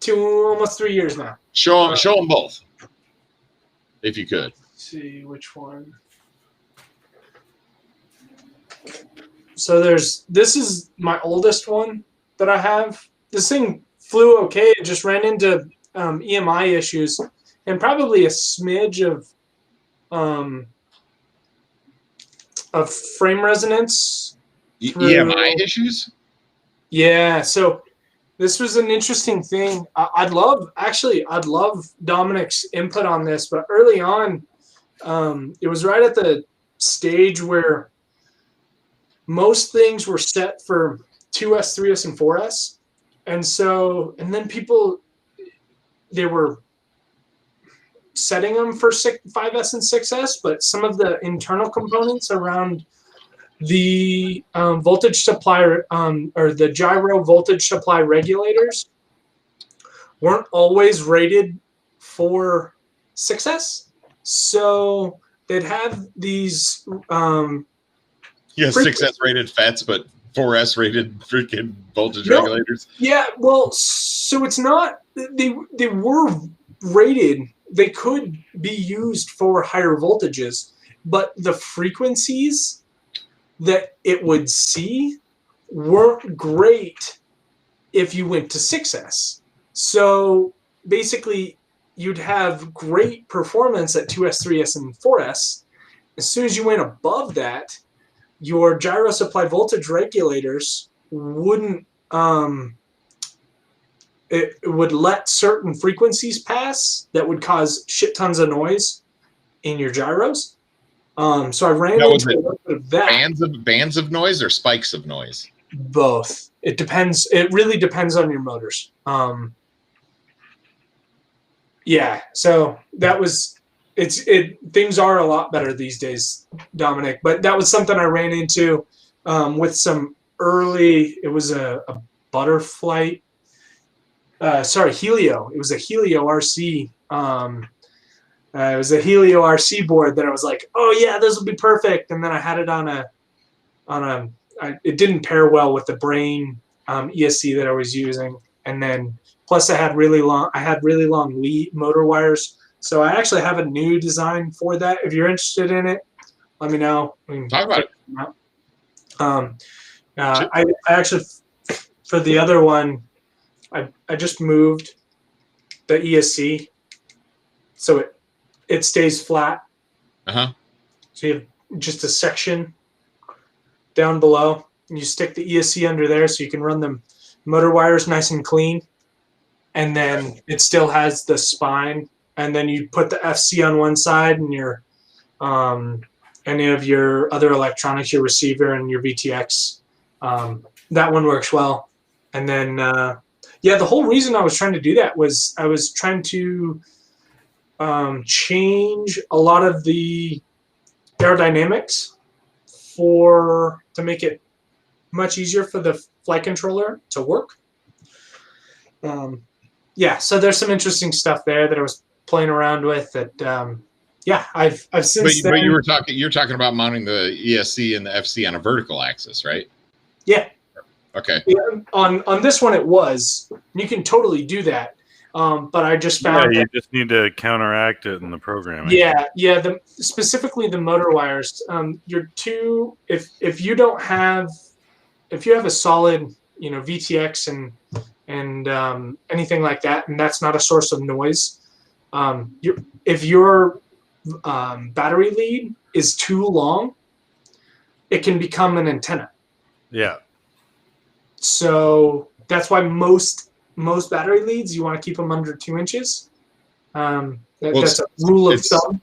almost 3 years now. Show them both, if you could. Let's see which one. So this is my oldest one that I have. This thing flew okay. It just ran into EMI issues and probably a smidge of frame resonance. EMI issues? Yeah. So This was an interesting thing. I'd love Dominic's input on this, but early on, it was right at the stage where most things were set for 2S, 3S, and 4S. And then people, they were setting them for 5S and 6S, but some of the internal components around the voltage supply or the gyro voltage supply regulators weren't always rated for 6S. So they'd have these 6S rated FETs, but 4S rated freaking voltage regulators. Yeah, well, so it's not, they were rated, they could be used for higher voltages, but the frequencies that it would see weren't great if you went to 6S. So basically, you'd have great performance at 2S, 3S, and 4S. As soon as you went above that, your gyro supply voltage regulators wouldn't, it would let certain frequencies pass that would cause shit tons of noise in your gyros. So I ran into a little bit of that. Bands of noise or spikes of noise? Both. It depends. It really depends on your motors. Yeah. So that was things are a lot better these days, Dominic. But that was something I ran into with some early. It was a butterfly. Helio. It was a Helio RC. It was a Helio RC board that I was like, oh yeah, this will be perfect. And then I had it it didn't pair well with the Brain ESC that I was using. And then plus I had really long lead motor wires. So I actually have a new design for that. If you're interested in it, let me know. Talk about it. I actually, for the other one, I just moved the ESC so it stays flat. Uh-huh. So you have just a section down below, and you stick the ESC under there so you can run the motor wires nice and clean. And then it still has the spine. And then you put the FC on one side and your any of your other electronics, your receiver and your VTX. That one works well. And then, the whole reason I was trying to do that was I was trying to change a lot of the aerodynamics to make it much easier for the flight controller to work. So there's some interesting stuff there that I was playing around with that I've since but you're talking about mounting the ESC and the FC on a vertical axis, right? Yeah. Okay. Yeah, on this one you can totally do that. But I just found you just need to counteract it in the programming. Yeah. Specifically the motor wires. If you have a solid, VTX and anything like that, and that's not a source of noise. If your battery lead is too long, it can become an antenna. Yeah. So that's why most battery leads, you want to keep them under 2 inches. That's a rule of thumb.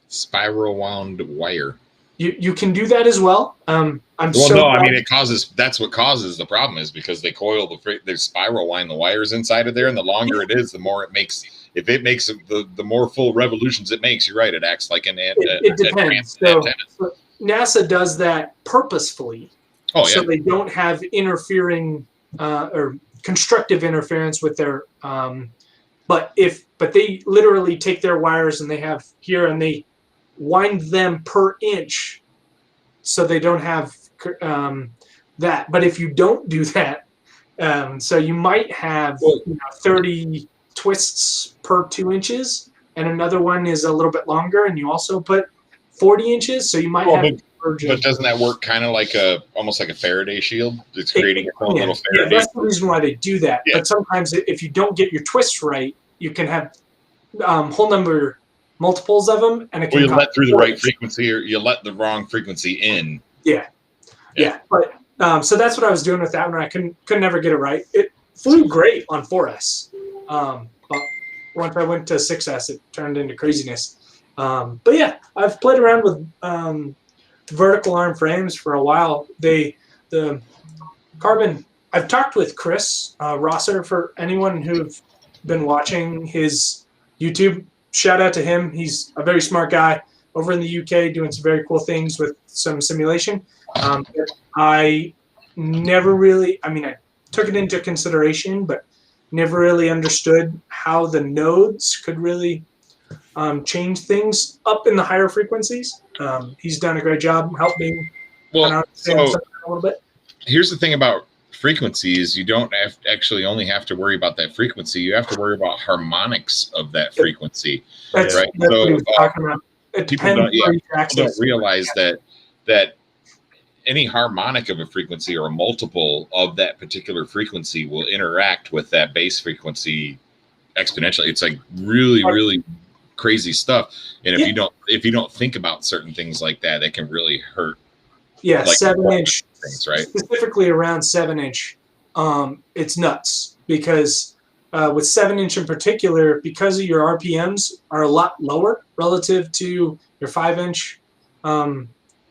Spiral wound wire. You can do that as well. It causes. That's what causes the problem is because they coil they spiral wind the wires inside of there, and the longer it is, the more it makes. If it makes the more full revolutions it makes, you're right. It acts like an antenna. It depends. So NASA does that purposefully. Oh yeah. So they don't have interfering or constructive interference with their. But they literally take their wires and they have here and they wind them per inch, so they don't have that. But if you don't do that, so you might have 30 twists per 2 inches, and another one is a little bit longer, and you also put 40 inches, so you might have. But doesn't that work kind of like almost like a Faraday shield? It's creating a little Faraday. Yeah, that's the reason why they do that. Yeah. But sometimes if you don't get your twists right, you can have whole number multiples of them, and it can you let through the right frequency, or you let the wrong frequency in. Yeah. But so that's what I was doing with that one. I couldn't never get it right. flew great on 4S. But once I went to 6S, it turned into craziness. But yeah, I've played around with vertical arm frames for a while. The carbon. I've talked with Chris Rosser. For anyone who've been watching his YouTube, shout out to him. He's a very smart guy over in the UK doing some very cool things with some simulation. I never really, I took it into consideration, but never really understood how the nodes could really change things up in the higher frequencies. He's done a great job helping understand something a little bit. Here's the thing about frequencies. You don't actually only have to worry about that frequency. You have to worry about harmonics of that frequency. That's right? That's what he was talking about. People don't realize that any harmonic of a frequency or a multiple of that particular frequency will interact with that base frequency exponentially. It's like really crazy stuff. And if you don't think about certain things like that, it can really hurt. Yeah, like 7-inch things, right? Specifically around 7-inch, it's nuts because with 7-inch in particular, because of your RPMs are a lot lower relative to your 5-inch.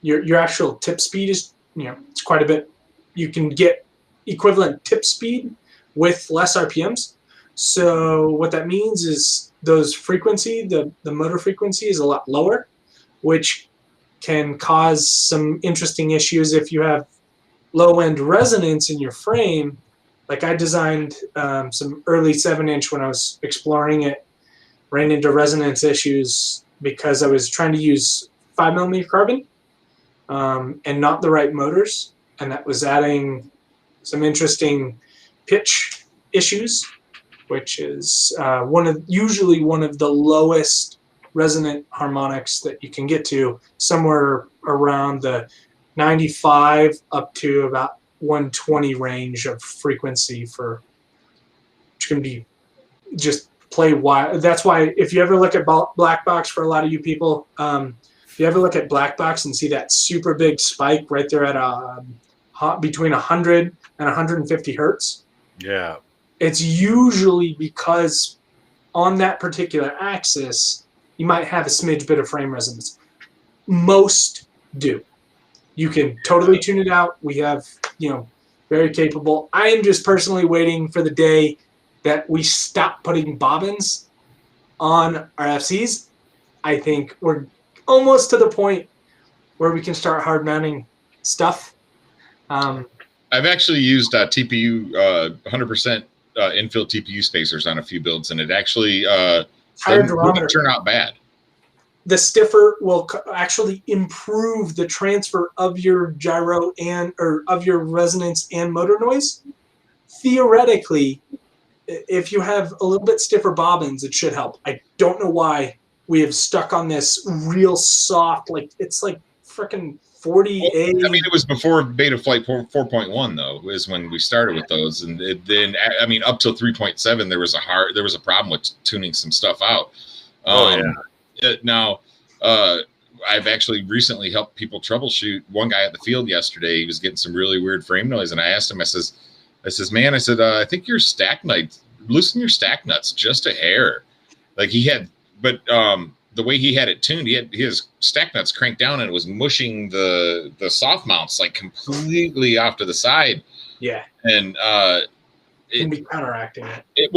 Your actual tip speed is, it's quite a bit. You can get equivalent tip speed with less RPMs. So what that means is those frequency, the motor frequency is a lot lower, which can cause some interesting issues if you have low-end resonance in your frame. Like I designed some early 7-inch when I was exploring it, ran into resonance issues because I was trying to use 5mm carbon and not the right motors, and that was adding some interesting pitch issues, which is usually one of the lowest resonant harmonics that you can get to, somewhere around the 95 up to about 120 range of frequency for, which can be just play wild. That's why if you ever look at black box, for a lot of you people, if you ever look at black box and see that super big spike right there at between 100 and 150 hertz, yeah, it's usually because on that particular axis you might have a smidge bit of frame resonance. Most do. You can totally tune it out. We have, very capable. I am just personally waiting for the day that we stop putting bobbins on our FCs. I think we're almost to the point where we can start hard mounting stuff. I've actually used TPU 100% infill TPU spacers on a few builds, and it actually doesn't turn out bad. The stiffer will actually improve the transfer of your gyro or of your resonance and motor noise. Theoretically, if you have a little bit stiffer bobbins, it should help. I don't know why we have stuck on this real soft, it's like freaking 40A. Well, it was before Beta Flight 4.1 though, is when we started with those, and then up till 3.7 there was a problem with tuning some stuff out. Now, I've actually recently helped people troubleshoot. One guy at the field yesterday, he was getting some really weird frame noise, and I asked him, I says, man, I think your stack nuts, loosen your stack nuts just a hair. Like he had, but the way he had it tuned, he had his stack nuts cranked down, and it was mushing the soft mounts like completely off to the side. Yeah, and it can be counteracting it. It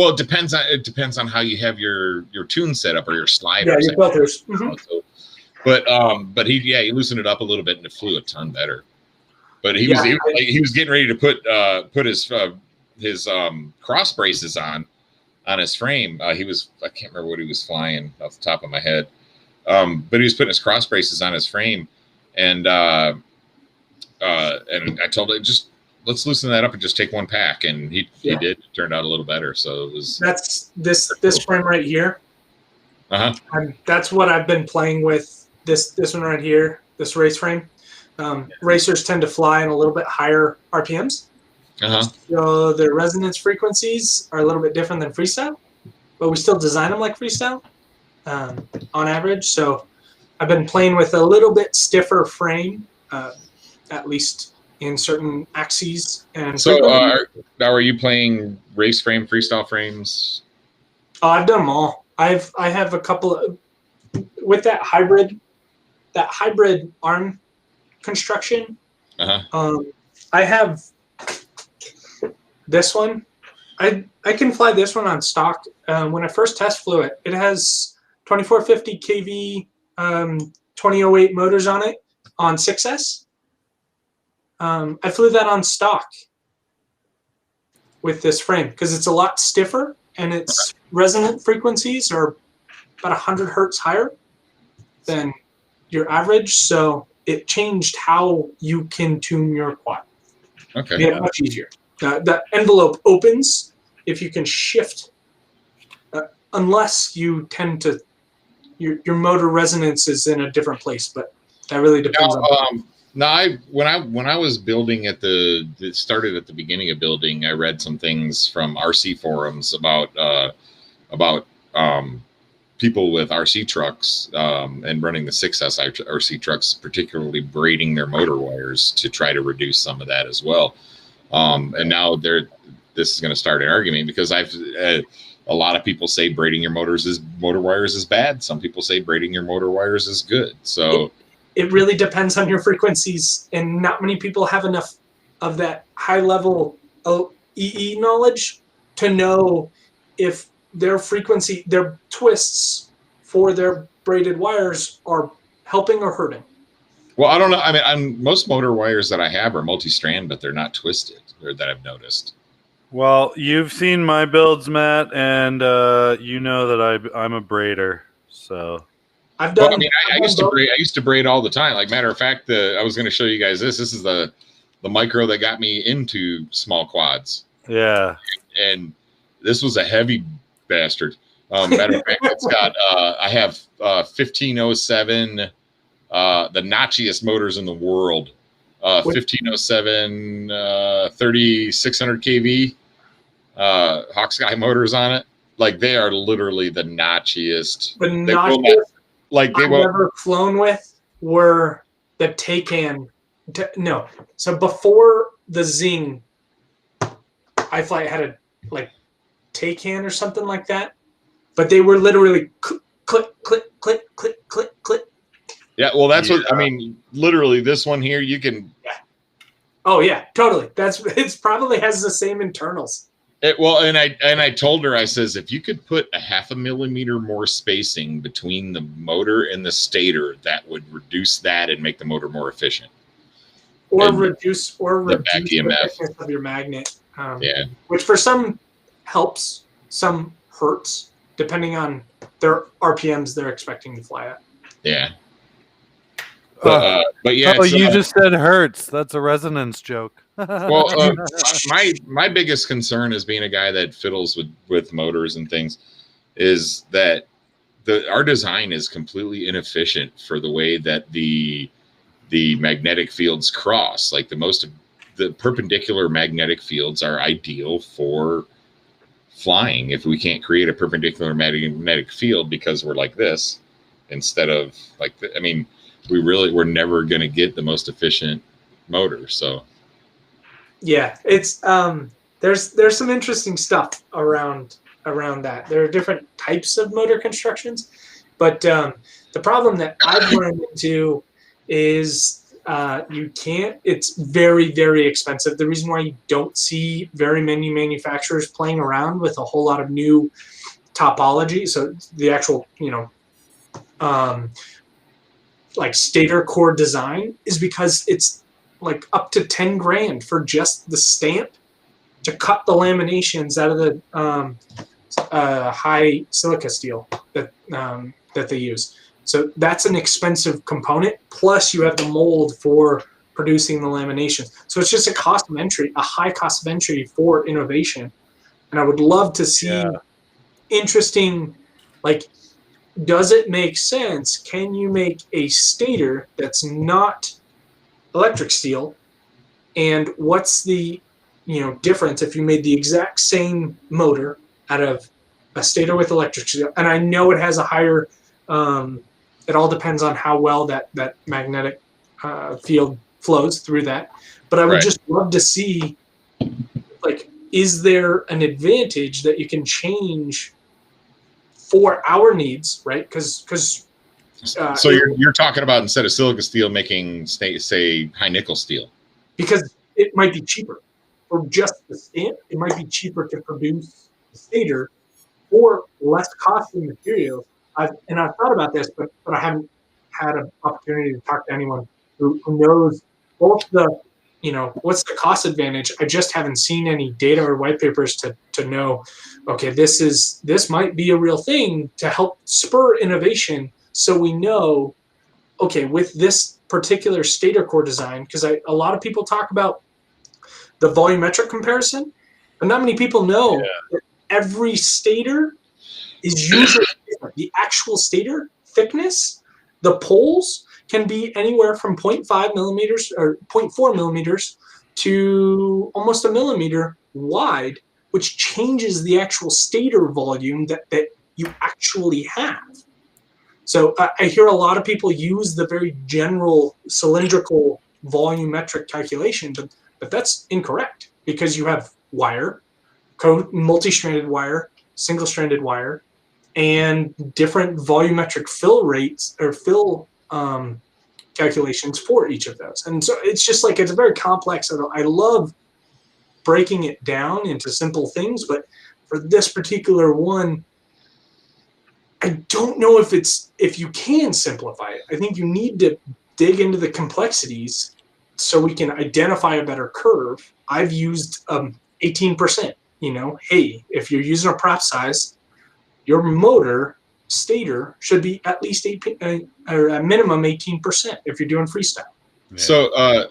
depends on how you have your tune set up or your sliders. Yeah, your filters. Mm-hmm. But he loosened it up a little bit, and it flew a ton better. But he was getting ready to put his cross braces on his frame. I can't remember what he was flying off the top of my head, but he was putting his cross braces on his frame, and I told him, just let's loosen that up and just take one pack, and he did. It turned out a little better. So that's this frame right here. That's what I've been playing with. This one right here, this race frame. Racers tend to fly in a little bit higher RPMs. So the resonance frequencies are a little bit different than freestyle, but we still design them like freestyle on average. So I've been playing with a little bit stiffer frame, at least in certain axes and So frequencies. now are you playing race frame, freestyle frames? I've done them all. I have a couple of, with that hybrid arm construction. I have this one. I can fly this one on stock. When I first test flew it, it has 2450 kV 2008 motors on it on 6S. I flew that on stock with this frame because it's a lot stiffer and its resonant frequencies are about 100 hertz higher than your average. So it changed how you can tune your quad. Okay. Made it much easier. The envelope opens if you can shift, unless you tend to, your motor resonance is in a different place, but that really depends on. Now, when I was building it started at the beginning of building, I read some things from RC forums about people with RC trucks and running the 6S RC trucks, particularly braiding their motor wires to try to reduce some of that as well. And now this is going to start an argument because a lot of people say braiding your motor wires is bad. Some people say braiding your motor wires is good. So it really depends on your frequencies, and not many people have enough of that high level EE knowledge to know if their frequency, their twists for their braided wires are helping or hurting. Well, I don't know. I mean, most motor wires that I have are multi-strand, but they're not twisted, or that I've noticed. Well, you've seen my builds, Matt, and you know that I'm a braider. So I've done. Well, I mean, I used to braid all the time. Like, matter of fact, I was going to show you guys this. This is the micro that got me into small quads. Yeah, and this was a heavy bastard. Matter of fact, it's got I have 1507, the notchiest motors in the world. 1507, 3600 kV Hawk Sky motors on it. Like, they are literally the notchiest. The notchiest I've ever flown with were the Taycan. No, so before the Zing, iFlight had a Taycan or something like that, but they were literally click, click, click, click, click, click, click. Yeah, well, that's what I mean. Literally, this one here, you can. Yeah. Oh yeah, totally. It probably has the same internals. And I told her, I says, if you could put a 0.5 millimeter more spacing between the motor and the stator, that would reduce that and make the motor more efficient. Or reduce the EMF thickness of your magnet. Yeah. Which for some helps, some hurts, depending on their RPMs they're expecting to fly at. Yeah. But yeah. Oh, you just said hertz. That's a resonance joke. Well, my biggest concern as being a guy that fiddles with motors and things is that our design is completely inefficient for the way that the magnetic fields cross. Like, the perpendicular magnetic fields are ideal for flying. If we can't create a perpendicular magnetic field because we're like this instead of like I mean, we're never going to get the most efficient motor. So yeah, it's there's some interesting stuff around that. There are different types of motor constructions, but the problem that I've run into is you can't. It's very, very expensive. The reason why you don't see very many manufacturers playing around with a whole lot of new topology, so the actual like stator core design, is because it's like up to 10 grand for just the stamp to cut the laminations out of the high silica steel that they use. So that's an expensive component. Plus you have the mold for producing the lamination. So it's just a cost of entry, a high cost of entry for innovation. And I would love to see interesting, like, does it make sense? Can you make a stator that's not electric steel? And what's the difference if you made the exact same motor out of a stator with electric steel? And I know it has a higher it all depends on how well that magnetic field flows through that. But I would just love to see, like, is there an advantage that you can change for our needs, right? Because so you're talking about, instead of silica steel, making say high nickel steel, because it might be cheaper for just the stamp. It might be cheaper to produce the stator or less costly materials. I've thought about this, but I haven't had an opportunity to talk to anyone who knows both the, what's the cost advantage. I just haven't seen any data or white papers to know, okay, this might be a real thing to help spur innovation. So we know, okay, with this particular stator core design, because a lot of people talk about the volumetric comparison, but not many people know that every stator is usually different. The actual stator thickness, the poles can be anywhere from 0.5 millimeters or 0.4 millimeters to almost a millimeter wide, which changes the actual stator volume that you actually have. So I hear a lot of people use the very general cylindrical volumetric calculation, but that's incorrect, because you have wire, multi-stranded wire, single-stranded wire, and different volumetric fill rates or fill calculations for each of those. And so it's just like, it's a very complex. I love breaking it down into simple things, but for this particular one, I don't know if you can simplify it. I think you need to dig into the complexities so we can identify a better curve. I've used 18%. Hey, if you're using a prop size, your motor stator should be at least or a minimum 18% if you're doing freestyle. Yeah. So,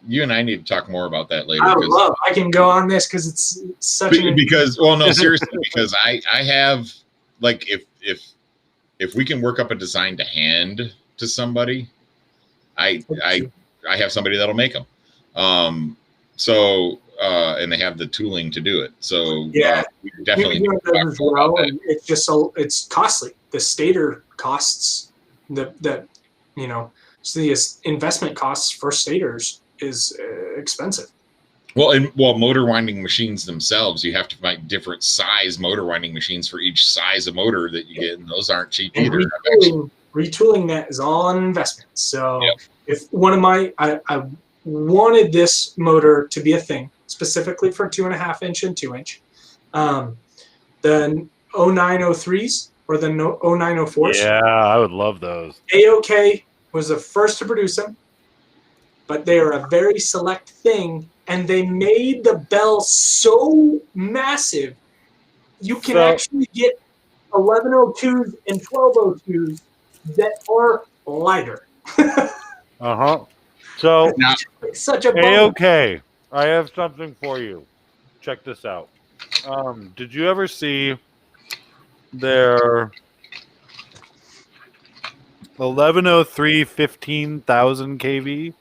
you and I need to talk more about that later. I can go on this because it's such seriously, because I have, like, if we can work up a design to hand to somebody, I have somebody that'll make them. And they have the tooling to do it. So we definitely it's costly. The stator costs so the investment costs for stators is expensive. Well, motor winding machines themselves, you have to find different size motor winding machines for each size of motor that you get, and those aren't cheap either. Retooling that is all an investment. So if I wanted this motor to be a thing specifically for 2.5 inch and 2 inch, the 0903s or the 0904s. Yeah, I would love those. AOK was the first to produce them, but they are a very select thing. And they made the bell so massive, you can actually get 1102s and 1202s that are lighter. So, such a A-OK, I have something for you. Check this out. Did you ever see their 1103 15,000 kV?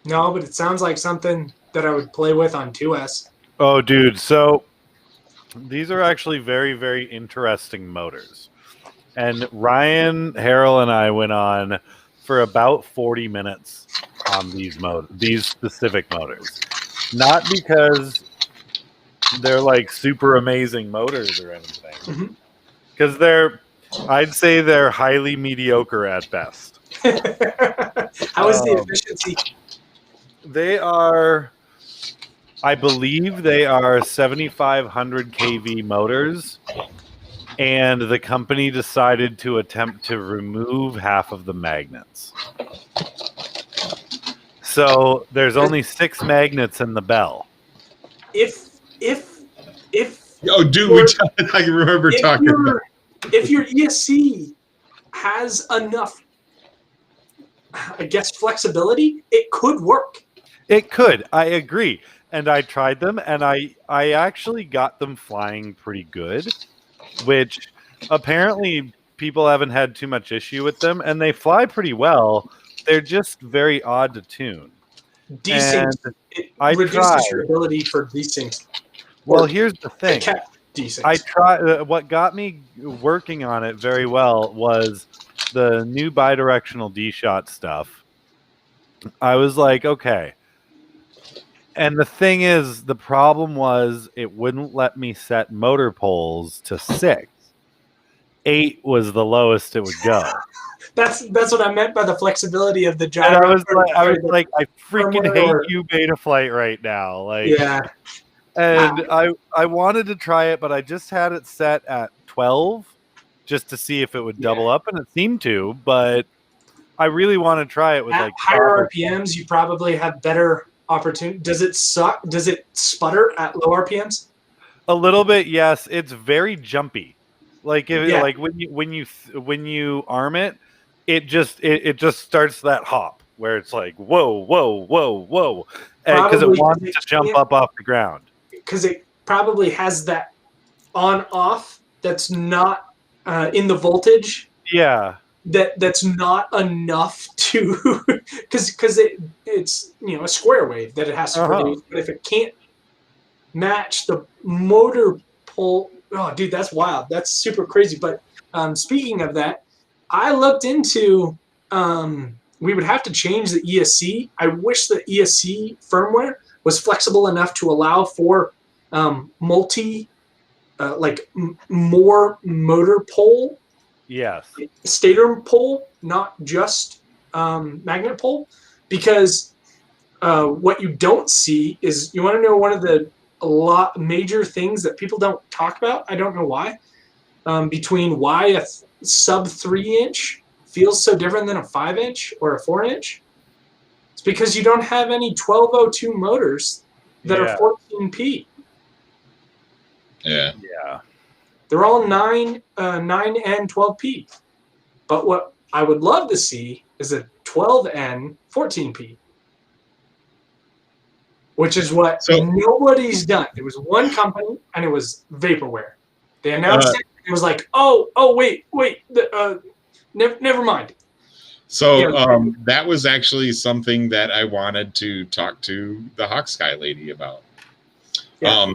No, but it sounds like something that I would play with on 2S. Oh, dude. So these are actually very, very interesting motors. And Ryan, Harrell, and I went on for about 40 minutes on these specific motors. Not because they're like super amazing motors or anything. Because I'd say they're highly mediocre at best. How is the efficiency? I believe they are 7,500 kV motors, and the company decided to attempt to remove half of the magnets. So there's only 6 magnets in the bell. I can remember talking about. If your ESC has enough, I guess, flexibility, it could work. It could. I agree. And I tried them, and I actually got them flying pretty good, which apparently people haven't had too much issue with them, and they fly pretty well. They're just very odd to tune. Desync. It reduces your ability for desync. Well, here's the thing. I tried. What got me working on it very well was the new bidirectional D-shot stuff. I was like, okay. And the thing is, the problem was it wouldn't let me set motor poles to 6. 8 was the lowest it would go. That's what I meant by the flexibility of the And gyro. I freaking hate you, Betaflight, right now. Like, yeah. And I wanted to try it, but I just had it set at 12 just to see if it would double up, and it seemed to. But I really want to try it with at higher RPMs. You probably have better opportunity. Does it suck? Does it sputter at low RPMs? A little bit, yes. It's very jumpy. Like like when you arm it, it just starts that hop where it's like whoa, whoa, whoa, whoa, because it wants to jump up off the ground. Because it probably has that on off that's not in the voltage. Yeah. That's not enough to because it's a square wave that it has to produce. But if it can't match the motor pole, oh dude, that's wild. That's super crazy. But speaking of that, I looked into we would have to change the ESC. I wish the ESC firmware was flexible enough to allow for more motor pole. Yes. Stator pole, not just magnet pole, because what you don't see is, you want to know one of the major things that people don't talk about? I don't know why. Between why a sub 3-inch feels so different than a 5-inch or a 4-inch. It's because you don't have any 1202 motors that are 14P. Yeah. Yeah. They're all 9 and 12P. But what I would love to see is a 12N 14P, which is what nobody's done. There was one company, and it was Vaporware. They announced it. It was like, wait, never mind. So that was actually something that I wanted to talk to the Hawksky lady about. Yeah.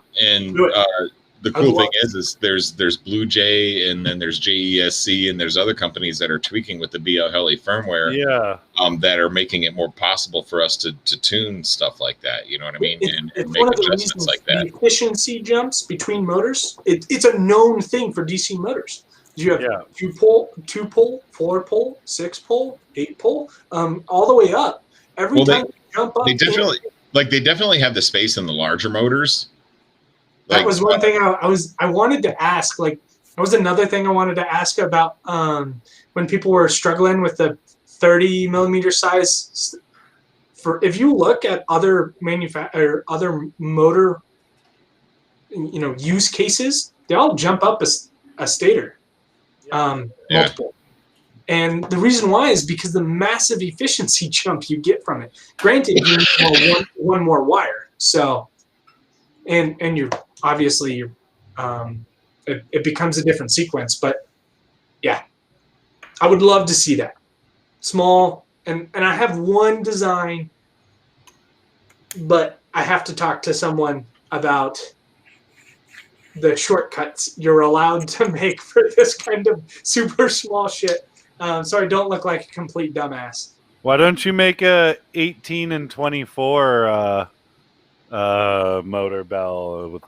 The cool thing is there's Blue Jay, and then there's JESC, and there's other companies that are tweaking with the BL Heli firmware. Yeah. That are making it more possible for us to tune stuff like that. You know what I mean? And it's make one of the adjustments reasons like that. The efficiency jumps between motors. It's a known thing for DC motors. You have 2-pole, 4-pole, 6-pole, 8-pole, all the way up. Every time you jump up, they definitely have the space in the larger motors. That was one thing I wanted to ask. Like, that was another thing I wanted to ask about when people were struggling with the 30 millimeter size. If you look at other other motor, use cases, they all jump up a stator, multiple. And the reason why is because the massive efficiency jump you get from it. Granted, you need one more wire. So, and you're obviously it becomes a different sequence. But yeah, I would love to see that small. And I have one design, but I have to talk to someone about the shortcuts you're allowed to make for this kind of super small shit. So I don't look like a complete dumbass. Why don't you make a 18 and 24 motor bell with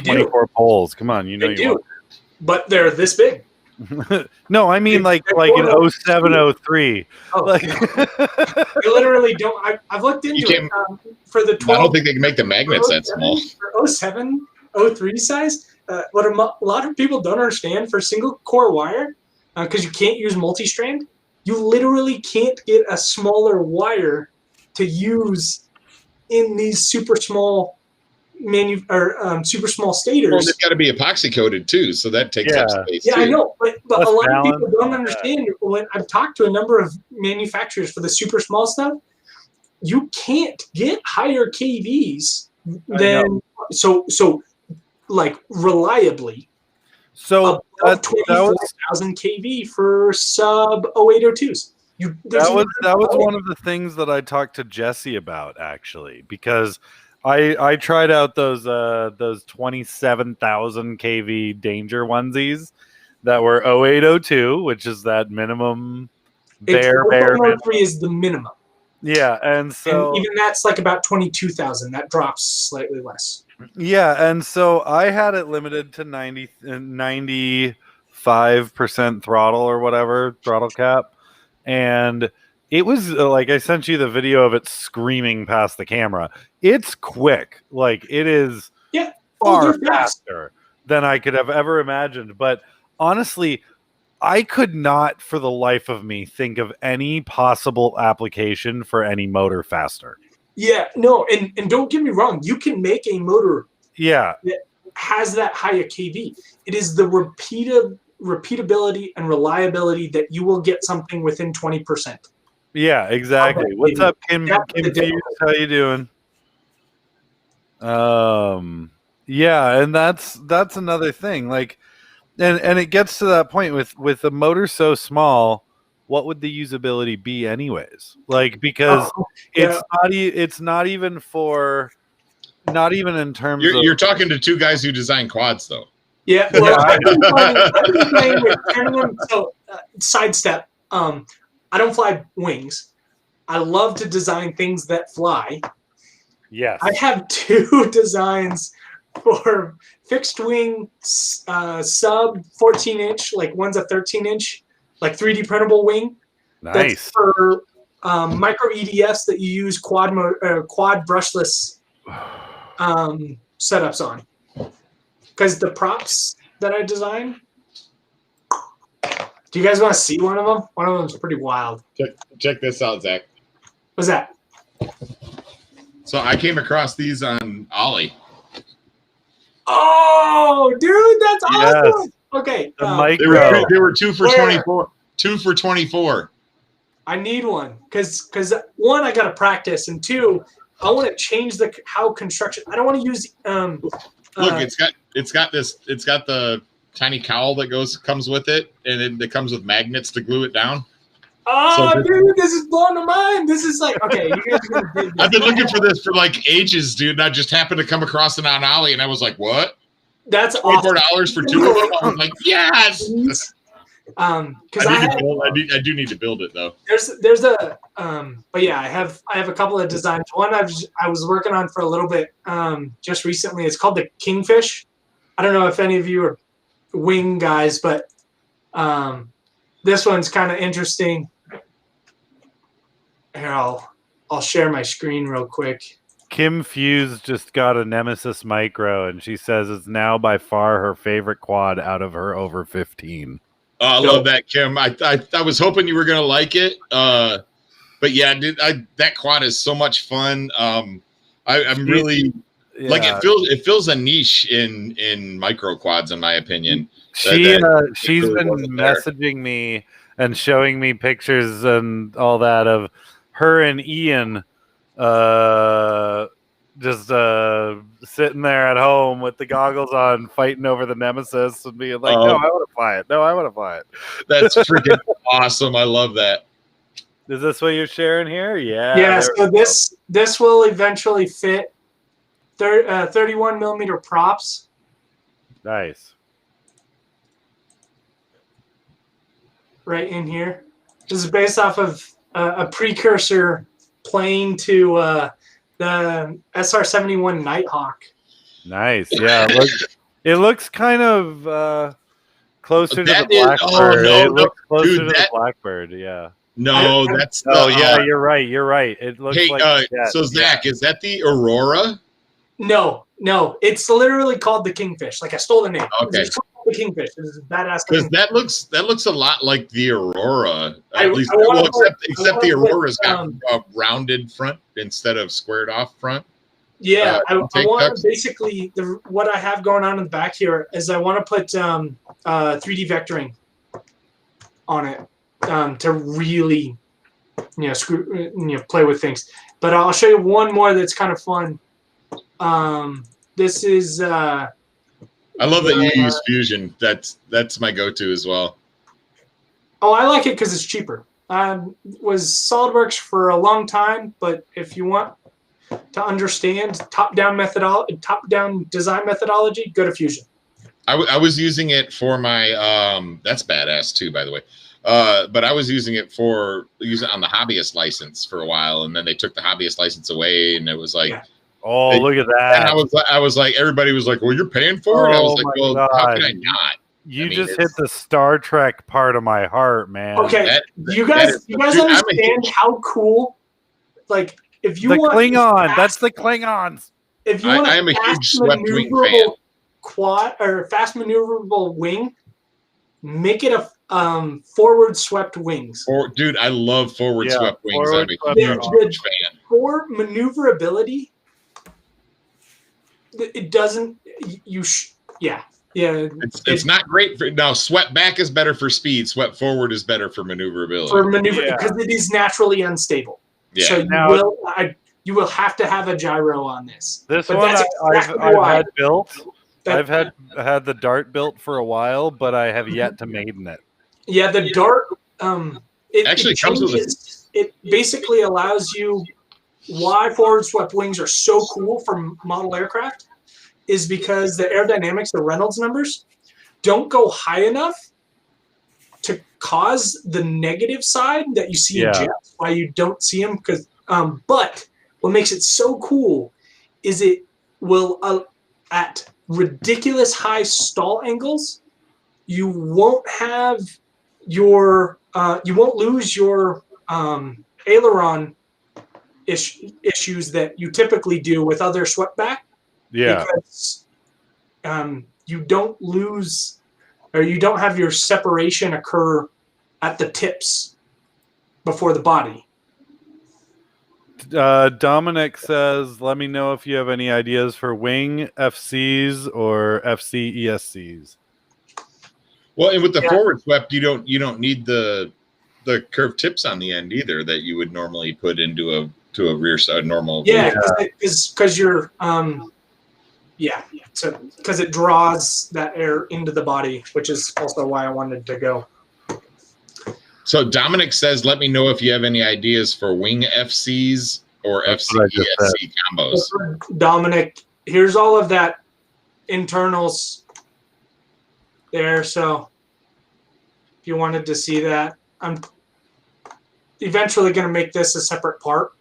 24 poles? Come on, they do. But they're this big. No, I mean like an 0703. I literally don't. I've looked into it for the 12. I don't think they can make the magnets that small. For 07, 03 size, what a lot of people don't understand, for single core wire, because you can't use multi-strand, you literally can't get a smaller wire to use in these super small super small stators. Well, they've got to be epoxy coated too, so that takes up space. Yeah, too. I know, but a lot of people don't understand. When I've talked to a number of manufacturers for the super small stuff, you can't get higher KVs than so like reliably. So above 24,000 kV for sub 0802s. That was one of the things that I talked to Jesse about, actually, because I tried out those 27,000 kV danger onesies that were 0802, which is that minimum bare minimum. 3 is the minimum. Yeah, and so even that's like about 22,000. That drops slightly less. Yeah, and so I had it limited to 95% throttle or whatever, throttle cap. And it was like I sent you the video of it screaming past the camera. It's quick. Like it is far faster than I could have ever imagined. But honestly, I could not for the life of me think of any possible application for any motor faster. Yeah, no, and don't get me wrong, you can make a motor that has that high a kV. It is the repeatability and reliability that you will get something within 20%. Yeah, exactly. What's up, Kim? Kim Fuse, how you doing? Yeah, and that's another thing. Like, and it gets to that point with a motor so small, what would the usability be anyways? Like, because it's not even in terms of you're talking to two guys who design quads though. Yeah, well, I've been playing with Hangin. So sidestep. I don't fly wings. I love to design things that fly. Yes. I have 2 designs for fixed wing sub 14-inch, like one's a 13-inch, like 3D printable wing. Nice. That's for micro EDFs that you use quad brushless setups on. Because the props that I design, do you guys want to see one of them? One of them's pretty wild. Check this out, Zach. What's that? So I came across these on Ollie. Oh, dude, that's awesome. Okay. They were 2 for 24. 2 for 24. I need one because 1, I got to practice, and 2, I want to change how construction. I don't want to use. Look, it's got the tiny cowl that comes with it, and it comes with magnets to glue it down. Oh, so dude, this is blowing my mind. This is like, okay. You guys are gonna dig this. I've been looking for this for like ages, dude, and I just happened to come across it on Ollie, and I was like, what? That's $24 for 2 of them? I was like, yes! Because I do need to build it, though. There's a but yeah, I have a couple of designs. One I was working on for a little bit just recently. It's called the Kingfish. I don't know if any of you are wing guys, but this one's kind of interesting. Here, I'll share my screen real quick. Kim Fuse just got a Nemesis Micro, and she says it's now by far her favorite quad out of her over 15. I love that, Kim. I was hoping you were gonna like it, but yeah, dude, that quad is so much fun. I'm really like it fills a niche in micro quads, in my opinion. She's been messaging me and showing me pictures and all that of her and Ian just sitting there at home with the goggles on, fighting over the Nemesis and being like, no, I want to fly it. No, I want to fly it. That's freaking awesome. I love that. Is this what you're sharing here? Yeah. Yeah, so this will eventually fit 31 millimeter props. Nice. Right in here. This is based off of a precursor plane to the SR-71 Nighthawk. Nice. Yeah. It looks kind of closer to the Blackbird. It looks closer to the Blackbird. Yeah. No, that's. Yeah, you're right. You're right. It looks like. So Zach, is that the Aurora? No, it's literally called the Kingfish. Like I stole the name. Okay. It's called the Kingfish. It's badass. Because that looks a lot like the Aurora. Except the Aurora's got a rounded front instead of squared off front. Yeah, I want to basically what I have going on in the back here is I want to put 3D vectoring on it to really play with things. But I'll show you one more that's kind of fun. This is. I love that you use Fusion. That's my go-to as well. Oh, I like it because it's cheaper. Was SolidWorks for a long time, but if you want to understand top-down design methodology, go to Fusion. I was using it for my that's badass too, by the way. But I was using it on the hobbyist license for a while, and then they took the hobbyist license away, and it was like, oh, look at that! And I was like, everybody was like, well, you're paying for it. I was like, well, God. how can I not? You just hit the Star Trek part of my heart, man. Okay, you guys understand how cool? Like, if you want Klingon, that's the Klingons. If you want I am a huge swept wing fan. Quad or fast maneuverable wing, make it a forward swept wings. Dude, I love forward swept wings. I'm a huge fan. For maneuverability, it doesn't. It's not great for now. Swept back is better for speed. Swept forward is better for maneuverability. Because it is naturally unstable. Yeah. So you will have to have a gyro on this. This one I've had built. I've had the Dart built for a while, but I have yet to maiden it. Yeah, the Dart it comes with it basically allows you. Why forward swept wings are so cool for model aircraft is because the aerodynamics, the Reynolds numbers, don't go high enough to cause the negative side that you see in jets. Why you don't see them, because but what makes it so cool is it will at ridiculous high stall angles, you won't have your you won't lose your aileron issues that you typically do with other swept-back. Yeah. Because you don't lose, or you don't have your separation occur at the tips before the body. Dominic says, let me know if you have any ideas for wing FCs or FC ESCs. Well, and with the forward swept, you don't need the curved tips on the end either that you would normally put into a rear side normal. Yeah, because you're because it draws that air into the body, which is also why I wanted to go. So Dominic says, let me know if you have any ideas for wing FCs or FC-ESC combos. Dominic, here's all of that internals there. So if you wanted to see that, I'm eventually going to make this a separate part.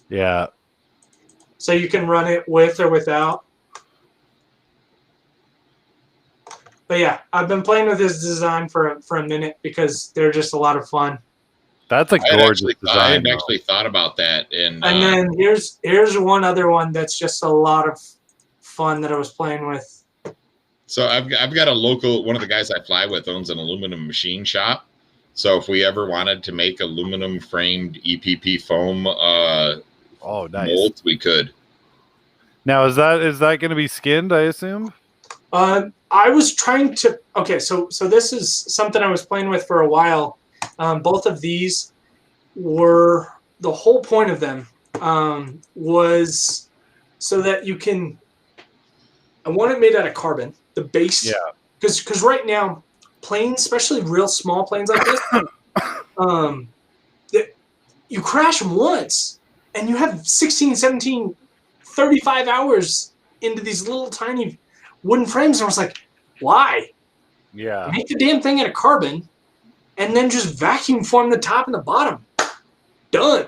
Yeah. So you can run it with or without. But yeah, I've been playing with this design for a minute because they're just a lot of fun. That's a gorgeous design. I had actually thought about that, and then here's one other one that's just a lot of fun that I was playing with. So I've got a local, one of the guys I fly with owns an aluminum machine shop. So if we ever wanted to make aluminum framed EPP foam molds, we could. Now is that going to be skinned, I assume? I was trying to. Okay, so this is something I was playing with for a while. Both of these were, the whole point of them was so that you can. I want it made out of carbon. The base, because right now planes, especially real small planes like this, you crash them once and you have 16, 17, 35 hours into these little tiny wooden frames, and I was like, why? Yeah. Make the damn thing out of carbon and then just vacuum form the top and the bottom. Done.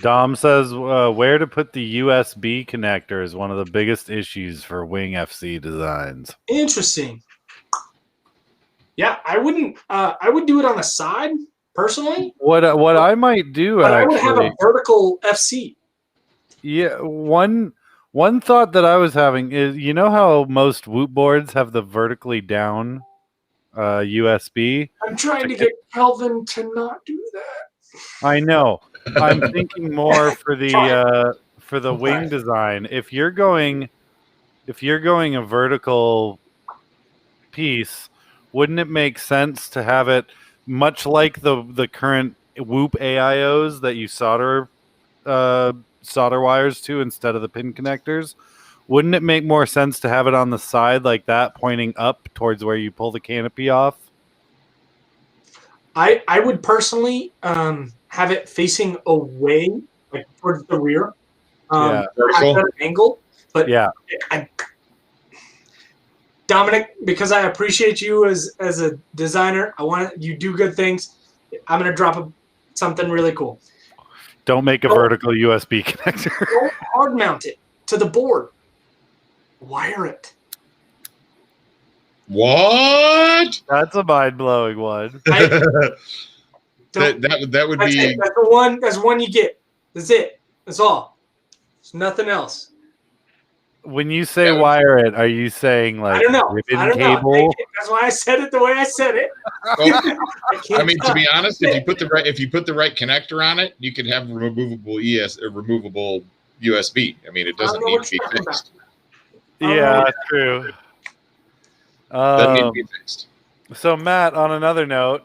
Dom says where to put the USB connector is one of the biggest issues for wing FC designs. Interesting. Yeah, I wouldn't. I would do it on the side personally. What I might do, I would have a vertical FC. Yeah, one thought that I was having is, you know how most Whoop boards have the vertically down USB? I'm trying to get Kelvin to not do that. I know. I'm thinking more for the wing design. If you're going a vertical piece, wouldn't it make sense to have it much like the current Whoop AIOs that you solder wires to instead of the pin connectors? Wouldn't it make more sense to have it on the side like that, pointing up towards where you pull the canopy off? I would personally have it facing away, like towards the rear, at an angle. But yeah, Dominic, because I appreciate you as a designer, you do good things. I'm gonna drop something really cool. Don't make a vertical USB connector. Don't hard mount it to the board. Wire it. What? That's a mind-blowing one. that would That's be it. That's the one. That's one you get. That's it. That's all. There's nothing else. When you say wire it, are you saying like I don't know. ribbon cable? That's why I said it the way I said it. Well, I mean, to be honest, if you put the right connector on it, you can have removable removable USB. I mean, it doesn't need to be fixed. Yeah, true. Doesn't need to be fixed. So, Matt, on another note.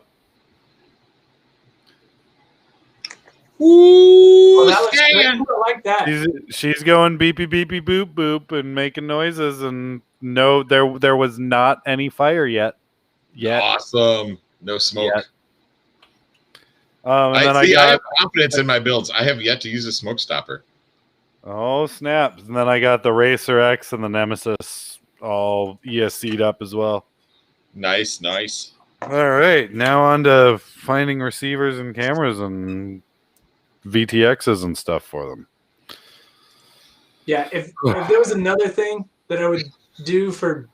Ooh, that looks great. I like that. She's going beepy beepy boop boop and making noises, and no, there was not any fire yet. Awesome. No smoke. I have confidence in my builds. I have yet to use a smoke stopper. Oh, snaps. And then I got the Racer X and the Nemesis all ESC'd up as well. Nice. All right. Now on to finding receivers and cameras and VTXs and stuff for them. Yeah, if there was another thing that I would do for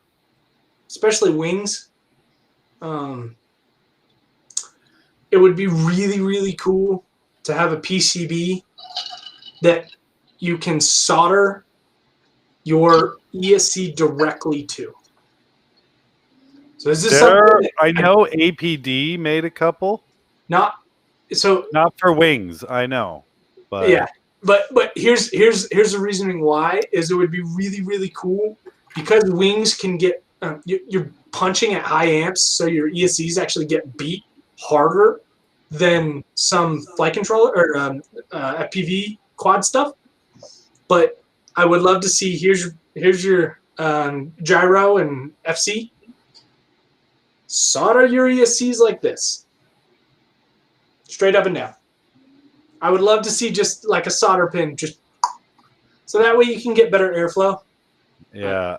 especially wings, it would be really, really cool to have a PCB that you can solder your ESC directly to. So is this something I know APD made a couple. Not for wings, I know. But yeah. But here's the reasoning why is it would be really, really cool because wings can get you're punching at high amps, so your ESCs actually get beat harder than some flight controller or FPV quad stuff. But I would love to see here's your gyro and FC. Solder your ESCs like this, straight up and down. I would love to see just like a solder pin, just so that way you can get better airflow. Yeah.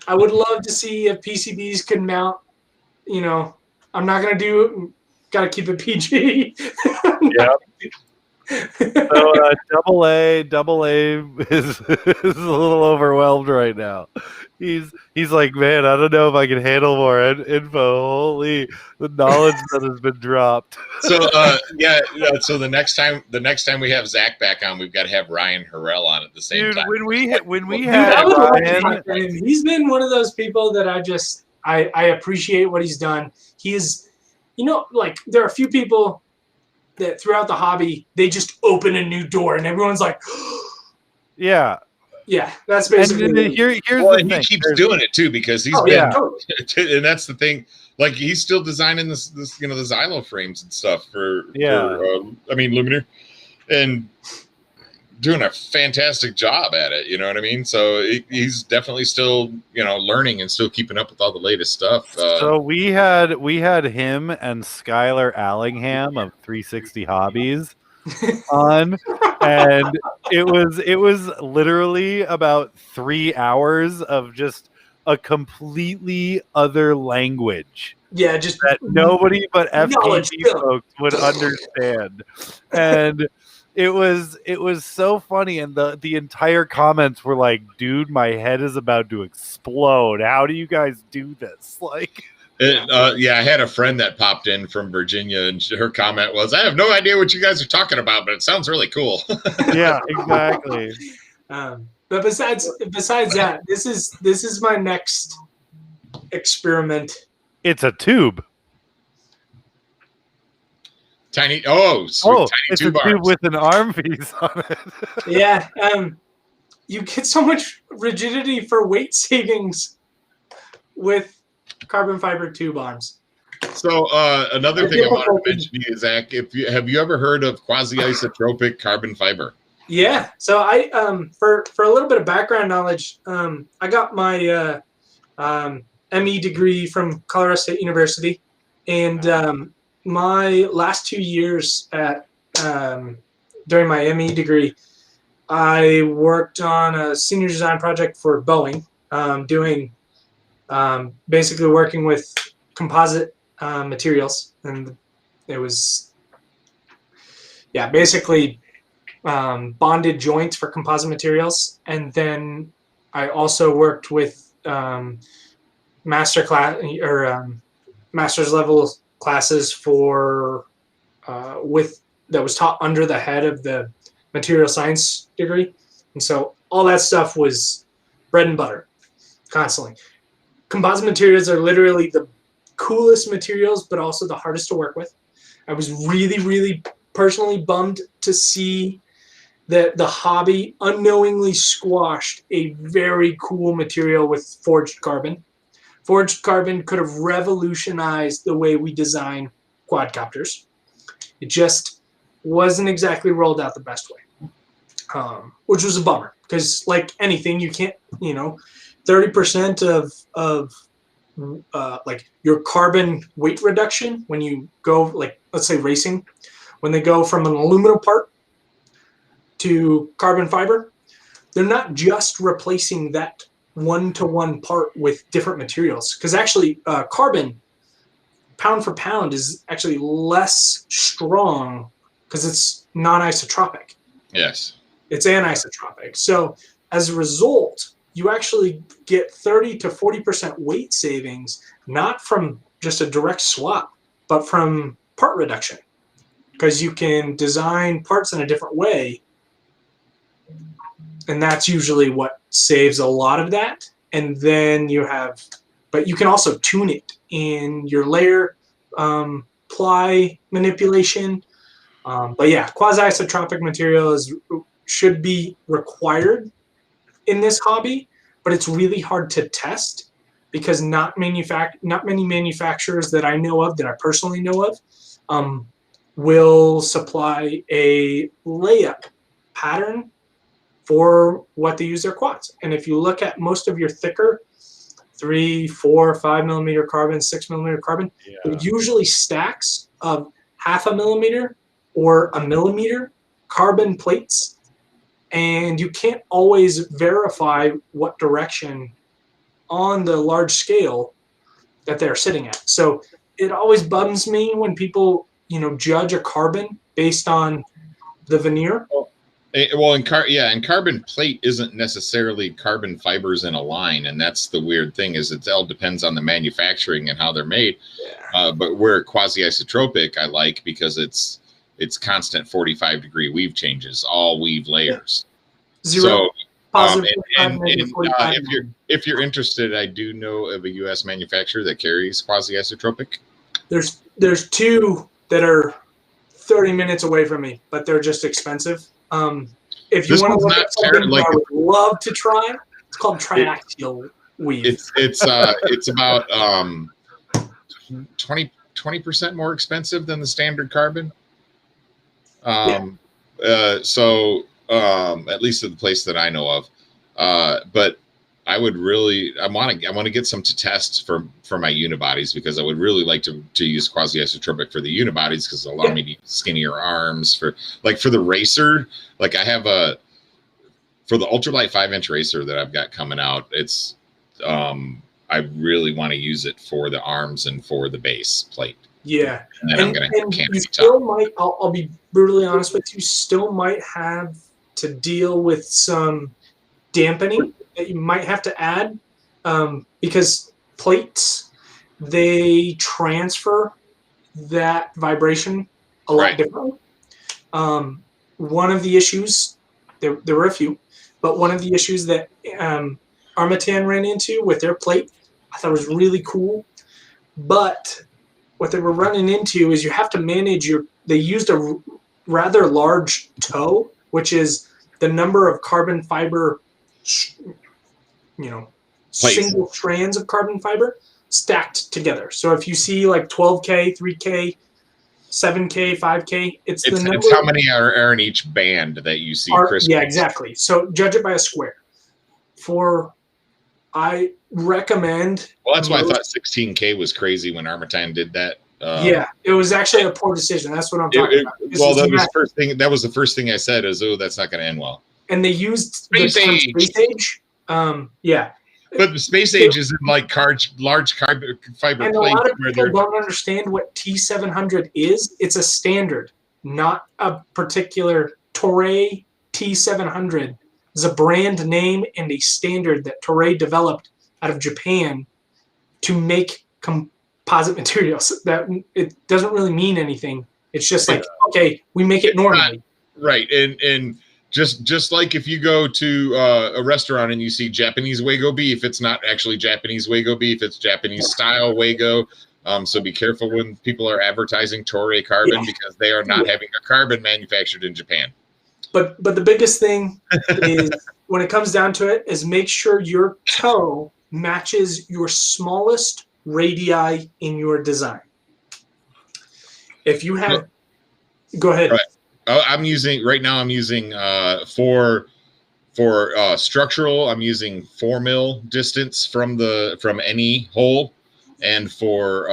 I would love to see if PCBs could mount, I'm not going to do, got to keep it PG. Yeah. So double A is a little overwhelmed right now. He's like, man, I don't know if I can handle more info. Holy, the knowledge that has been dropped. So so the next time we have Zach back on, we've got to have Ryan Harrell on at the same time. When we had Ryan, he's been one of those people that I appreciate what he's done. He is, like there are a few people that throughout the hobby they just open a new door and everyone's like, yeah. Yeah, that's basically. And here's the thing. He keeps doing it too because he's been, and that's the thing. Like he's still designing this the Xylo frames and stuff for Luminar, and doing a fantastic job at it. You know what I mean? So he's definitely still learning and still keeping up with all the latest stuff. So we had him and Skylar Allingham of 360 Hobbies on, and it was literally about 3 hours of just a completely other language. Yeah, just that nobody but FPV folks would understand, and it was so funny. And the entire comments were like, "Dude, my head is about to explode. How do you guys do this?" Like. I had a friend that popped in from Virginia, and her comment was, "I have no idea what you guys are talking about, but it sounds really cool." Yeah, exactly. But besides that, this is my next experiment. It's a tube. Tiny it's tube a tube with an arm piece on it. Yeah, you get so much rigidity for weight savings with carbon fiber tube arms. So another thing I wanted to mention to you, Zach, have you ever heard of quasi-isotropic carbon fiber? Yeah. So I for a little bit of background knowledge, I got my ME degree from Colorado State University, and my last 2 years at during my ME degree, I worked on a senior design project for Boeing, doing basically working with composite materials, and it was basically bonded joints for composite materials. And then I also worked with master's level classes for that was taught under the head of the material science degree. And so all that stuff was bread and butter constantly. Composite materials are literally the coolest materials, but also the hardest to work with. I was really, really personally bummed to see that the hobby unknowingly squashed a very cool material with forged carbon. Forged carbon could have revolutionized the way we design quadcopters. It just wasn't exactly rolled out the best way, which was a bummer, because like anything, you can't, 30% of like your carbon weight reduction when you go, like, let's say racing, when they go from an aluminum part to carbon fiber, they're not just replacing that one-to-one part with different materials, because actually carbon pound for pound is actually less strong because it's non-isotropic. Yes. It's anisotropic. So as a result, you actually get 30 to 40% weight savings, not from just a direct swap, but from part reduction, because you can design parts in a different way. And that's usually what saves a lot of that. And then but you can also tune it in your layer ply manipulation. But yeah, quasi-isotropic materials should be required in this hobby, but it's really hard to test because not many manufacturers that I know of, that I personally know of, will supply a layup pattern for what they use their quads. And if you look at most of your thicker 3, 4, 5 millimeter carbon, 6 millimeter carbon, it usually stacks of 0.5 millimeter or 1 millimeter carbon plates, and you can't always verify what direction on the large scale that they're sitting at. So it always bums me when people, judge a carbon based on the veneer. Well, and carbon plate isn't necessarily carbon fibers in a line, and that's the weird thing, is it all depends on the manufacturing and how they're made. Yeah. But where quasi-isotropic, I like, because it's constant 45-degree weave changes, all weave layers. Yeah. Zero. So, if you're interested, I do know of a U.S. manufacturer that carries quasi-isotropic. There's two that are 30 minutes away from me, but they're just expensive. If you want to look at something I would love to try, it's called triaxial weave. It's about 20% more expensive than the standard carbon. So at least at the place that I know of. But I want to get some to test for my unibodies, because I would really like to use quasi-isotropic for the unibodies, because it'll allow me to use skinnier arms for the racer. Like I have for the ultralight 5-inch racer that I've got coming out. It's I really want to use it for the arms and for the base plate. Yeah, and then I'm going to you still might. I'll be brutally honest with you. Still might have to deal with some dampening that you might have to add, because plates, they transfer that vibration a lot differently. One of the issues, there were a few, but one of the issues that Armatan ran into with their plate, I thought was really cool. But what they were running into is you have to manage they used a rather large toe, which is the number of carbon fiber, single strands of carbon fiber stacked together. So if you see like 12K, 3K, 7K, 5K, it's how many are in each band that you see. Yeah, exactly. So judge it by a square. I recommend. Well, that's why I thought 16K was crazy when Armatan did that. Yeah, it was actually a poor decision. That's what I'm talking about. That was the first thing I said is, that's not going to end well. And they used the term space age. Yeah. But the space age is in like large carbon fiber And a plates. lot of people don't understand what T700 is. It's a standard, not a particular Toray T700. Is a brand name and a standard that Toray developed out of Japan to make composite materials. That it doesn't really mean anything. It's just like, okay, we make it normally. Right. And just like if you go to a restaurant and you see Japanese Wagyu beef, it's not actually Japanese Wagyu beef, it's Japanese style Wagyu. So be careful when people are advertising Toray carbon because they are not having a carbon manufactured in Japan. But the biggest thing is when it comes down to it is make sure your toe matches your smallest radii in your design. If you have, go ahead. Right. I'm using for structural, I'm using 4 mil distance from any hole, and for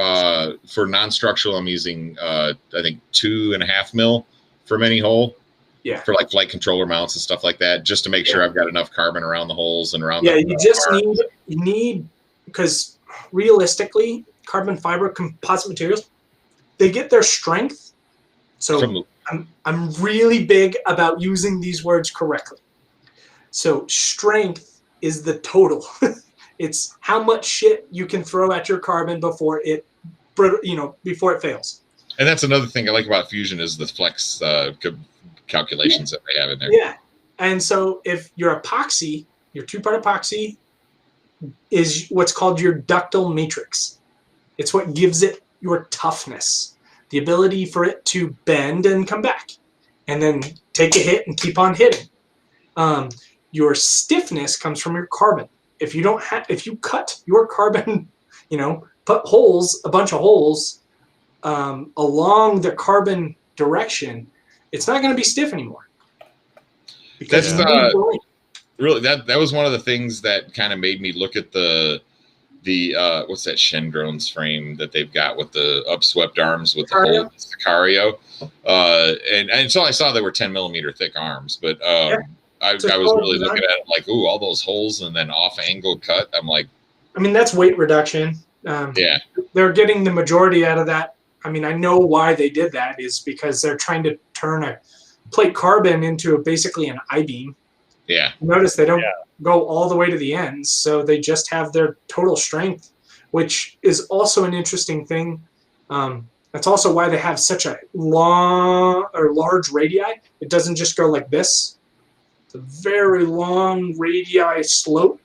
non-structural, I'm using I think 2.5 mil from any hole. Yeah. For like flight controller mounts and stuff like that, just to make sure I've got enough carbon around the holes and around. Yeah, you just need because realistically, carbon fiber composite materials, they get their strength. So I'm really big about using these words correctly. So strength is the total. It's how much shit you can throw at your carbon before it fails. And that's another thing I like about Fusion is the flex calculations that they have in there. Yeah. And so if your epoxy, your 2-part epoxy is what's called your ductile matrix. It's what gives it your toughness, the ability for it to bend and come back and then take a hit and keep on hitting. Your stiffness comes from your carbon. If you cut your carbon, put a bunch of holes along the carbon direction, it's not going to be stiff anymore. That's really that was one of the things that kind of made me look at the what's that Shendron's frame that they've got with the upswept arms with the whole Sicario. And so I saw they were 10 millimeter thick arms, but I was really looking at it like, ooh, all those holes and then off angle cut. I'm like, I mean, that's weight reduction. They're getting the majority out of that. I mean, I know why they did that is because they're trying to turn a plate carbon into basically an I-beam. Yeah. Notice they don't go all the way to the ends, so they just have their total strength, which is also an interesting thing. That's also why they have such a large radii. It doesn't just go like this. It's a very long radii slope.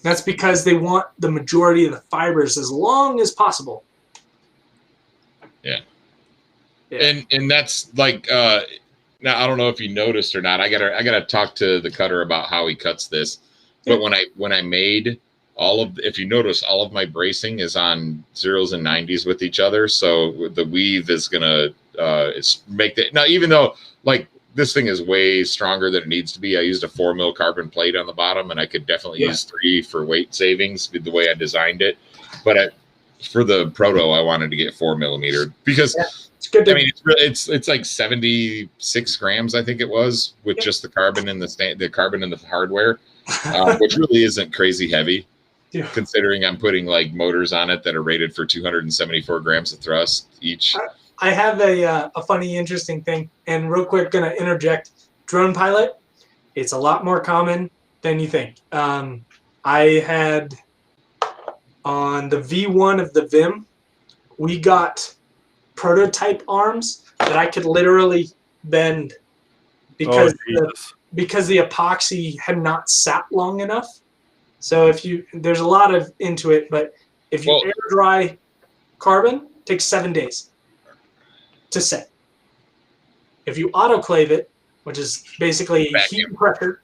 That's because they want the majority of the fibers as long as possible. Yeah. And that's like now I don't know if you noticed or not. I gotta talk to the cutter about how he cuts this. But when I made if you notice, all of my bracing is on 0s and 90s with each other. So the weave is gonna make that. Now, even though like this thing is way stronger than it needs to be, I used a 4 mil carbon plate on the bottom, and I could definitely use 3 for weight savings with the way I designed it. But for the proto, I wanted to get 4 millimeter because it's good. I mean, it's like 76 grams, I think it was, with just the carbon and the carbon and the hardware, which really isn't crazy heavy, considering I'm putting like motors on it that are rated for 274 grams of thrust each. I have a funny, interesting thing, and real quick, gonna interject. Drone pilot, it's a lot more common than you think. I had on the V1 of the Vim, we got prototype arms that I could literally bend because the epoxy had not sat long enough. So there's a lot into it, but if you air dry carbon, it takes 7 days to set. If you autoclave it, which is basically heat and pressure,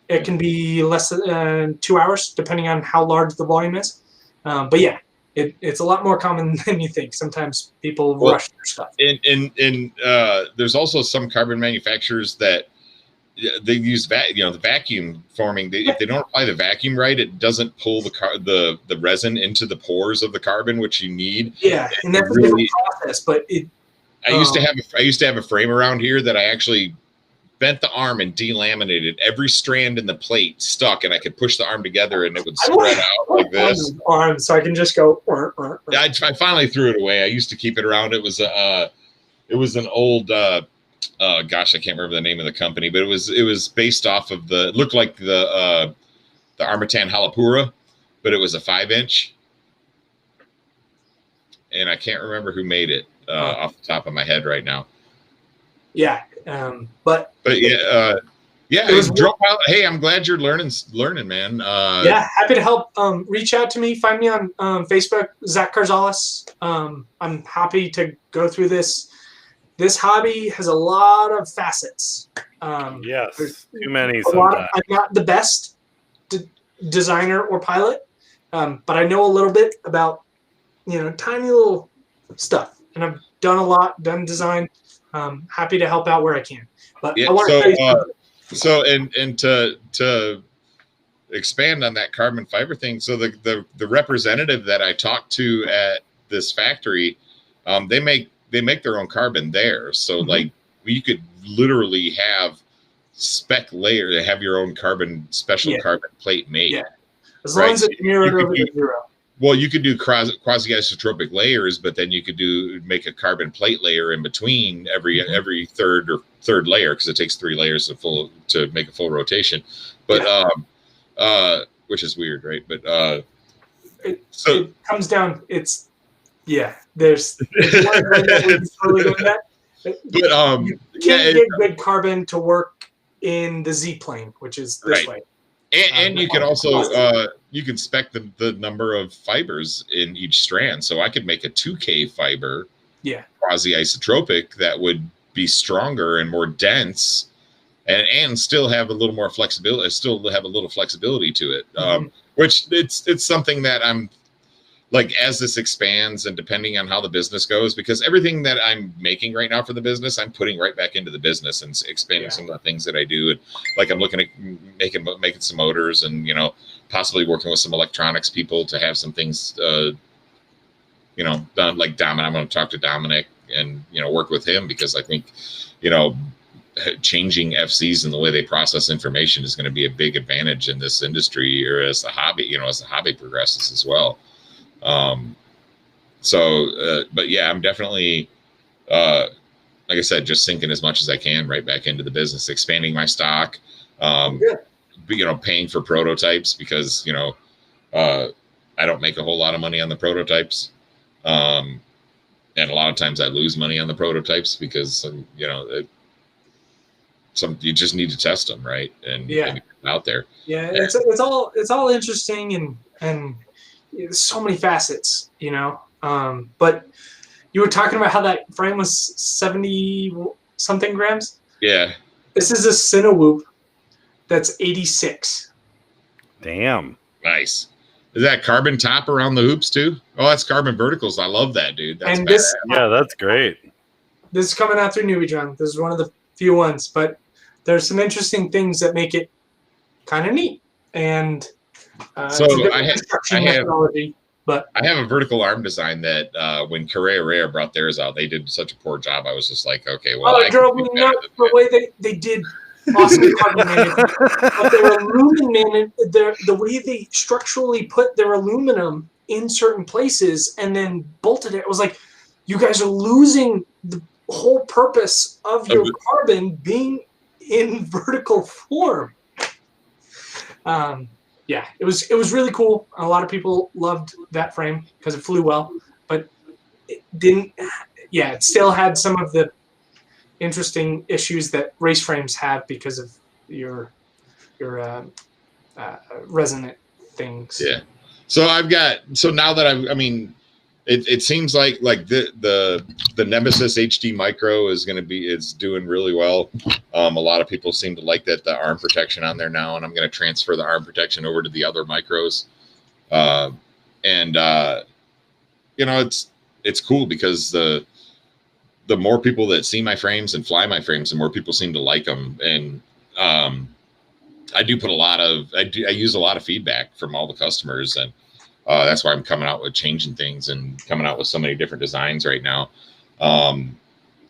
it can be less than 2 hours, depending on how large the volume is. But yeah, it's a lot more common than you think. Sometimes people rush their stuff. And there's also some carbon manufacturers that they use the vacuum forming. If they don't apply the vacuum right, it doesn't pull the resin into the pores of the carbon, which you need. Yeah, and that's a different process. But I used to have a frame around here that I actually bent the arm and delaminated every strand in the plate stuck, and I could push the arm together and it would I spread out like this. Arm, so I can just go. I finally threw it away. I used to keep it around. It was an old gosh, I can't remember the name of the company, but it was based off of it looked like the Armatan Halapura, but it was a 5-inch, and I can't remember who made it off the top of my head right now. Yeah, but yeah, it was drop out. Hey, I'm glad you're learning, man. Yeah, happy to help. Reach out to me. Find me on Facebook, Zach Carrizales. I'm happy to go through this. This hobby has a lot of facets. Yes, too many. I'm not the best designer or pilot, but I know a little bit about tiny little stuff, and I've done a lot, done design. Happy to help out where I can. But yeah, I want to so and to expand on that carbon fiber thing. So the representative that I talked to at this factory, they make their own carbon there. So like you could literally have spec layer, have your own special carbon plate made. Yeah. As long as it's mirrored over to 0. Well, you could do quasi-isotropic layers, but then you could make a carbon plate layer in between every third layer, because it takes 3 layers to make a full rotation. But which is weird, right? But it comes down. There's totally doing that. But you can't get good carbon to work in the Z plane, which is this way. And you can also you can spec the number of fibers in each strand. So I could make a 2K fiber, quasi-isotropic, that would be stronger and more dense, and still have a little more flexibility. Still have a little flexibility to it, which it's something that I'm like, as this expands and depending on how the business goes, because everything that I'm making right now for the business, I'm putting right back into the business and expanding some of the things that I do. And like, I'm looking at making some motors, and, possibly working with some electronics people to have some things, done, like Dominic. I'm going to talk to Dominic and, work with him, because I think, changing FCs and the way they process information is going to be a big advantage in this industry, or as the hobby, as the hobby progresses as well. But yeah, I'm definitely, like I said, just sinking as much as I can right back into the business, expanding my stock, paying for prototypes, because, I don't make a whole lot of money on the prototypes. And a lot of times I lose money on the prototypes because, you just need to test them, right? And get out there. Yeah. It's all interesting, and there's so many facets, but you were talking about how that frame was 70 something grams. Yeah. This is a Cinewhoop that's 86. Damn. Nice. Is that carbon top around the hoops too? Oh, that's carbon verticals. I love that, dude. That's that's great. This is coming out through NewBie. This is one of the few ones, but there's some interesting things that make it kind of neat. And so I have a vertical arm design that when Carrera brought theirs out, they did such a poor job. I was just like, okay, well, it drove me nuts the way they did awesome carbon management. But their aluminum, the way they structurally put their aluminum in certain places and then bolted it, it was like, you guys are losing the whole purpose of your carbon being in vertical form. Yeah, it was really cool. A lot of people loved that frame because it flew well, but it didn't. Yeah, it still had some of the interesting issues that race frames have because of your resonant things. Yeah. So now that it seems like the Nemesis HD Micro it's doing really well. A lot of people seem to like the arm protection on there now, and I'm going to transfer the arm protection over to the other micros. It's cool because the more people that see my frames and fly my frames, the more people seem to like them. And I use a lot of feedback from all the customers, and that's why I'm coming out with changing things and coming out with so many different designs right now.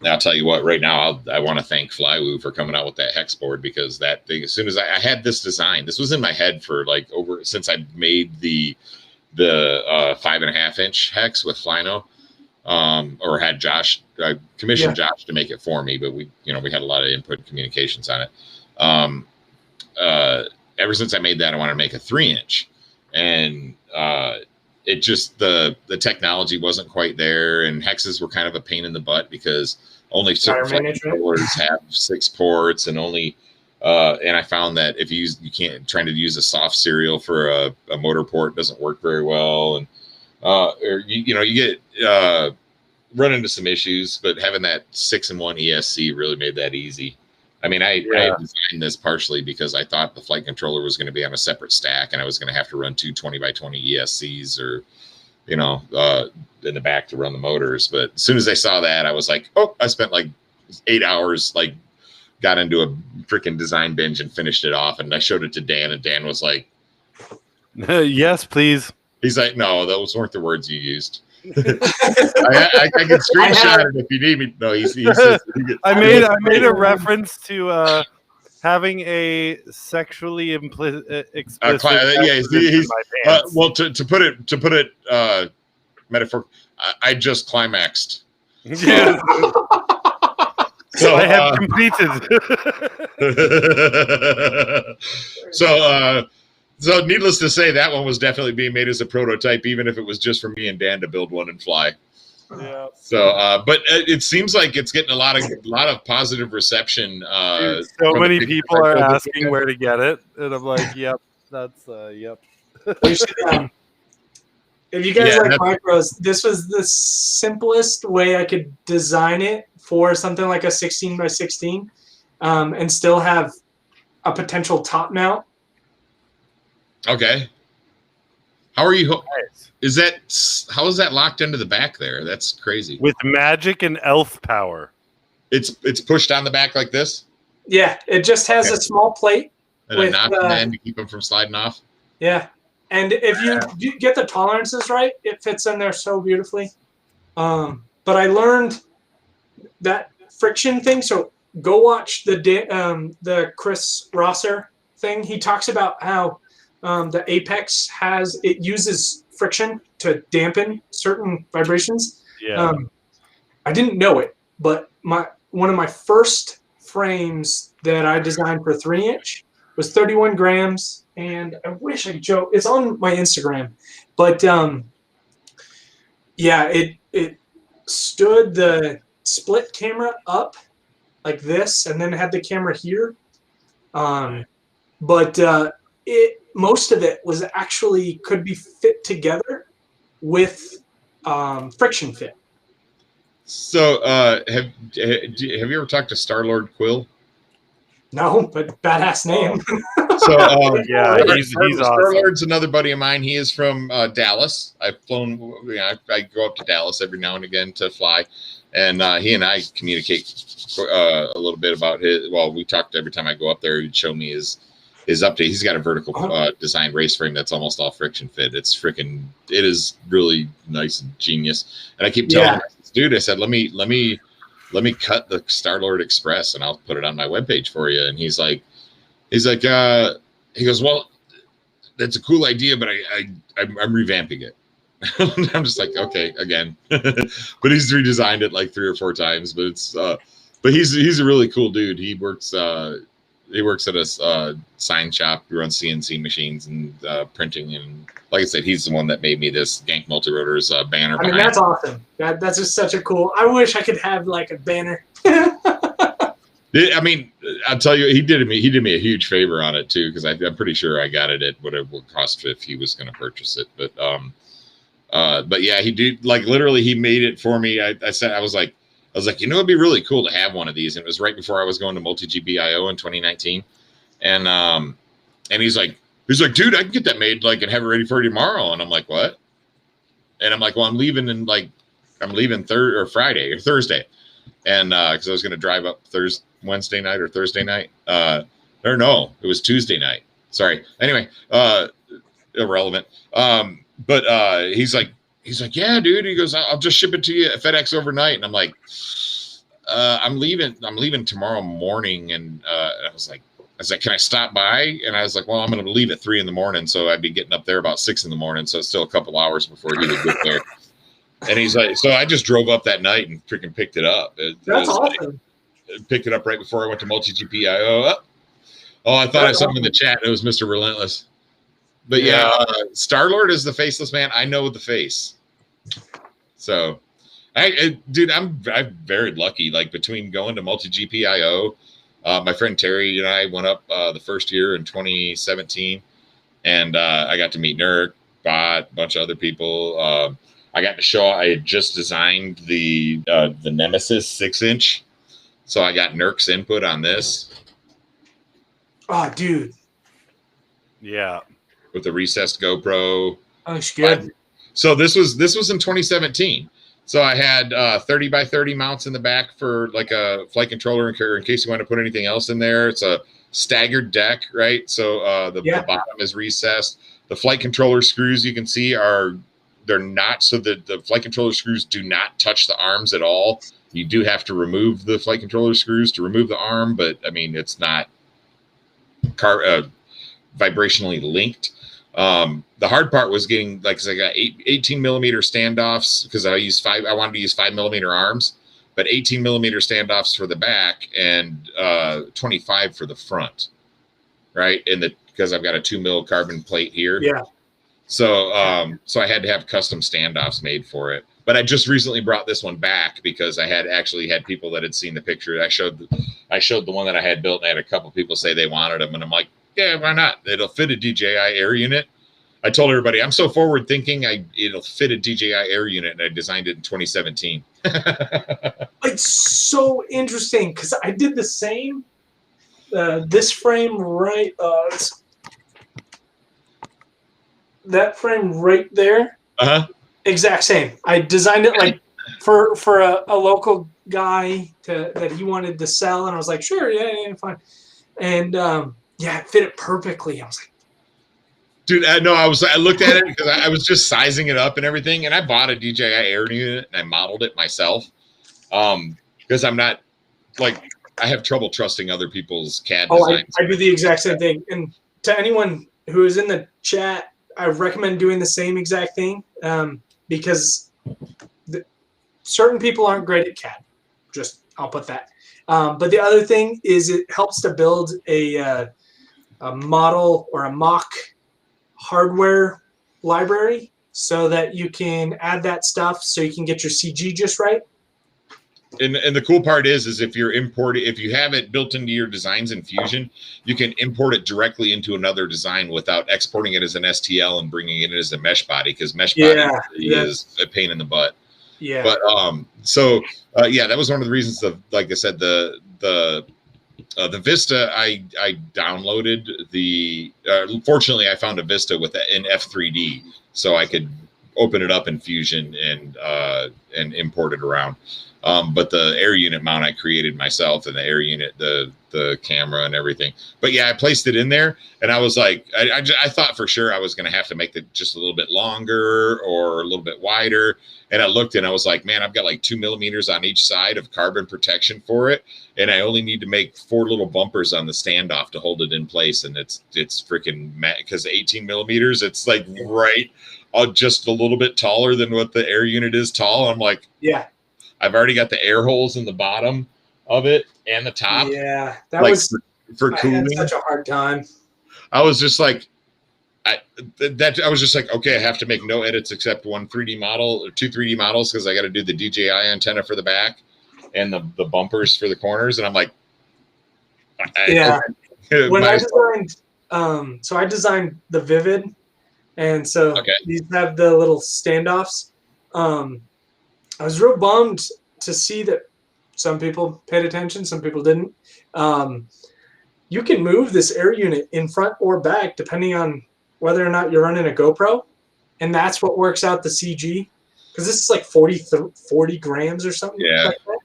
I'll tell you what, right now, I want to thank Flywoo for coming out with that hex board, because that thing, as soon as I had this design, this was in my head for like since I made the 5.5 inch hex with Flino, or had Josh, commissioned Josh to make it for me, but we had a lot of input and communications on it. Ever since I made that, I want to make a 3-inch, and it just, the technology wasn't quite there, and hexes were kind of a pain in the butt because only certain flight controllers have 6 ports, and only and I found that if you can't, trying to use a soft serial for a motor port doesn't work very well, and or you get run into some issues. But having that 6-in-1 ESC really made that easy. I mean, I designed this partially because I thought the flight controller was going to be on a separate stack, and I was going to have to run 2 20x20 ESCs, or in the back to run the motors. But as soon as I saw that, I was like, oh, I spent like 8 hours, like got into a freaking design binge and finished it off. And I showed it to Dan, and Dan was like, yes, please. He's like, no, those weren't the words you used. I can screenshot it if you need me. No, he says, I made a reference to having a sexually explicit. Well, to put it metaphor, I just climaxed. Yeah. So I have completed. So needless to say, that one was definitely being made as a prototype, even if it was just for me and Dan to build one and fly. Yeah. So, but it seems like it's getting a lot of positive reception. Dude, so many people are asking where to get it, and I'm like, yep, that's yep. You should, if you guys like micros, this was the simplest way I could design it for something like a 16x16, and still have a potential top mount. Okay. How are you? How is that locked into the back there? That's crazy. With magic and elf power. It's pushed on the back like this? Yeah, it just has a small plate. And a knot in the end to keep them from sliding off? Yeah. And if you get the tolerances right, it fits in there so beautifully. But I learned that friction thing. So go watch the Chris Rosser thing. He talks about how the Apex uses friction to dampen certain vibrations. Yeah. I didn't know it, but one of my first frames that I designed for 3-inch was 31 grams, and I wish I could show. It's on my Instagram, but it stood the split camera up like this, and then it had the camera here. But most of it was actually could be fit together with friction fit. So have you ever talked to Star-Lord Quill? No, but badass name. So yeah, he's awesome. Star-Lord's another buddy of mine. He is from Dallas. I've flown. I go up to Dallas every now and again to fly, and he and I communicate a little bit about his. Well, we talked every time I go up there. He'd show me his update. He's got a vertical design race frame that's almost all friction fit. It is really nice and genius. And I keep telling him, dude, I said, let me cut the Star-Lord Express and I'll put it on my webpage for you. And he goes, well, that's a cool idea, but I'm revamping it. I'm just like, okay, again. But he's redesigned it like 3 or 4 times. But he's a really cool dude. He works at a sign shop. He runs CNC machines and printing. And like I said, he's the one that made me this Gank Multirotors banner. I mean, that's awesome. That's just such a cool. I wish I could have like a banner. I mean, I'll tell you, he did me a huge favor on it too, because I'm pretty sure I got it at whatever it would cost if he was going to purchase it. But yeah, he did, like, literally he made it for me. I was like, it'd be really cool to have one of these. And it was right before I was going to Multi-GBIO in 2019. And he's like, dude, I can get that made, like, and have it ready for you tomorrow. And I'm like, what? And I'm like, well, I'm leaving Friday or Thursday. And because I was going to drive up Wednesday night or Thursday night. Or no, it was Tuesday night. Sorry. Anyway, irrelevant. But he's like, yeah, dude. He goes, I'll just ship it to you at FedEx overnight. And I'm like, I'm leaving tomorrow morning, and I was like, can I stop by? And I was like, well, I'm going to leave at 3 a.m, so I'd be getting up there about 6 a.m, so it's still a couple hours before he would get there. And he's like, so I just drove up that night and freaking picked it up. That's awesome. Picked it up right before I went to MultiGP. Oh, I thought I saw him in the chat. It was Mr. Relentless. But yeah, Star-Lord is the faceless man. I know the face. So, dude, I'm very lucky. Like between going to MultiGP.io, my friend Terry and I went up the first year in 2017, and I got to meet Nurk, Bot, a bunch of other people. I got to show. I had just designed the Nemesis 6-inch, so I got Nurk's input on this. Oh, dude. Yeah. With the recessed GoPro. Oh, it's good. So this was in 2017. So I had 30 by 30 mounts in the back for like a flight controller in case you want to put anything else in there. It's a staggered deck, right? So the bottom is recessed. The flight controller screws you can see they're not, so the flight controller screws do not touch the arms at all. You do have to remove the flight controller screws to remove the arm, but I mean, it's not vibrationally linked. The hard part was getting, like, cause I got 18 millimeter standoffs because I wanted to use 5 millimeter arms, but 18 millimeter standoffs for the back and 25 for the front, right? Because I've got a 2 mil carbon plate here. Yeah. So I had to have custom standoffs made for it. But I just recently brought this one back because I had people that had seen the picture. I showed the one that I had built, and I had a couple people say they wanted them, and I'm like, yeah, why not? It'll fit a DJI Air unit. I told everybody I'm so forward thinking. It'll fit a DJI Air unit, and I designed it in 2017. It's so interesting because I did the same. This frame right, that frame right there. Exact same. I designed it like for a local guy that he wanted to sell, and I was like, sure, yeah, fine. And it fit it perfectly. I was like, dude, I looked at it because I was just sizing it up and everything, and I bought a DJI Air unit and I modeled it myself. Because I'm not, like, I have trouble trusting other people's CAD designs. I do the exact same thing. And to anyone who is in the chat, I recommend doing the same exact thing because certain people aren't great at CAD. I'll put that. But the other thing is it helps to build a model or a mock hardware library so that you can add that stuff so you can get your CG just right. And the cool part is if you have it built into your designs in Fusion, you can import it directly into another design without exporting it as an STL and bringing it in as a mesh body, because mesh body is a pain in the butt. Yeah. But that was one of the reasons of, like I said, the Vista. I downloaded fortunately, I found a Vista with an F3D, so I could open it up in Fusion and import it around. But the air unit mount I created myself, and the air unit, the camera and everything. But yeah, I placed it in there, and I was like, I thought for sure I was going to have to make it just a little bit longer or a little bit wider. And I looked and I was like, man, I've got like 2 millimeters on each side of carbon protection for it, and I only need to make 4 little bumpers on the standoff to hold it in place. And it's freaking because 18 millimeters, it's like right, just a little bit taller than what the air unit is tall. I'm like, yeah. I've already got the air holes in the bottom of it and the top. Yeah, that was for cooling. I had such a hard time. I was just like, I was just like, okay, I have to make no edits except one 3D model or 2 3D models because I got to do the DJI antenna for the back and the bumpers for the corners. And I'm like, when I designed, so I designed the Vivid, and so these have the little standoffs. I was real bummed to see that some people paid attention, some people didn't. You can move this air unit in front or back depending on whether or not you're running a GoPro, and that's what works out the CG. Because this is like 40 grams or something. Yeah, like that.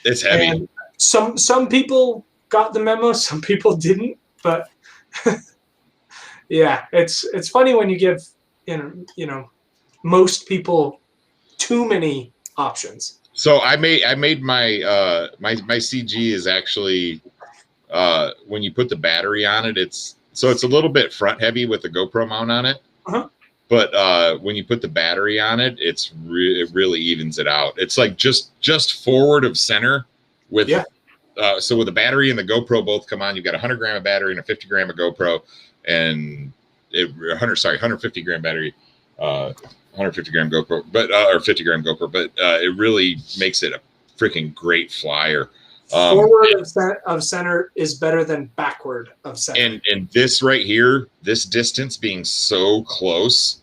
It's heavy. And some people got the memo, some people didn't. But yeah, it's funny when you give most people too many options. So I made my my CG is actually when you put the battery on it, it's a little bit front heavy with the GoPro mount on it. Uh-huh. But when you put the battery on it, it really evens it out. It's like just forward of center with so with the battery and the GoPro both come on, you've got 100 gram of battery and a 50 gram of GoPro, and 150 gram battery, 150 gram GoPro, but or 50 gram GoPro, but it really makes it a freaking great flyer. Forward of center is better than backward of center. And this right here, this distance being so close,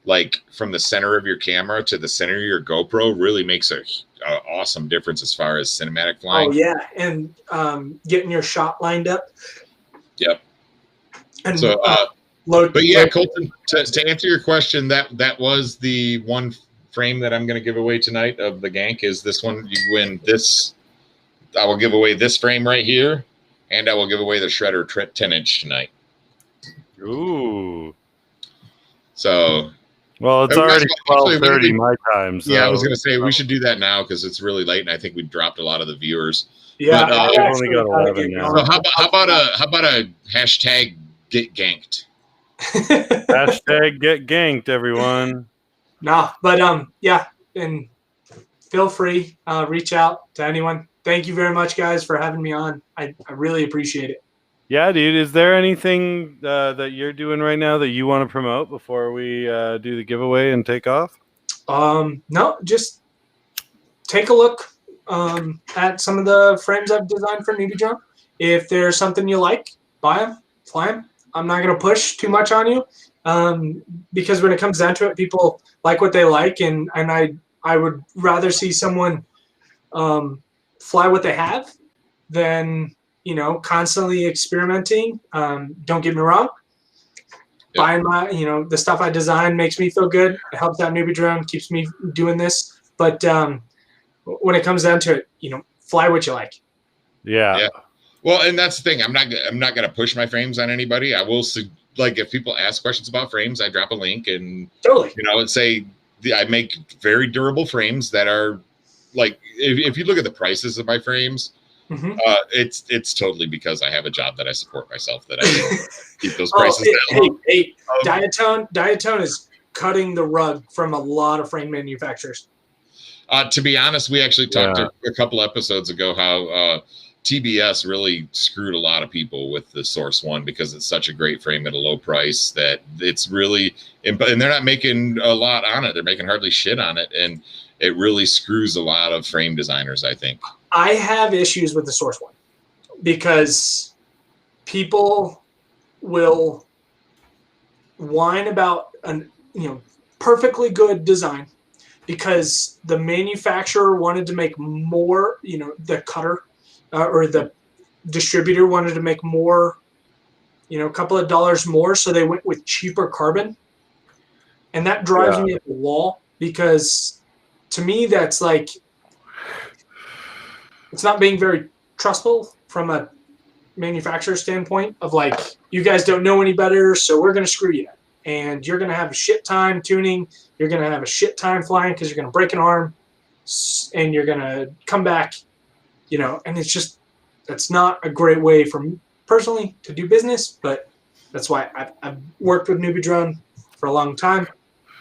like from the center of your camera to the center of your GoPro, really makes a awesome difference as far as cinematic flying. Oh yeah, and getting your shot lined up. Yep. And so, but yeah, Colton, to answer your question, that was the one frame that I'm going to give away tonight of the Gank. Is this one? You win this. I will give away this frame right here, and I will give away the Shredder 10-inch tonight. Ooh. So. Well, it's already 12:30 my time. So. Yeah, I was going to say we should do that now because it's really late, and I think we dropped a lot of the viewers. Yeah, but, I've only got 11 now. So how about a hashtag get ganked? Hashtag get ganked, everyone. No, but yeah, and feel free, reach out to anyone. Thank you very much, guys, for having me on. I really appreciate it. Yeah, dude. Is there anything that you're doing right now that you want to promote before we do the giveaway and take off? No, just take a look at some of the frames I've designed for Newbie Drone. If there's something you like, buy them, fly them. I'm not going to push too much on you because when it comes down to it, people like what they like, and I would rather see someone fly what they have than constantly experimenting. Don't get me wrong. Yep. Buying my, the stuff I design makes me feel good. It helps out Newbie Drone, keeps me doing this. But when it comes down to it, fly what you like. Yeah. Well, and that's the thing. I'm not going to push my frames on anybody. I will like if people ask questions about frames, I drop a link and totally, and say I make very durable frames that are like if you look at the prices of my frames. Mm-hmm. It's totally because I have a job that I support myself that I keep those prices down. Hey, Diatone is cutting the rug from a lot of frame manufacturers. To be honest, we actually talked a couple episodes ago how TBS really screwed a lot of people with the Source One because it's such a great frame at a low price that it's really and they're not making a lot on it. They're making hardly shit on it, and it really screws a lot of frame designers, I think. I have issues with the Source One because people will whine about an perfectly good design because the manufacturer wanted to make more, the cutter or the distributor wanted to make more, a couple of dollars more, so they went with cheaper carbon, and that drives me up the wall because to me that's like. It's not being very trustful from a manufacturer standpoint of like, you guys don't know any better, so we're going to screw you. And you're going to have a shit time tuning. You're going to have a shit time flying because you're going to break an arm and you're going to come back, and it's just, that's not a great way for me personally to do business. But that's why I've worked with Newbie Drone for a long time.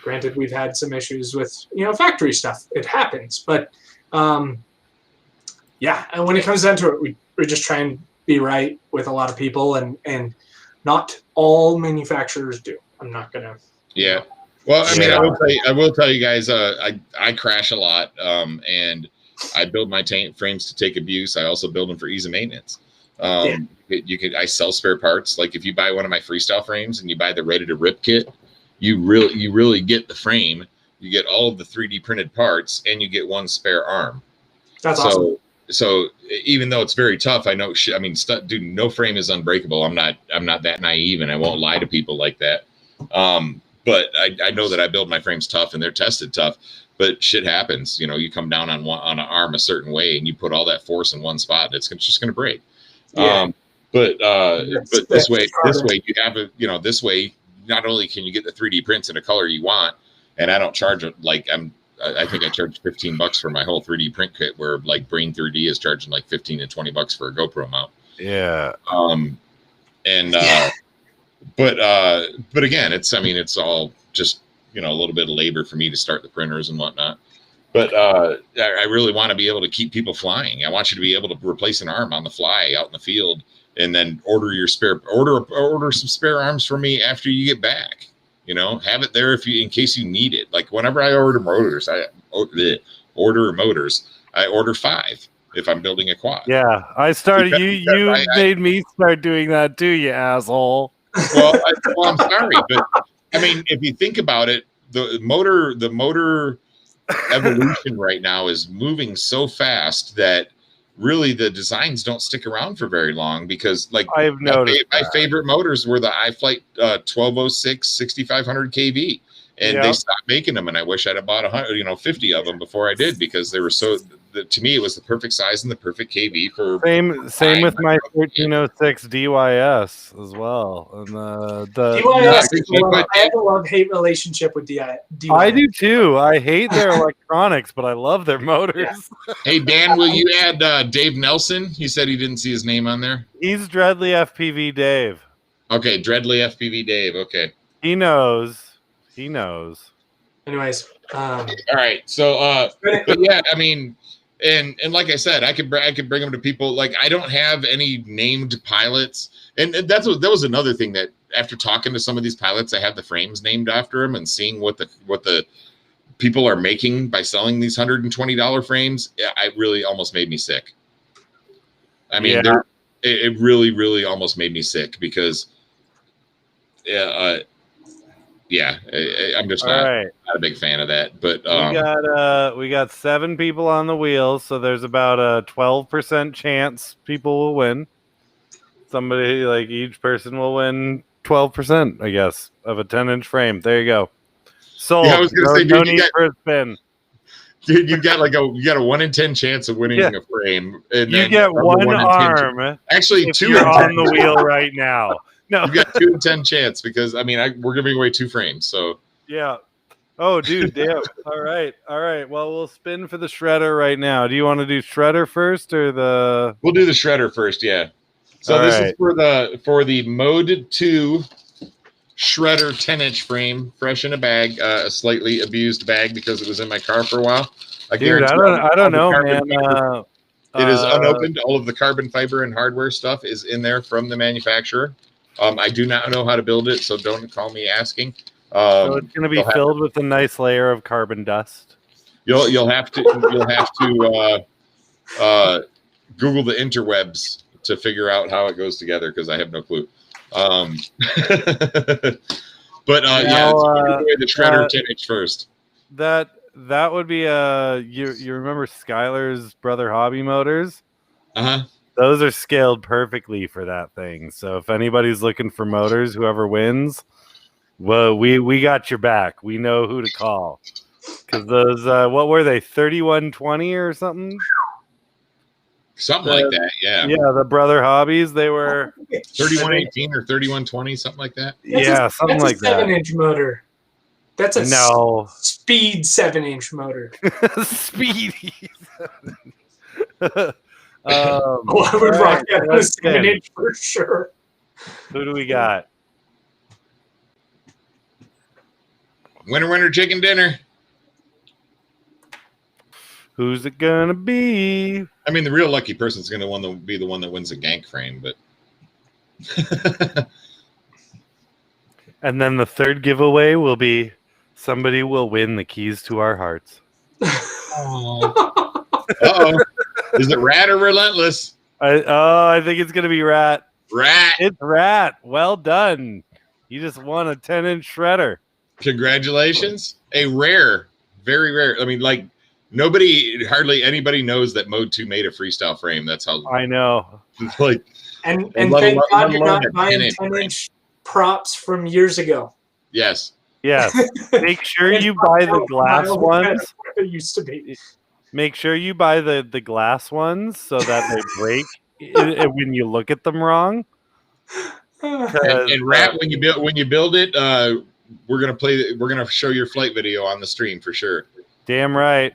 Granted, we've had some issues with, factory stuff. It happens. But, yeah, and when it comes down to it, we just try and be right with a lot of people, and not all manufacturers do. I'm not gonna. Yeah. Well, I mean, I will tell you guys, I crash a lot, and I build my frames to take abuse. I also build them for ease of maintenance. I sell spare parts. Like if you buy one of my freestyle frames and you buy the ready to rip kit, you really get the frame. You get all of the 3D printed parts, and you get one spare arm. That's awesome. So even though it's very tough, I know. Dude, no frame is unbreakable. I'm not that naive, and I won't lie to people like that. But I know that I build my frames tough, and they're tested tough. But shit happens. You come down on an arm a certain way, and you put all that force in one spot, it's just going to break. Yeah. But this way you have this way. Not only can you get the 3D prints in a color you want, and I don't charge it like I think I charged $15 for my whole 3D print kit, where like Brain 3D is charging like $15 and $20 for a GoPro mount. Yeah. But again, it's all just, a little bit of labor for me to start the printers and whatnot. But I really want to be able to keep people flying. I want you to be able to replace an arm on the fly out in the field, and then order some spare arms for me after you get back. Have it there in case you need it. Like whenever I order motors, I order 5 if I'm building a quad. Yeah, I started. You made me start doing that too, you asshole. Well, I'm sorry, but I mean, if you think about it, the motor evolution right now is moving so fast that really the designs don't stick around for very long, because like I've noticed my favorite motors were the iFlight 1206 6500 kV, and they stopped making them, and I wish I'd have bought 100, 50 of them before I did, because they were to me it was the perfect size and the perfect kV for same with my 1306 DYS as well. And the DYS, I have a love-hate relationship with DYS. I do too. I hate their electronics, but I love their motors. Hey Dan, will you add Dave Nelson? He said he didn't see his name on there. He's Dreadly FPV Dave. Okay, Dreadly FPV Dave. Okay, he knows. Anyways, all right. So, but yeah, I mean, and like I said, I could bring them to people. Like I don't have any named pilots, and that was another thing that after talking to some of these pilots, I have the frames named after them, and seeing what the people are making by selling these $120 frames. It really almost made me sick. I mean, it really, really almost made me sick, because I'm just not a big fan of that. But we got 7 people on the wheel, so there's about a 12% chance people will win. Somebody, like, each person will win 12%, I guess, of a 10-inch frame. There you go. Sold. I was gonna say, dude, no need for a spin. Dude, you got a 1 in 10 chance of winning a frame. And you get one arm. Actually, 2 you're on the wheel right now. No, you got 2 in 10 chance, because I mean we're giving away 2 frames. So yeah. Oh, dude, damn. All right. Well, we'll spin for the shredder right now. Do you want to do shredder first or the? We'll do the shredder first. Yeah. So this is for the Mode 2 shredder 10-inch frame, fresh in a bag, a slightly abused bag because it was in my car for a while. I don't know, man. It is unopened. All of the carbon fiber and hardware stuff is in there from the manufacturer. I do not know how to build it, so don't call me asking. So it's going to be filled with a nice layer of carbon dust. You'll have to Google the interwebs to figure out how it goes together, because I have no clue. But the shredder 10-inch first. That would be you remember Skylar's Brother Hobby Motors? Those are scaled perfectly for that thing. So if anybody's looking for motors, whoever wins, well, we got your back. We know who to call. Because those, what were they, 3120 or something? Something like that, yeah. Yeah, the Brother Hobbies, they were 3118 or 3120, something like that. Something like that. 7-inch motor. That's a speed 7-inch motor. Speedy. I would rock that on a 7-inch for sure. Who do we got? Winner, chicken dinner. Who's it gonna be? I mean, the real lucky person's gonna be the one that wins a gank frame, but. And then the third giveaway will be somebody will win the keys to our hearts. Uh-oh. Is it Rat or Relentless? I think it's gonna be Rat. Rat. It's Rat. Well done. You just won a 10-inch shredder. Congratulations. A rare, very rare. I mean, like hardly anybody knows that Mode 2 made a freestyle frame. That's how I know. Like, and thank God you're not buying 10-inch props from years ago. Yes. Yes. Make sure you buy the glass ones. It used to be. Make sure you buy the glass ones so that they break when you look at them wrong. And Rat, when you build it, we're gonna show your flight video on the stream for sure. Damn right.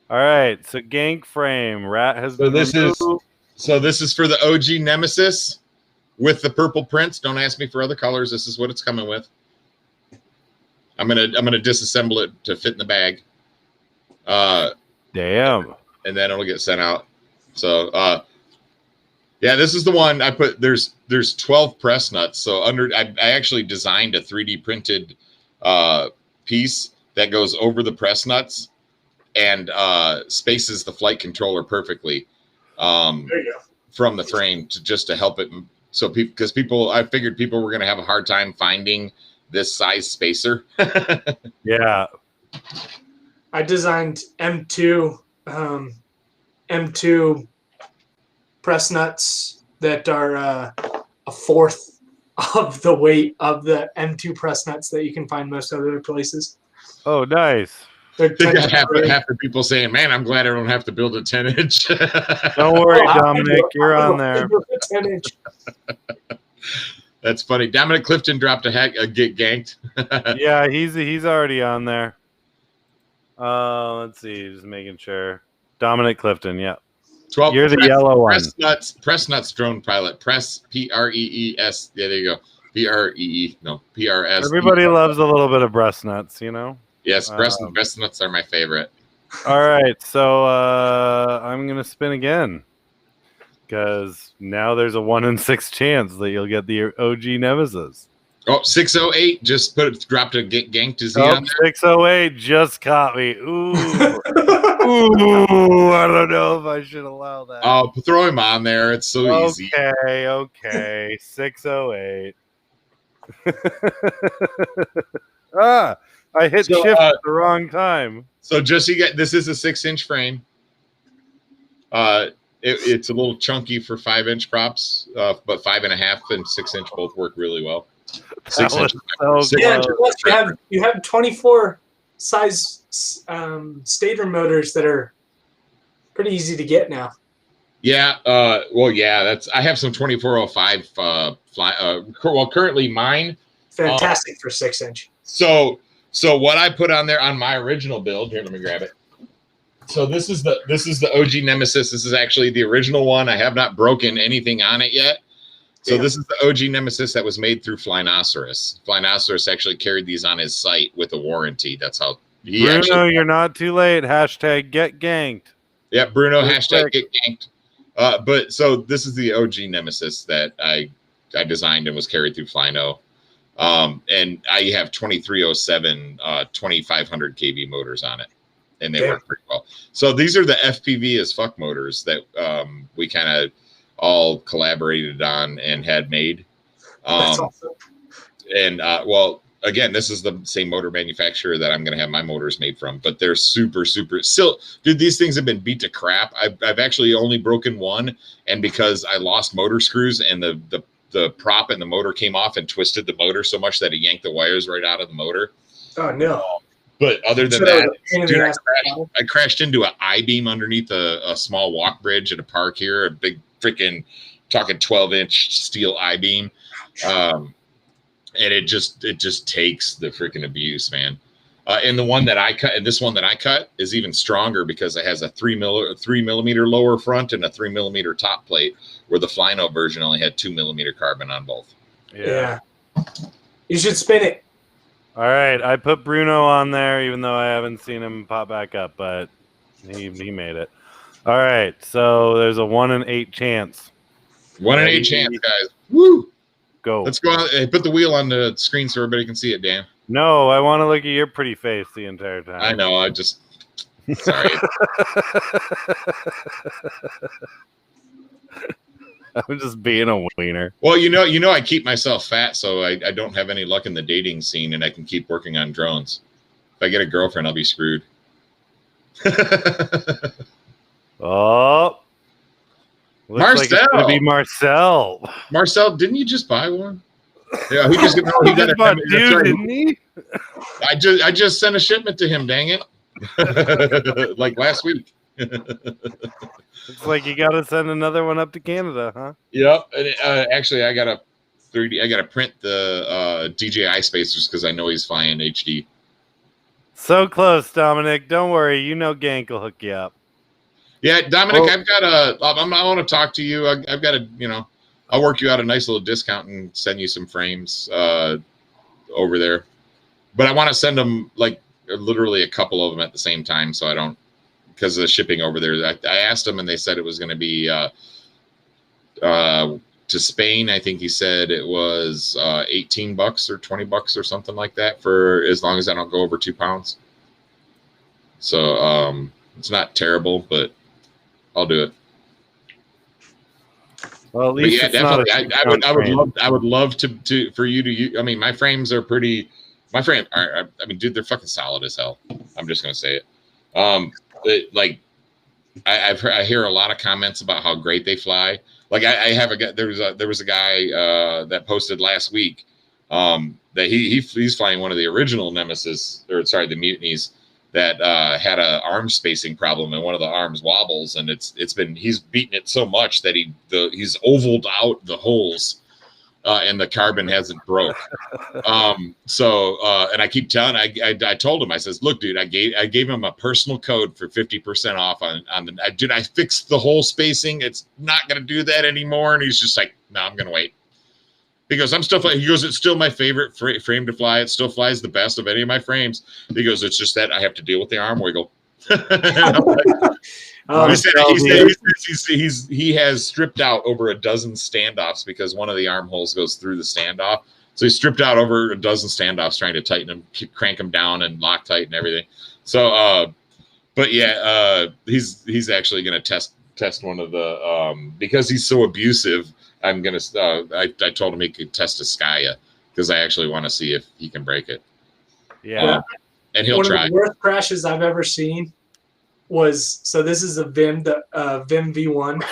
All right, so gank frame. Rat has been removed. This is for the OG Nemesis with the purple prints. Don't ask me for other colors. This is what it's coming with. I'm gonna disassemble it to fit in the bag. Damn. And then it'll get sent out. So yeah, this is the one I put. There's 12 press nuts. So I actually designed a 3D printed piece that goes over the press nuts and spaces the flight controller perfectly from the frame to help it. So because I figured people were going to have a hard time finding this size spacer. Yeah. I designed M2 press nuts that are a fourth of the weight of the M2 press nuts that you can find most other places. Oh, nice. They got half the people saying, "Man, I'm glad I don't have to build a 10-inch." Don't worry, Dominic, you're on there. 10-inch. That's funny. Dominic Clifton dropped a get ganked. Yeah, he's already on there. Let's see, just making sure. Dominic Clifton, yeah. 12. You're the yellow one. Press nuts drone pilot. Press PREES. Yeah, there you go. PREE. No, PRS. Everybody loves a little bit of breast nuts, you know. Yes, breast nuts are my favorite. All right, so I'm gonna spin again because now there's a 1 in 6 chance that you'll get the OG Nemesis. Oh, 608 just dropped a get ganked. Is he on there? 608 just caught me. Ooh. Ooh, I don't know if I should allow that. Oh, throw him on there. It's so easy. Okay. 608. I hit shift at the wrong time. So this is a 6-inch frame. It's a little chunky for 5-inch props, but 5.5 and 6-inch both work really well. 6 inches. You have 24 size stator motors that are pretty easy to get now. Yeah. I have some 2405 currently mine. Fantastic for 6-inch. So what I put on there on my original build here, let me grab it. So this is the OG Nemesis. This is actually the original one. I have not broken anything on it yet. So this is the OG Nemesis that was made through Flynoceros. Flynoceros actually carried these on his site with a warranty. That's how Bruno, you're not too late. Hashtag get ganked. Yeah, Bruno, hashtag get ganked. But so this is the OG Nemesis that I designed and was carried through Flyno. And I have 2307 2500 kV motors on it. And they work pretty well. So these are the FPV as fuck motors that we kind of all collaborated on and had made. That's awesome. And again, this is the same motor manufacturer that I'm going to have my motors made from, but they're super still, dude, these things have been beat to crap. I've actually only broken one, and because I lost motor screws and the prop and the motor came off and twisted the motor so much that it yanked the wires right out of the motor. Oh no. But other than that, dude, I crashed into an I-beam underneath a small walk bridge at a park here, a big freaking talking 12-inch steel I-beam. And it just takes the freaking abuse, man. And the one that I cut, and this one that I cut is even stronger because it has a 3 millimeter lower front and a 3 millimeter top plate, where the Flyno version only had 2 millimeter carbon on both. Yeah. You should spin it. All right, I put Bruno on there, even though I haven't seen him pop back up, but he made it. All right, so there's a 1 in 8 chance. 1 in 8 chance, guys. Woo! Go. Let's go out. Put the wheel on the screen so everybody can see it, Dan. No, I want to look at your pretty face the entire time. I know. Sorry. I'm just being a wiener. Well, you know, I keep myself fat, so I don't have any luck in the dating scene, and I can keep working on drones. If I get a girlfriend, I'll be screwed. Oh, looks Marcel. like it's gonna be Marcel. Marcel, didn't you just buy one? Yeah, he just bought dude, didn't he? I just sent a shipment to him. Dang it! Like last week. It's like you got to send another one up to Canada, huh? Yep. And, actually, I got to print the DJI spacers because I know he's flying HD. So close, Dominic. Don't worry. You know Gank will hook you up. Yeah, Dominic, I've got I want to talk to you. I've got I'll work you out a nice little discount and send you some frames over there. But I want to send them like literally a couple of them at the same time, so I don't, because of the shipping over there. I asked them and they said it was going to be to Spain. I think he said it was $18 or $20 or something like that for as long as I don't go over 2 pounds. So it's not terrible, but I'll do it. Well, at least but yeah, definitely. I would love to for you to use. I mean, my frames are pretty. My frame are. I mean, dude, they're fucking solid as hell. I'm just gonna say it. Like, I hear a lot of comments about how great they fly. Like, I have a guy. There was a guy that posted last week that he's flying one of the original Nemesis, or sorry, the Mutinies, that had a arm spacing problem and one of the arms wobbles, and he's beaten it so much that he's ovaled out the holes and the carbon hasn't broke. And I keep telling, I told him, I says, look, dude, I gave him a personal code for 50% off on the, dude, I fixed the hole spacing. It's not going to do that anymore. And he's just like, no, I'm going to wait. He goes, it's still my favorite frame to fly. It still flies the best of any of my frames. He goes, it's just that I have to deal with the arm wiggle. He has stripped out over a dozen standoffs because one of the armholes goes through the standoff. So he stripped out over a dozen standoffs trying to tighten them, crank them down and Loctite and everything. So, but yeah, he's actually going to test one of the, because he's so abusive, I'm going to, I told him he could test a Skya because I actually want to see if he can break it. Yeah. And he'll try. One of the worst crashes I've ever seen was, so this is a Vim V1,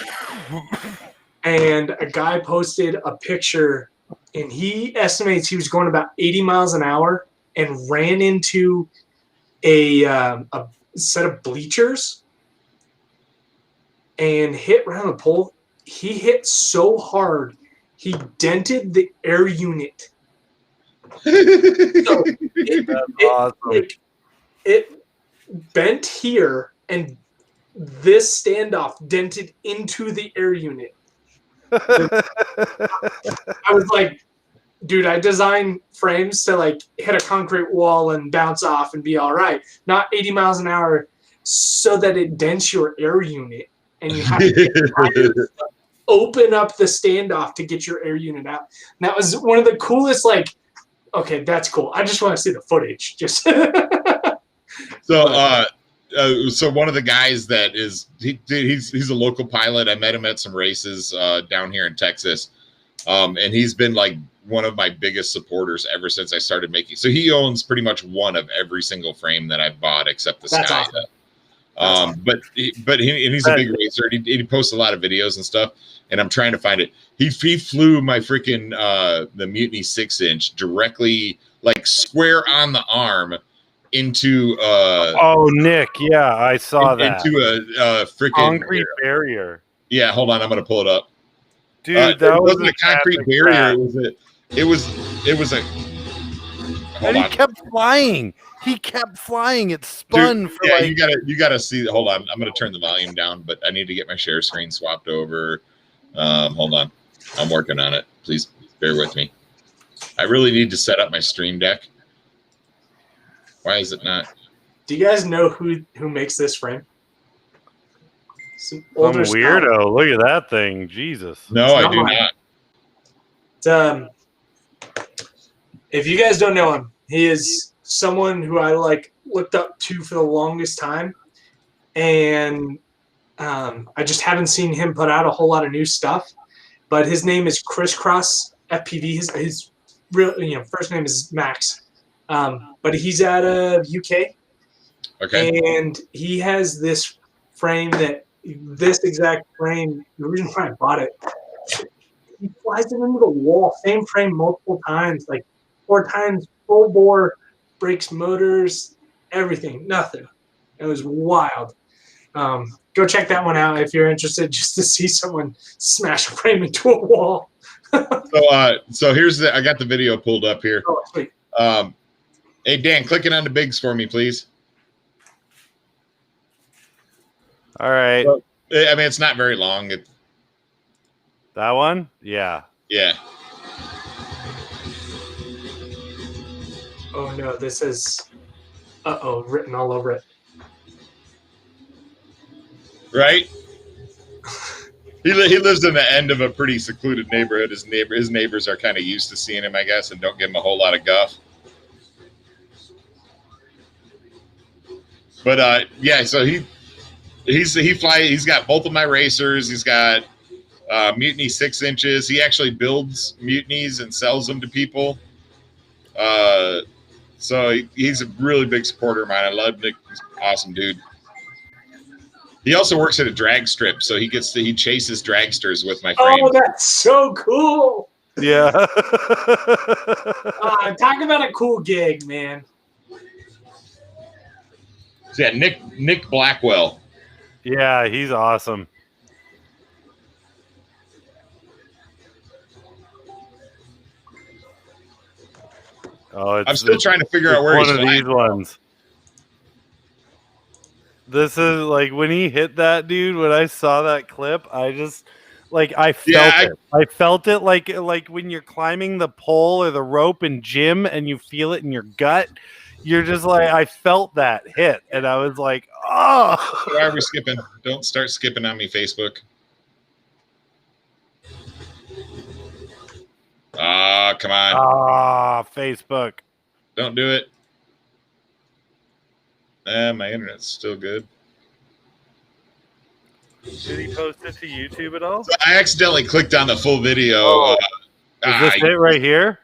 and a guy posted a picture, and he estimates he was going about 80 miles an hour and ran into a set of bleachers and hit around the pole. He hit so hard, he dented the air unit. So it bent here, and this standoff dented into the air unit. I was like, dude, I design frames to like hit a concrete wall and bounce off and be all right, not 80 miles an hour so that it dents your air unit and you have to open up the standoff to get your air unit out. And that was one of the coolest, like, okay, that's cool. I just want to see the footage. Just So one of the guys that is he's a local pilot. I met him at some races down here in Texas, and he's been like one of my biggest supporters ever since I started making. So he owns pretty much one of every single frame that I've bought except the Skya. Awesome. But he's a big racer. He posts a lot of videos and stuff, and I'm trying to find it. He flew my freaking the Mutiny 6-inch directly, like square on the arm into Nick, yeah, I saw that into a freaking concrete barrier. Yeah, hold on, I'm gonna pull it up, dude. That wasn't a concrete barrier. It was a. And he kept flying. It spun. Dude, yeah, you gotta see. Hold on, I'm gonna turn the volume down, but I need to get my share screen swapped over. Hold on, I'm working on it. Please bear with me. I really need to set up my stream deck. Why is it not? Do you guys know who makes this frame? Some weirdo. Style. Look at that thing. Jesus. No, I do not. If you guys don't know him, he is someone who I looked up to for the longest time, and I just haven't seen him put out a whole lot of new stuff. But his name is Crisscross FPV. His real first name is Max. But he's out of UK. Okay. And he has this frame this exact frame, the reason why I bought it, he flies it into the wall, same frame multiple times, like 4 times, full bore, brakes, motors, everything, nothing. It was wild. Go check that one out if you're interested, just to see someone smash a frame into a wall. So here's I got the video pulled up here. Oh, sweet. Hey, Dan, click it on the bigs for me, please. All right. Well, I mean, it's not very long. That one? Yeah. Yeah. Oh no, this is written all over it. Right? He lives in the end of a pretty secluded neighborhood. His neighbors are kind of used to seeing him, I guess, and don't give him a whole lot of guff. But yeah, so he's got both of my racers. He's got Mutiny 6 inches. He actually builds Mutinies and sells them to people. So he's a really big supporter of mine. I love Nick. He's an awesome dude. He also works at a drag strip, so he chases dragsters with my frames. Oh, that's so cool. Yeah. Talk about a cool gig, man. So yeah, Nick Blackwell. Yeah, he's awesome. Oh, I'm still trying to figure out where he's one of these ones. This is like when he hit that dude. When I saw that clip, I just I felt it. I felt it like when you're climbing the pole or the rope in gym and you feel it in your gut. You're just like, I felt that hit, and I was like, oh. Why are we skipping? Don't start skipping on me, Facebook. Ah, come on. Ah, Facebook. Don't do it. My internet's still good. Did he post it to YouTube at all? So I accidentally clicked on the full video. Oh. Is this it right here?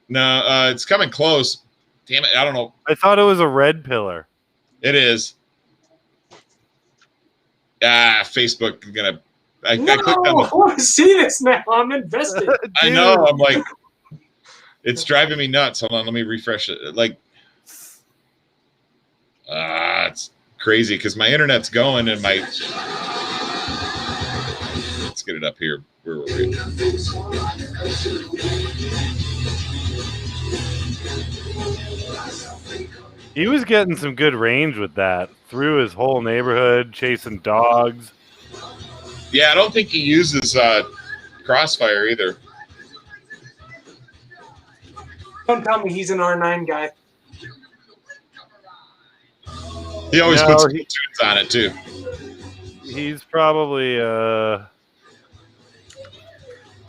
No, it's coming close. Damn it, I don't know. I thought it was a red pillar. It is. Facebook is gonna. I clicked on I want to see this now. I'm invested. I know. I'm like, it's driving me nuts. Hold on, let me refresh it. It's crazy because my internet's going and my. Let's get it up here. Where were we? He was getting some good range with that through his whole neighborhood, chasing dogs. Yeah, I don't think he uses crossfire either. Don't tell me he's an R9 guy. He always puts tunes on it too. He's probably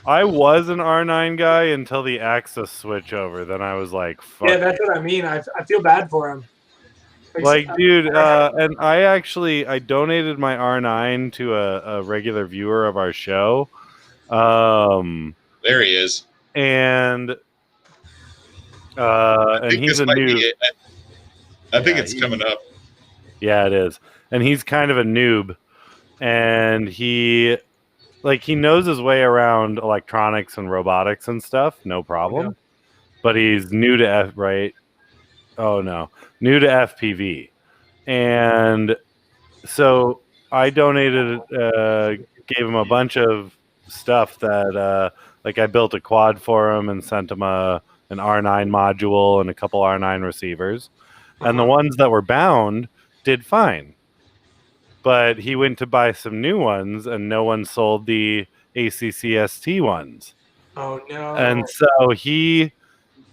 I was an R9 guy until the Axis switch over. Then I was like, fuck. Yeah, that's what I mean. I feel bad for him. Dude, and I donated my R9 to a regular viewer of our show. There he is. And he's a noob. I think it's coming up. Yeah, it is. And he's kind of a noob. And he knows his way around electronics and robotics and stuff, no problem. Yeah. But he's new to new to FPV. And so I donated, gave him a bunch of stuff that, I built a quad for him and sent him an R9 module and a couple R9 receivers. And the ones that were bound did fine. But he went to buy some new ones, and no one sold the ACCST ones. Oh no! And so he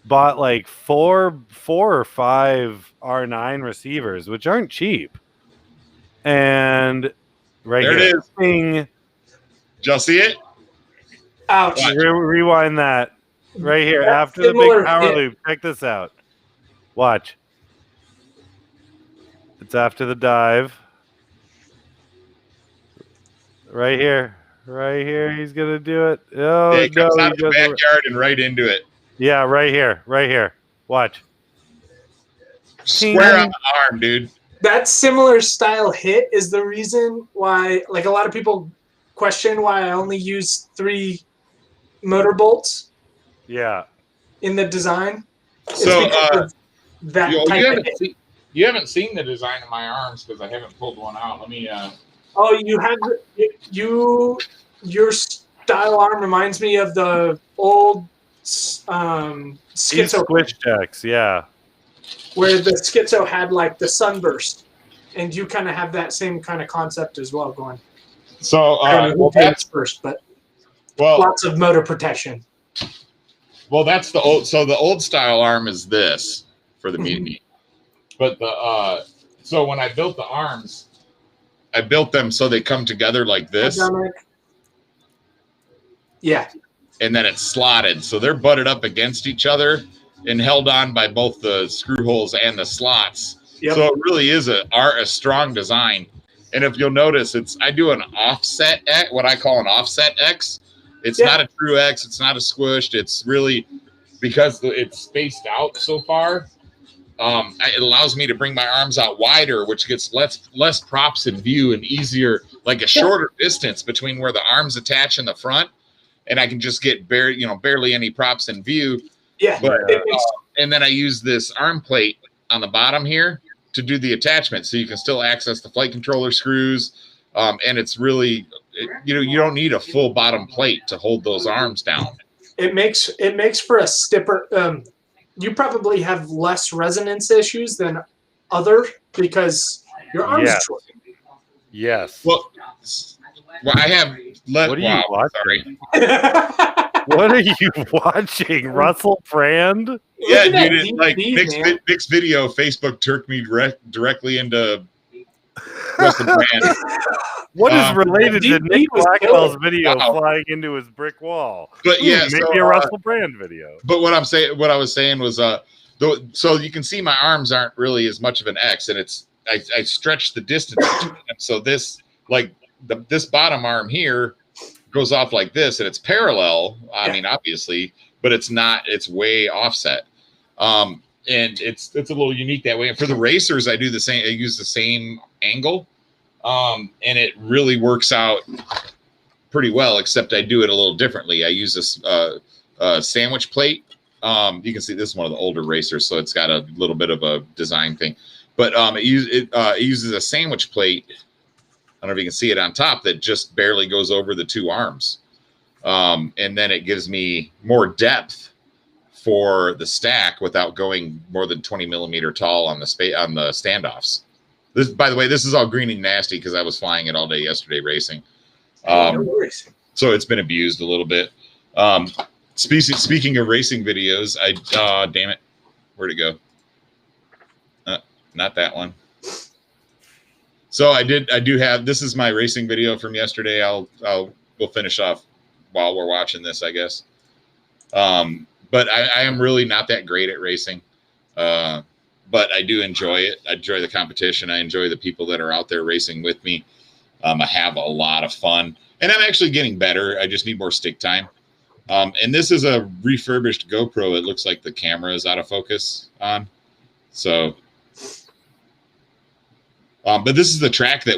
bought four or five R9 receivers, which aren't cheap. And there it is. Did y'all see it? Ouch! Rewind that right here after the big power loop. Check this out. Watch. It's after the dive. Right here. He's gonna do it. Oh, yeah, he comes out of the backyard and right into it. Yeah, right here. Watch. Square on the arm, dude. That similar style hit is the reason why, a lot of people question why I only use 3 motor bolts. Yeah. In the design. So You haven't seen the design of my arms because I haven't pulled one out. Let me. Oh, you have your style arm reminds me of the old Schizo. Squish decks, yeah. where the Schizo had like the sunburst, and you kind of have that same kind of concept as well going. So I don't know who well, did it that's first, but well, lots of motor protection. well, that's the old. So the old style arm is this for the mutiny, but the so when I built the arms, I built them so they come together like this. Yeah. And then it's slotted. So they're butted up against each other and held on by both the screw holes and the slots. Yep. So it really is a strong design. And if you'll notice, I do an offset X, what I call an offset X. It's not a true X. It's not a squished. It's really because it's spaced out so far. It allows me to bring my arms out wider, which gets less props in view and easier, like a shorter distance between where the arms attach in the front. And I can just get barely any props in view. Yeah. But and then I use this arm plate on the bottom here to do the attachment, so you can still access the flight controller screws. And it's really, you don't need a full bottom plate to hold those arms down. It makes for a stiffer. You probably have less resonance issues than other because your arms are short. Yes. Well, I have. What are you watching? What are you watching? Russell Brand? Yeah, dude. It, like mixed video. Facebook turned me directly into Russell Brand. What is related to Nick Blackwell's video flying into his brick wall? But yeah, maybe a Russell Brand video. But what I was saying was, so you can see my arms aren't really as much of an X, and I stretch the distance. So this this bottom arm here goes off like this, and it's parallel. I mean, obviously, but it's not. It's way offset, and it's a little unique that way. And for the racers, I do the same. I use the same angle, and it really works out pretty well. Except I do it a little differently. I use this sandwich plate. You can see this is one of the older racers, so it's got a little bit of a design thing. But it uses a sandwich plate. I don't know if you can see it on top that just barely goes over the two arms. And then it gives me more depth for the stack without going more than 20 millimeter tall on the standoffs. This, by the way, this is all green and nasty because I was flying it all day yesterday racing. So it's been abused a little bit. Speaking of racing videos, damn it, where'd it go? Not that one. So this is my racing video from yesterday. We'll finish off while we're watching this, I guess. But I am really not that great at racing. But I do enjoy it. I enjoy the competition. I enjoy the people that are out there racing with me. I have a lot of fun, and I'm actually getting better. I just need more stick time. And this is a refurbished GoPro. It looks like the camera is out of focus on. So, but this is the track that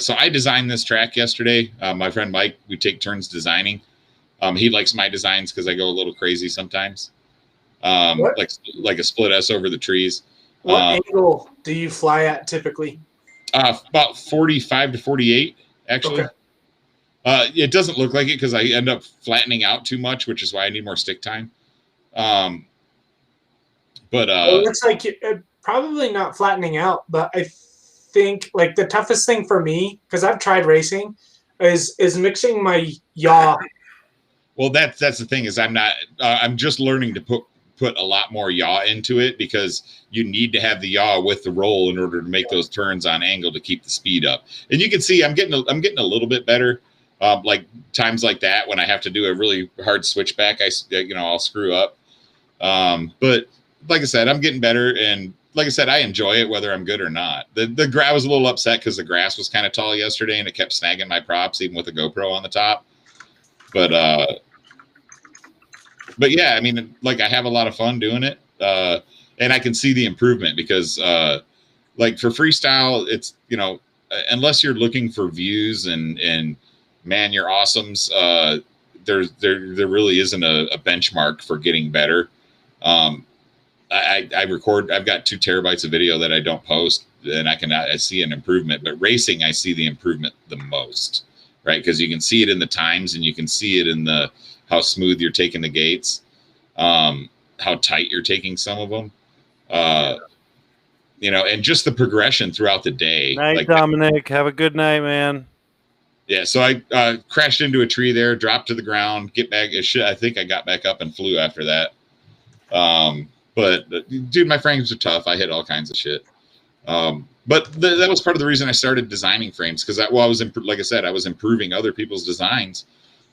so I designed this track yesterday. My friend Mike, we take turns designing. He likes my designs because I go a little crazy sometimes. Like a split S over the trees. What angle do you fly at typically? About 45 to 48, actually. Okay. It doesn't look like it because I end up flattening out too much, which is why I need more stick time. But it looks like probably not flattening out, but I think like the toughest thing for me, because I've tried racing, is mixing my yaw. Well, that's the thing is I'm just learning to put a lot more yaw into it because you need to have the yaw with the roll in order to make those turns on angle to keep the speed up. And you can see I'm getting a little bit better. Like times like that when I have to do a really hard switchback, I'll screw up. But like I said, I'm getting better, and like I said, I enjoy it whether I'm good or not. I was a little upset because the grass was kind of tall yesterday and it kept snagging my props even with a GoPro on the top. But yeah, I mean, like I have a lot of fun doing it, and I can see the improvement because, like for freestyle, it's unless you're looking for views and man, you're awesomes. There really isn't a benchmark for getting better. I record. I've got 2 terabytes of video that I don't post, and I see an improvement. But racing, I see the improvement the most, right? Because you can see it in the times, and you can see it in how smooth you're taking the gates, how tight you're taking some of them. You know, and just the progression throughout the day. Night, like Dominic. Have a good night, man. Yeah, so I crashed into a tree there, dropped to the ground, get back. I think I got back up and flew after that. But dude, my frames are tough. I hit all kinds of shit. But that was part of the reason I started designing frames, because like I said, I was improving other people's designs.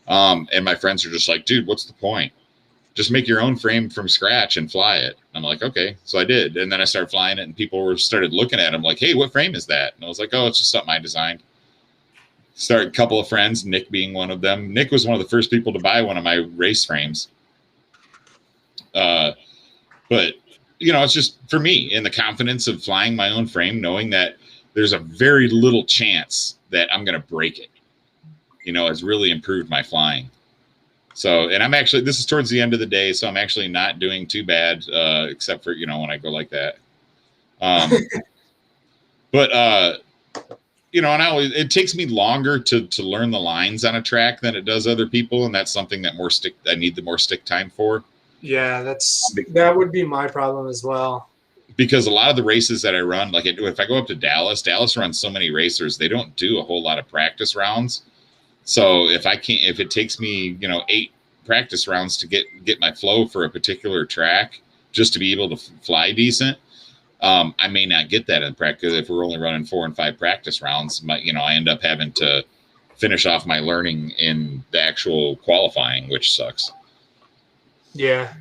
And my friends are just like, dude, what's the point? Just make your own frame from scratch and fly it. I'm like, okay. So I did. And then I started flying it, and people started looking at them like, hey, what frame is that? And I was like, oh, it's just something I designed. Started a couple of friends, Nick being one of them. Nick was one of the first people to buy one of my race frames. But, you know, it's just for me, in the confidence of flying my own frame, knowing that there's a very little chance that I'm going to break it, you know, has really improved my flying. So, and I'm actually, this is towards the end of the day, so I'm actually not doing too bad, except for, you know, when I go like that. But, you know, and it takes me longer to learn the lines on a track than it does other people, and that's something that I need the more stick time for. Yeah, that would be my problem as well. Because a lot of the races that I run, like if I go up to Dallas runs so many racers, they don't do a whole lot of practice rounds. So if it takes me, you know, 8 practice rounds to get my flow for a particular track just to be able to fly decent, I may not get that in practice. If we're only running 4 and 5 practice rounds, you know, I end up having to finish off my learning in the actual qualifying, which sucks. Yeah.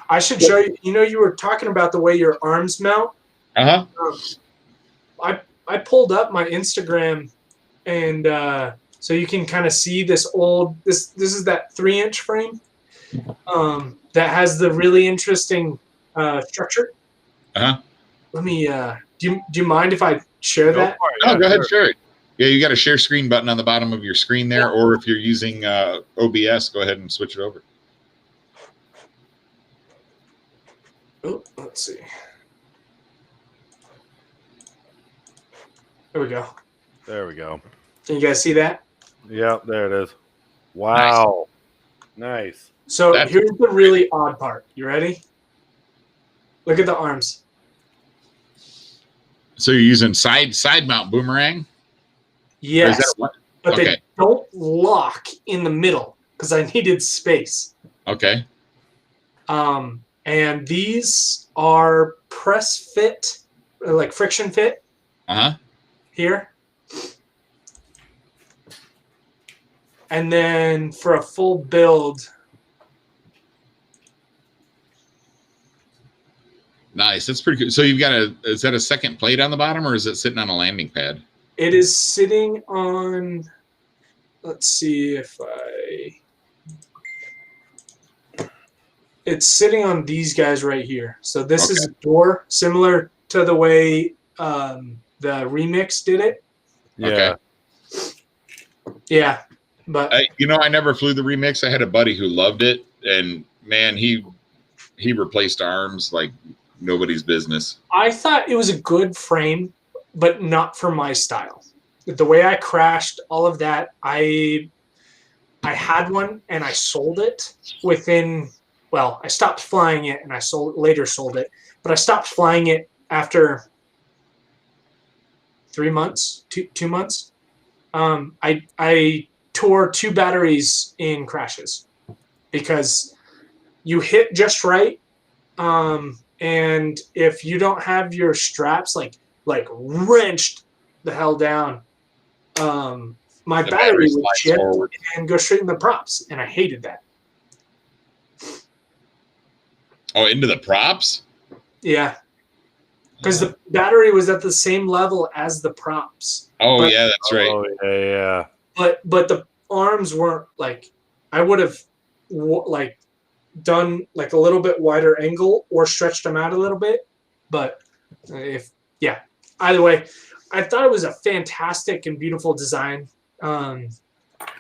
I should show you. You know, you were talking about the way your arms mount. Uh-huh. I pulled up my Instagram, and so you can kind of see this old. This is that 3-inch frame that has the really interesting structure. Uh-huh. Let me. Do you mind if I share that? No, go ahead, share it. Yeah, you got a share screen button on the bottom of your screen there, or if you're using OBS, go ahead and switch it over. Oh, let's see. There we go. There we go. Can you guys see that? Yep, there it is. Wow. Nice. So here's the really odd part. You ready? Look at the arms. So you're using side mount boomerang? Yes, but they don't lock in the middle because I needed space. Okay. And these are press fit, like friction fit. Uh-huh. Here. And then for a full build. Nice. That's pretty good. So you've got is that a second plate on the bottom, or is it sitting on a landing pad? It is sitting on, let's see if it's sitting on these guys right here. So this is a door similar to the way the Remix did it. Yeah. Okay. Yeah. But I never flew the Remix. I had a buddy who loved it, and man, he replaced arms like nobody's business. I thought it was a good frame, but not for my style. The way I crashed, all of that, I had one and I sold it within. Well, I stopped flying it and I later sold it, but I stopped flying it after 3 months, 2 months. I tore 2 batteries in crashes because you hit just right. And if you don't have your straps like wrenched the hell down, my battery would chip and go straight in the props, and I hated that. Oh, into the props? Yeah. Because the battery was at the same level as the props. Oh, yeah, that's right. Oh, yeah. But the arms weren't like, I would have like done like a little bit wider angle or stretched them out a little bit. But either way, I thought it was a fantastic and beautiful design.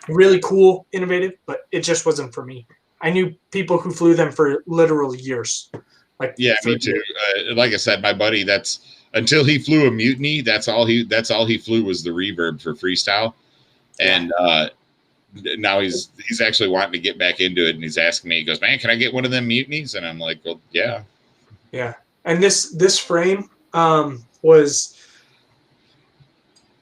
Really cool, innovative, but it just wasn't for me. I knew people who flew them for literal years. Me too. Like I said, my buddy, that's until he flew a Mutiny. That's all he flew was the reverb for freestyle, and now he's actually wanting to get back into it, and he's asking me. He goes, "Man, can I get one of them Mutinies?" And I'm like, "Well, yeah." Yeah. And this frame was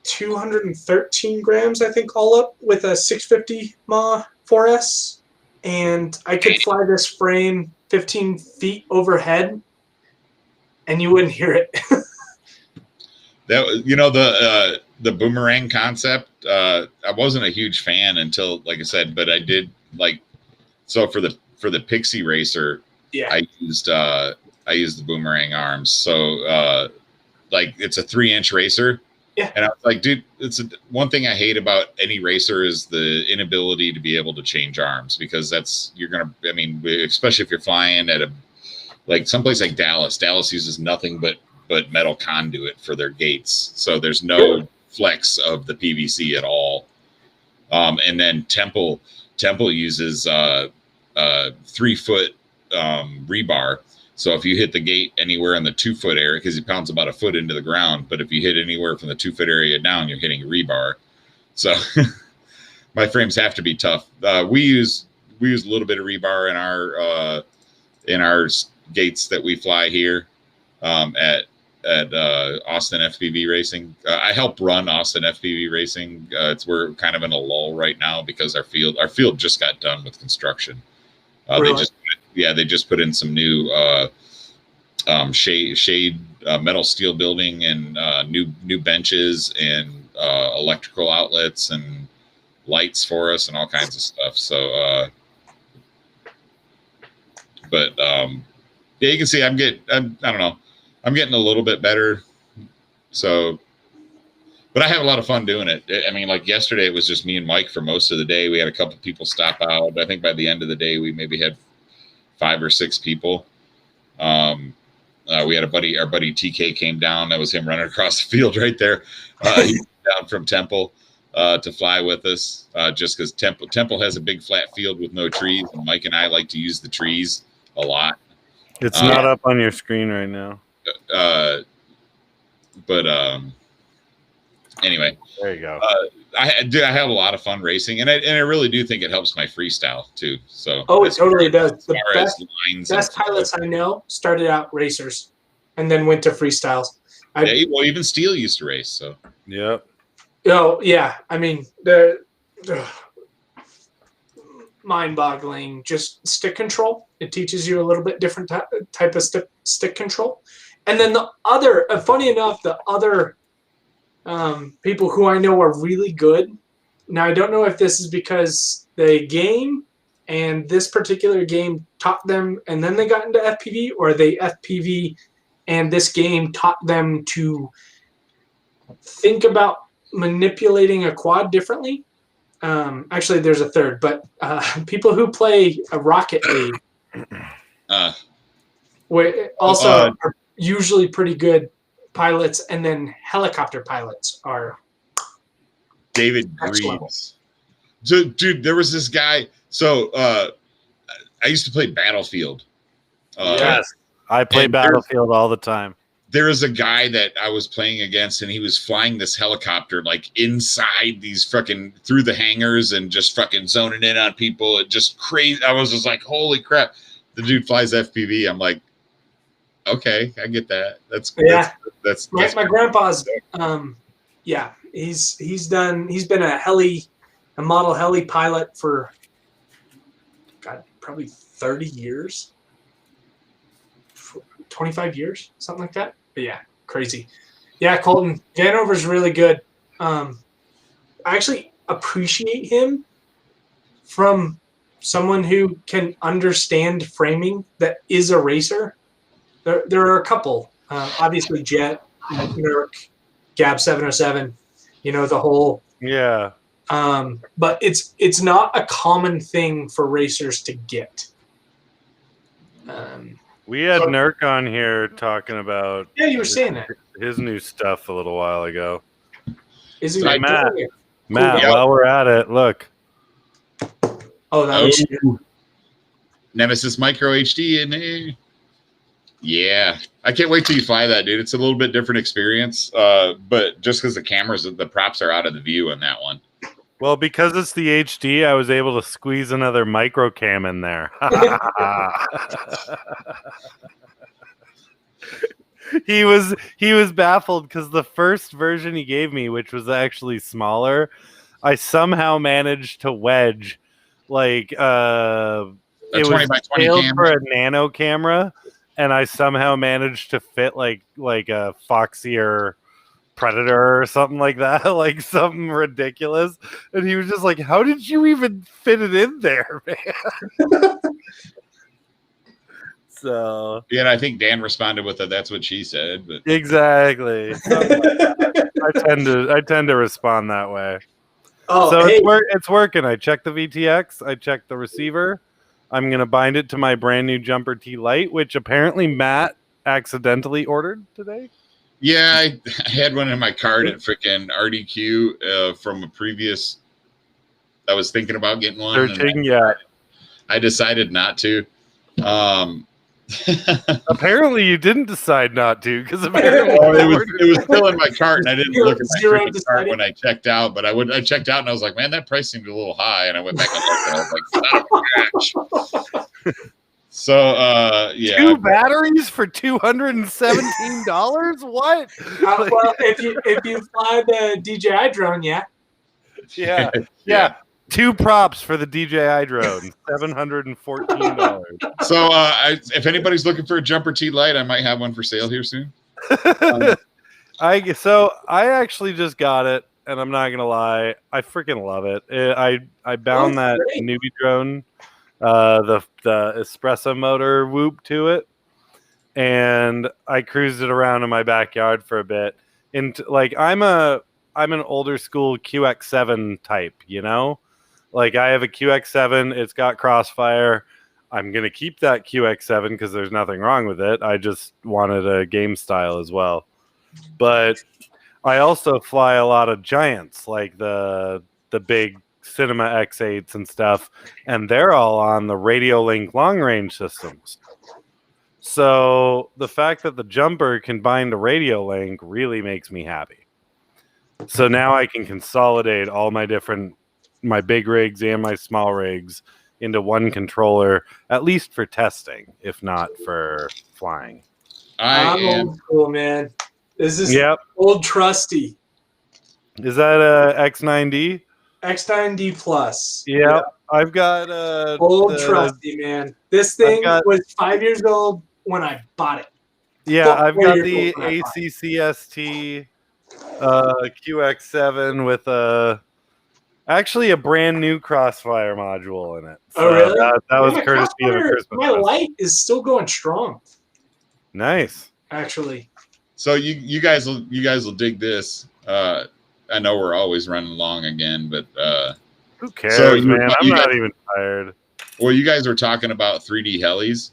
213 grams, I think, all up with a 650 mAh 4S. And I could fly this frame 15 feet overhead, and you wouldn't hear it. That the boomerang concept. I wasn't a huge fan until, like I said, but I did like. So for the Pixie Racer, Yeah. I used the boomerang arms. So like it's a 3-inch racer. Yeah. And I was like, dude, one thing I hate about any racer is the inability to be able to change arms, because especially if you're flying at like someplace like Dallas. Dallas uses nothing but metal conduit for their gates. So there's no flex of the PVC at all. And then Temple uses 3-foot rebar. So if you hit the gate anywhere in the 2-foot area, because he pounds about a foot into the ground, but if you hit anywhere from the 2-foot area down, you're hitting rebar. So my frames have to be tough. We use a little bit of rebar in our gates that we fly here at Austin FPV Racing. I help run Austin FPV Racing. We're kind of in a lull right now because our field just got done with construction. Really? They just put in some new shade metal steel building and new benches and electrical outlets and lights for us and all kinds of stuff. So, you can see I don't know. I'm getting a little bit better. So, but I have a lot of fun doing it. I mean, like yesterday, it was just me and Mike for most of the day. We had a couple people stop out. I think by the end of the day, we maybe had 5 or 6 people. We had our buddy TK came down. That was him running across the field right there. He came down from Temple to fly with us, just because Temple has a big flat field with no trees, and Mike and I like to use the trees a lot. It's not up on your screen right now. Anyway, there you go. I have a lot of fun racing, and I really do think it helps my freestyle too. So it totally does. The best pilots I know started out racers, and then went to freestyles. Even Steele used to race. So yep. Oh yeah, I mean the mind-boggling. Just stick control. It teaches you a little bit different type of stick control. And then the other, funny enough, the other people who I know are really good. Now, I don't know if this is because the game and this particular game taught them and then they got into FPV, or they FPV and this game taught them to think about manipulating a quad differently. Actually, there's a third, but people who play a Rocket League also are usually pretty good pilots, and then helicopter pilots are David Greaves. So, dude, there was this guy. So I used to play Battlefield. Yes, I play Battlefield all the time. There is a guy that I was playing against, and he was flying this helicopter like inside these fucking through the hangars and just fucking zoning in on people. It just crazy. I was just like, holy crap. The dude flies FPV. I'm like, okay, I get that. That's my grandpa's. He's been a model heli pilot for probably 30 years, 25 years, something like that. But yeah, crazy. Yeah, Colton Vanover's really good. I actually appreciate him from someone who can understand framing that is a racer. There are a couple, obviously Jet, Nerk, Gab 707, the whole. Yeah. But it's not a common thing for racers to get. We had Nerk on here talking about. Yeah, you were saying that. His new stuff a little while ago. Is he Matt? Cool. While we're at it, look. Oh, that was Nemesis Micro HD in there. Yeah, I can't wait till you fly that, dude. It's a little bit different experience, but just because the props are out of the view on that one. Well, because it's the HD, I was able to squeeze another micro cam in there. He was baffled because the first version he gave me, which was actually smaller, I somehow managed to wedge like A it 20 was by 20 scaled camera? for a nano camera, and I somehow managed to fit like a Foxier Predator or something like that, like something ridiculous. And he was just like, "How did you even fit it in there, man?" So Yeah, and I think Dan responded with that's what she said. But exactly, I tend to respond that way. Oh, So hey, it's working. I checked the VTX. I checked the receiver. I'm gonna bind it to my brand new Jumper T Lite, which apparently Matt accidentally ordered today. yeah, I had one in my cart at freaking RDQ from a previous. I was thinking about getting one. Searching, yeah. I decided not to. Apparently, you didn't decide not to because apparently it was still in my cart, and I didn't look at my freaking cart decided. when I checked out. But I checked out, and I was like, man, that price seemed a little high. And I went back and looked, and I was like, son of a bitch. So yeah, 2 batteries for $217. What? Well, if you fly the DJI drone, yeah. Yeah. 2 props for the DJI drone, $714. So if anybody's looking for a Jumper T Lite, I might have one for sale here soon. I actually just got it, and I'm not gonna lie, I freaking love it. I bound that newbie drone, the espresso motor whoop to it, and I cruised it around in my backyard for a bit. And like I'm an older school QX7 type, you know. Like I have a QX7, it's got Crossfire. I'm going to keep that QX7 because there's nothing wrong with it. I just wanted a game style as well. But I also fly a lot of giants, like the big Cinema X8s and stuff, and they're all on the Radiolink long-range systems. So the fact that the Jumper can bind to Radiolink really makes me happy. So now I can consolidate all my big rigs and my small rigs into one controller, at least for testing, if not for flying. I'm old school, man. This is old trusty. Is that a X9D? X9D Plus. Yeah, I've got old trusty, man. This thing was 5 years old when I bought it. Yeah, I've got the ACCST QX7 with actually a brand new Crossfire module in it. So really? That was courtesy of a Christmas. My Lite is still going strong. Nice. Actually. So you guys will dig this. I know we're always running long again, but who cares, man? I'm not even tired. Well, you guys were talking about 3D helis.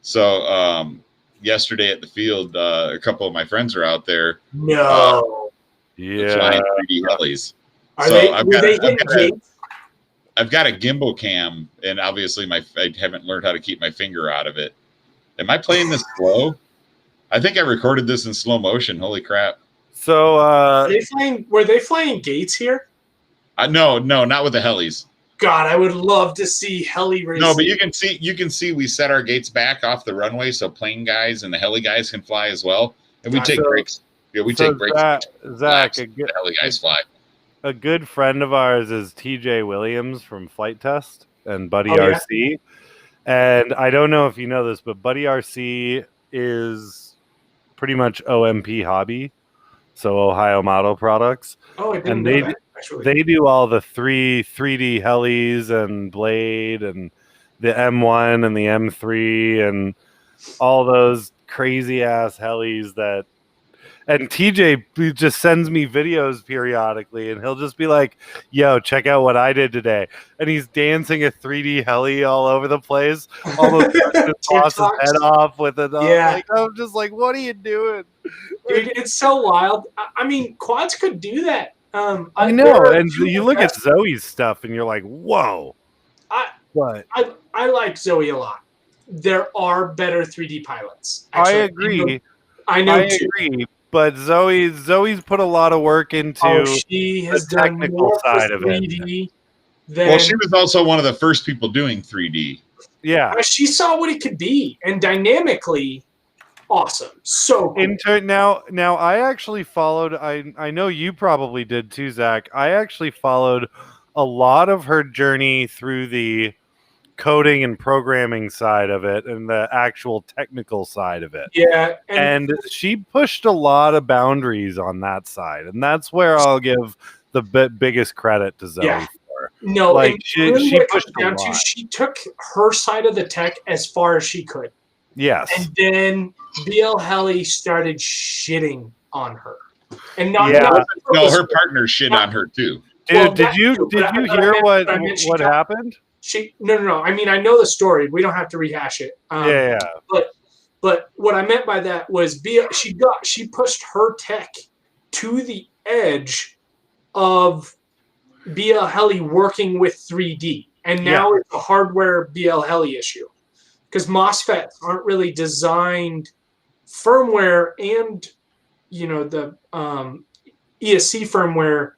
So yesterday at the field, a couple of my friends are out there. No. Flying 3D helis. I've got a gimbal cam, and obviously I haven't learned how to keep my finger out of it. Am I playing this slow? I think I recorded this in slow motion. Holy crap! So were they flying gates here? No, not with the helis. God, I would love to see heli racing. No, but you can see we set our gates back off the runway so plane guys and the heli guys can fly as well, and we take breaks. Yeah, we take breaks. Zach, the heli guys fly. A good friend of ours is TJ Williams from Flight Test and Buddy RC. And I don't know if you know this, but Buddy RC is pretty much OMP Hobby, so Ohio Model Products. Oh, I didn't know that, actually. They do all the 3D helis and Blade and the M1 and the M3 and all those crazy ass helis that. And TJ just sends me videos periodically, and he'll just be like, yo, check out what I did today. And he's dancing a 3D heli all over the place. Almost toss his head off with it. Yeah. Like, I'm just like, what are you doing? Dude, it's so wild. I mean, quads could do that. I know. And you look at Zoe's stuff, and you're like, whoa. I like Zoe a lot. There are better 3D pilots. Actually, I agree. I agree. But Zoe's put a lot of work into she has the technical side of it. Well, she was also one of the first people doing 3D. Yeah. She saw what it could be, and dynamically, awesome. So cool. Now I actually followed. I know you probably did too, Zach. I actually followed a lot of her journey through the coding and programming side of it and the actual technical side of it. Yeah, and she pushed a lot of boundaries on that side, and that's where I'll give the biggest credit to Zoe for. No, like and she really what it pushed comes down to, she took her side of the tech as far as she could. Yes. And then BL Helly started shitting on her. And her partner shit on her too. Dude, well, did you hear what happened? No. I mean, I know the story. We don't have to rehash it. But what I meant by that was she pushed her tech to the edge of BL Helly working with 3D. And now it's a hardware BL Helly issue. Because MOSFETs aren't really designed firmware and the ESC firmware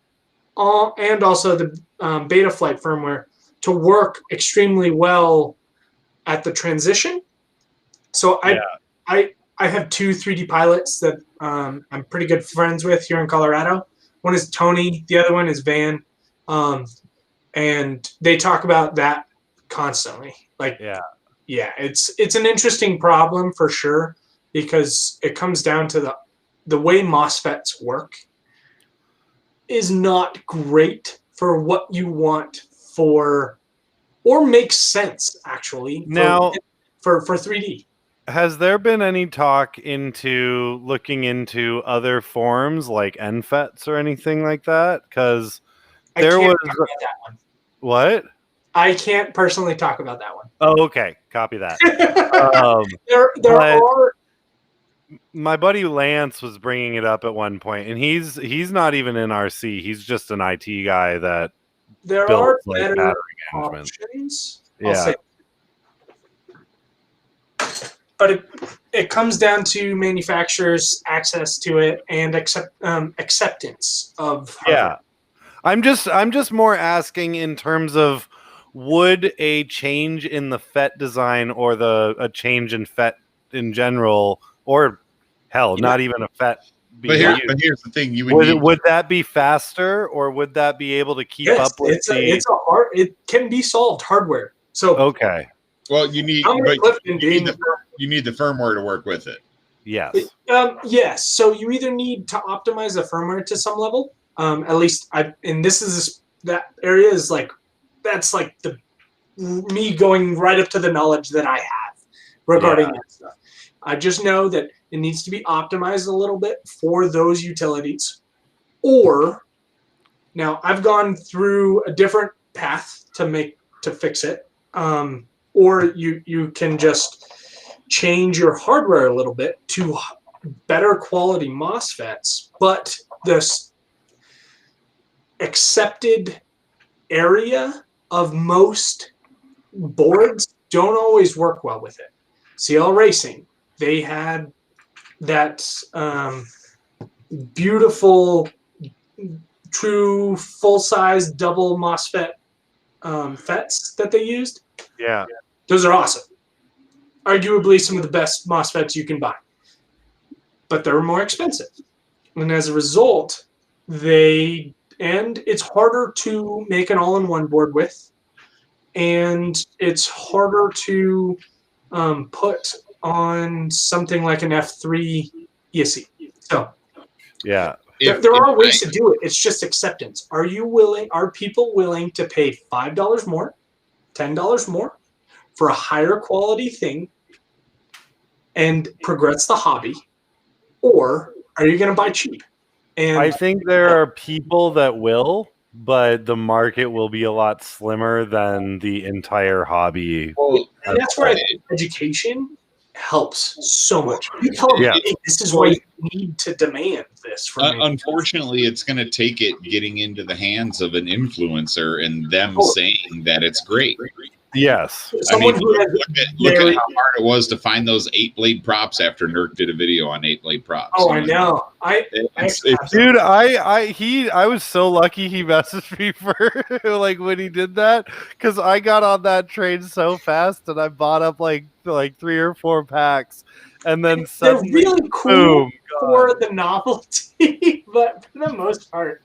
and also the Betaflight firmware to work extremely well at the transition. So I have two 3D pilots that I'm pretty good friends with here in Colorado. One is Tony, the other one is Van, and they talk about that constantly. It's an interesting problem for sure because it comes down to the way MOSFETs work is not great for what you want or makes sense actually for 3D. Has there been any talk into looking into other forms like NFETs or anything like that? Because there was that one. What? I can't personally talk about that one. Oh, okay. Copy that. There are. My buddy Lance was bringing it up at one point, and he's not even in RC. He's just an IT guy that there built, are like, better options. Yeah. But it comes down to manufacturers' access to it and acceptance of hardware. I'm just more asking in terms of would a change in the FET design or a change in FET in general, or hell, not even a FET. But here's the thing: would that be faster, or would that be able to keep up with it can be solved hardware. So okay. Well, you need the firmware to work with it. Yes. Yes. So you either need to optimize the firmware to some level. At least that area is that's me going right up to the knowledge that I have regarding that stuff. I just know that it needs to be optimized a little bit for those utilities. Or now I've gone through a different path to fix it. Or you can just change your hardware a little bit to better quality MOSFETs, but this accepted area of most boards don't always work well with it. CL Racing, they had that beautiful, true, full-size double MOSFET FETs that they used. Yeah. Those are awesome. Arguably some of the best MOSFETs you can buy. But they're more expensive. And as a result, it's harder to make an all-in-one board with. And it's harder to put on something like an F3 ESC. So yeah. There are ways to do it. It's just acceptance. Are people willing to pay $5 more, $10 more for a higher quality thing and progress the hobby? Or are you going to buy cheap? And I think there are people that will, but the market will be a lot slimmer than the entire hobby. Well, and that's where I think education helps so much. You tell them, hey, this is why you need to demand this from me. Unfortunately, it's going to take it getting into the hands of an influencer and them saying that it's great. Yes. Someone who has look at how hard it was to find those 8-blade props after Nurk did a video on 8-blade props. Oh, I know. Dude, I was so lucky he messaged me for like when he did that, because I got on that train so fast and I bought up like 3 or 4 packs, and then they're really cool boom, for the novelty, but for the most part,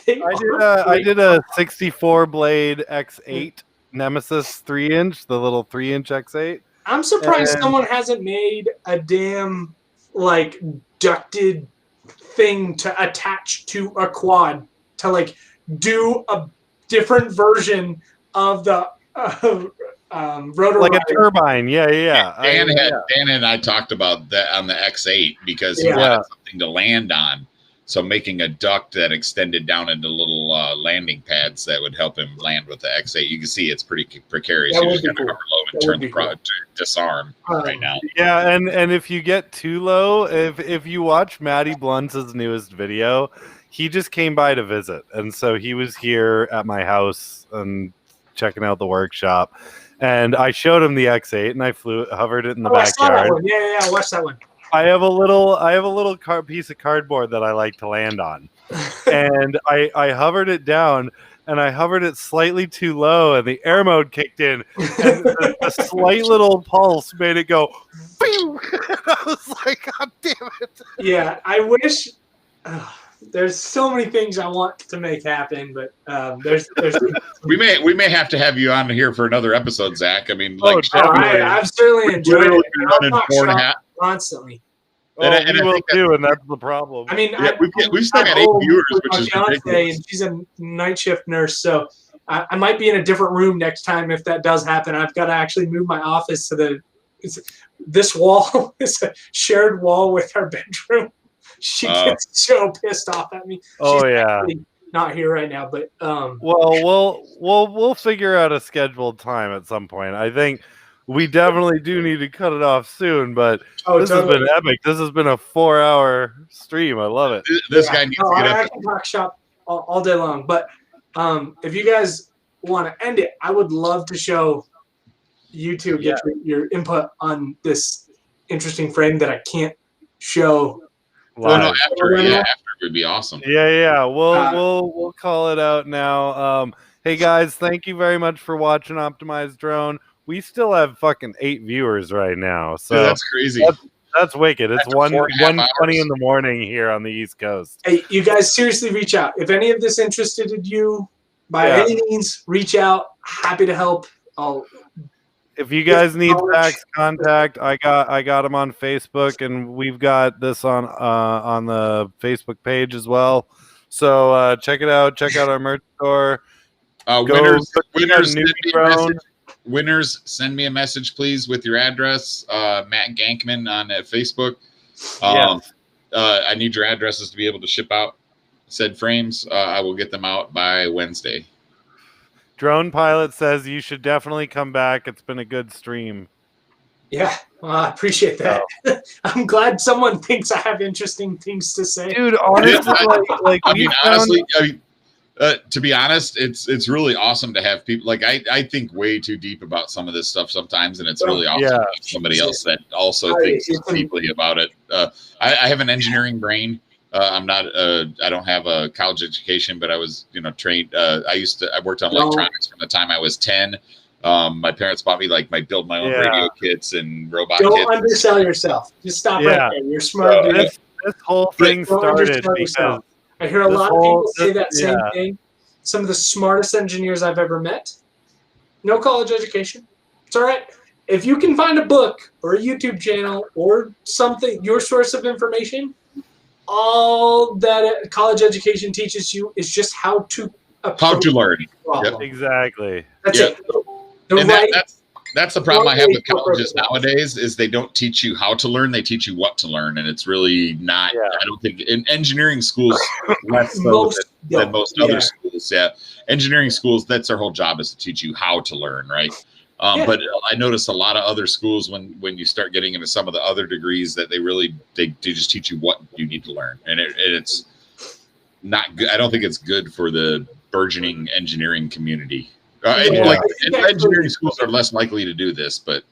I did a 64 blade X8 Nemesis 3-inch, the little 3-inch X8. I'm surprised someone hasn't made a damn like ducted thing to attach to a quad to like do a different version of the rotor like rider. A turbine. Yeah. Dan and I talked about that on the X8 because he wanted something to land on. So making a duct that extended down into little landing pads that would help him land with the X8. You can see it's pretty precarious. You just got to hover low and turn the to disarm right now. Yeah, and if you get too low, if you watch Matty Blunt's newest video, he just came by to visit. And so he was here at my house and checking out the workshop. And I showed him the X8 and I hovered it in the backyard. I saw that one. Yeah, I watched that one. I have a little piece of cardboard that I like to land on, and I hovered it down, and I hovered it slightly too low, and the air mode kicked in, and a slight little pulse made it go. And I was like, God damn it! Yeah, I wish. There's so many things I want to make happen, but there's. we may have to have you on here for another episode, Zach. I mean, I've certainly enjoyed it. Running 4.5 constantly. And we will too, and that's the problem. I mean, we've still got 8 viewers, which is ridiculous. And she's a night shift nurse, so I might be in a different room next time if that does happen. I've got to actually move my office to this wall is a shared wall with our bedroom. She gets so pissed off at me. She's not here right now, but well, we'll figure out a scheduled time at some point. I think we definitely do need to cut it off soon, but this has been epic. This has been a 4-hour stream. I love it. This guy needs to get up. I can talk shop all day long, but if you guys want to end it, I would love to show you two get your input on this interesting frame that I can't show. After would be awesome. Yeah. We'll call it out now. Hey guys, thank you very much for watching Optimized Drone. We still have fucking 8 viewers right now, so dude, that's crazy. That's wicked. It's 1:20 in the morning here on the East Coast. Hey, you guys seriously reach out. If any of this interested you, by any means, reach out. Happy to help. If you guys need Zach's contact, I got him on Facebook, and we've got this on the Facebook page as well. So check it out. Check out our merch store. Winners, send me a message, please, with your address. Matt Gankman on Facebook. I need your addresses to be able to ship out said frames. I will get them out by Wednesday. Drone Pilot says you should definitely come back. It's been a good stream. Yeah, well, I appreciate that. I'm glad someone thinks I have interesting things to say. Dude, honestly, to be honest, it's really awesome to have people like I think way too deep about some of this stuff sometimes, and it's really awesome to have somebody else that also thinks deeply about it. I have an engineering brain. I'm not. I don't have a college education, but I was trained. I worked on electronics from the time I was 10. My parents bought me build my own radio kits and robot kits. Don't undersell yourself. Just stop right there. You're smart. This whole thing started because. I hear a lot of people say that same thing. Some of the smartest engineers I've ever met. No college education. It's all right. If you can find a book or a YouTube channel or something, your source of information, all that college education teaches you is just how to learn. Yep. Exactly. That's it. That's the problem I have with colleges nowadays is they don't teach you how to learn. They teach you what to learn. And it's really not, I don't think in engineering schools, less so than most other schools. Yeah. Engineering schools, that's their whole job is to teach you how to learn. Right. But I notice a lot of other schools when you start getting into some of the other degrees that they just teach you what you need to learn. And it's not good. I don't think it's good for the burgeoning engineering community. Engineering schools are less likely to do this, but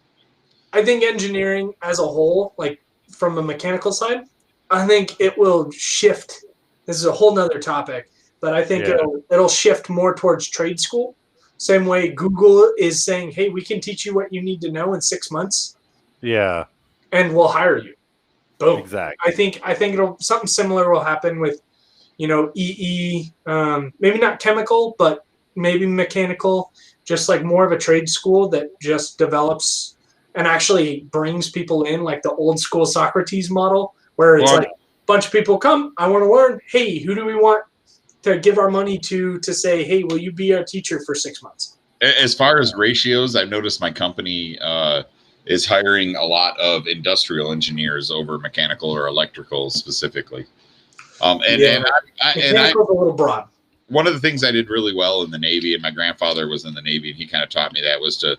I think engineering as a whole, like from a mechanical side, I think it will shift. This is a whole nother topic, but I think it'll shift more towards trade school. Same way Google is saying, hey, we can teach you what you need to know in 6 months. Yeah. And we'll hire you. Boom. Exactly. I think something similar will happen with, EE, maybe not chemical, but maybe mechanical, just like more of a trade school that just develops and actually brings people in, like the old school Socrates model, where it's like a bunch of people come, I want to learn. Hey, who do we want to give our money to say, hey, will you be our teacher for 6 months? As far as ratios, I've noticed my company is hiring a lot of industrial engineers over mechanical or electrical specifically. Mechanical's a little broad. One of the things I did really well in the Navy, and my grandfather was in the Navy, and he kind of taught me that, was to,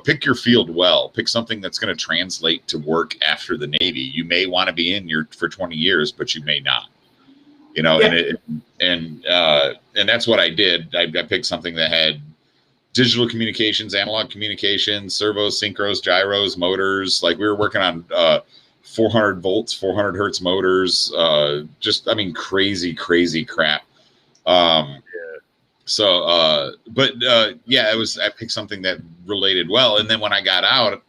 pick your field well. Pick something that's going to translate to work after the Navy. You may want to be in for 20 years, but you may not. And that's what I did. I picked something that had digital communications, analog communications, servos, synchros, gyros, motors. Like we were working on 400 volts, 400 hertz motors. Crazy crap. I picked something that related well. And then when I got out,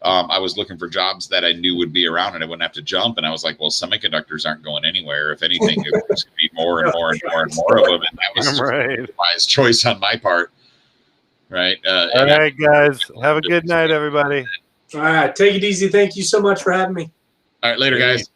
I was looking for jobs that I knew would be around and I wouldn't have to jump. And I was like, well, semiconductors aren't going anywhere. If anything, there's going to be more and more and more and more of them. And that was a wise choice on my part. Right. All right, guys. Have a good night, everybody. All right. Take it easy. Thank you so much for having me. All right. Later, guys.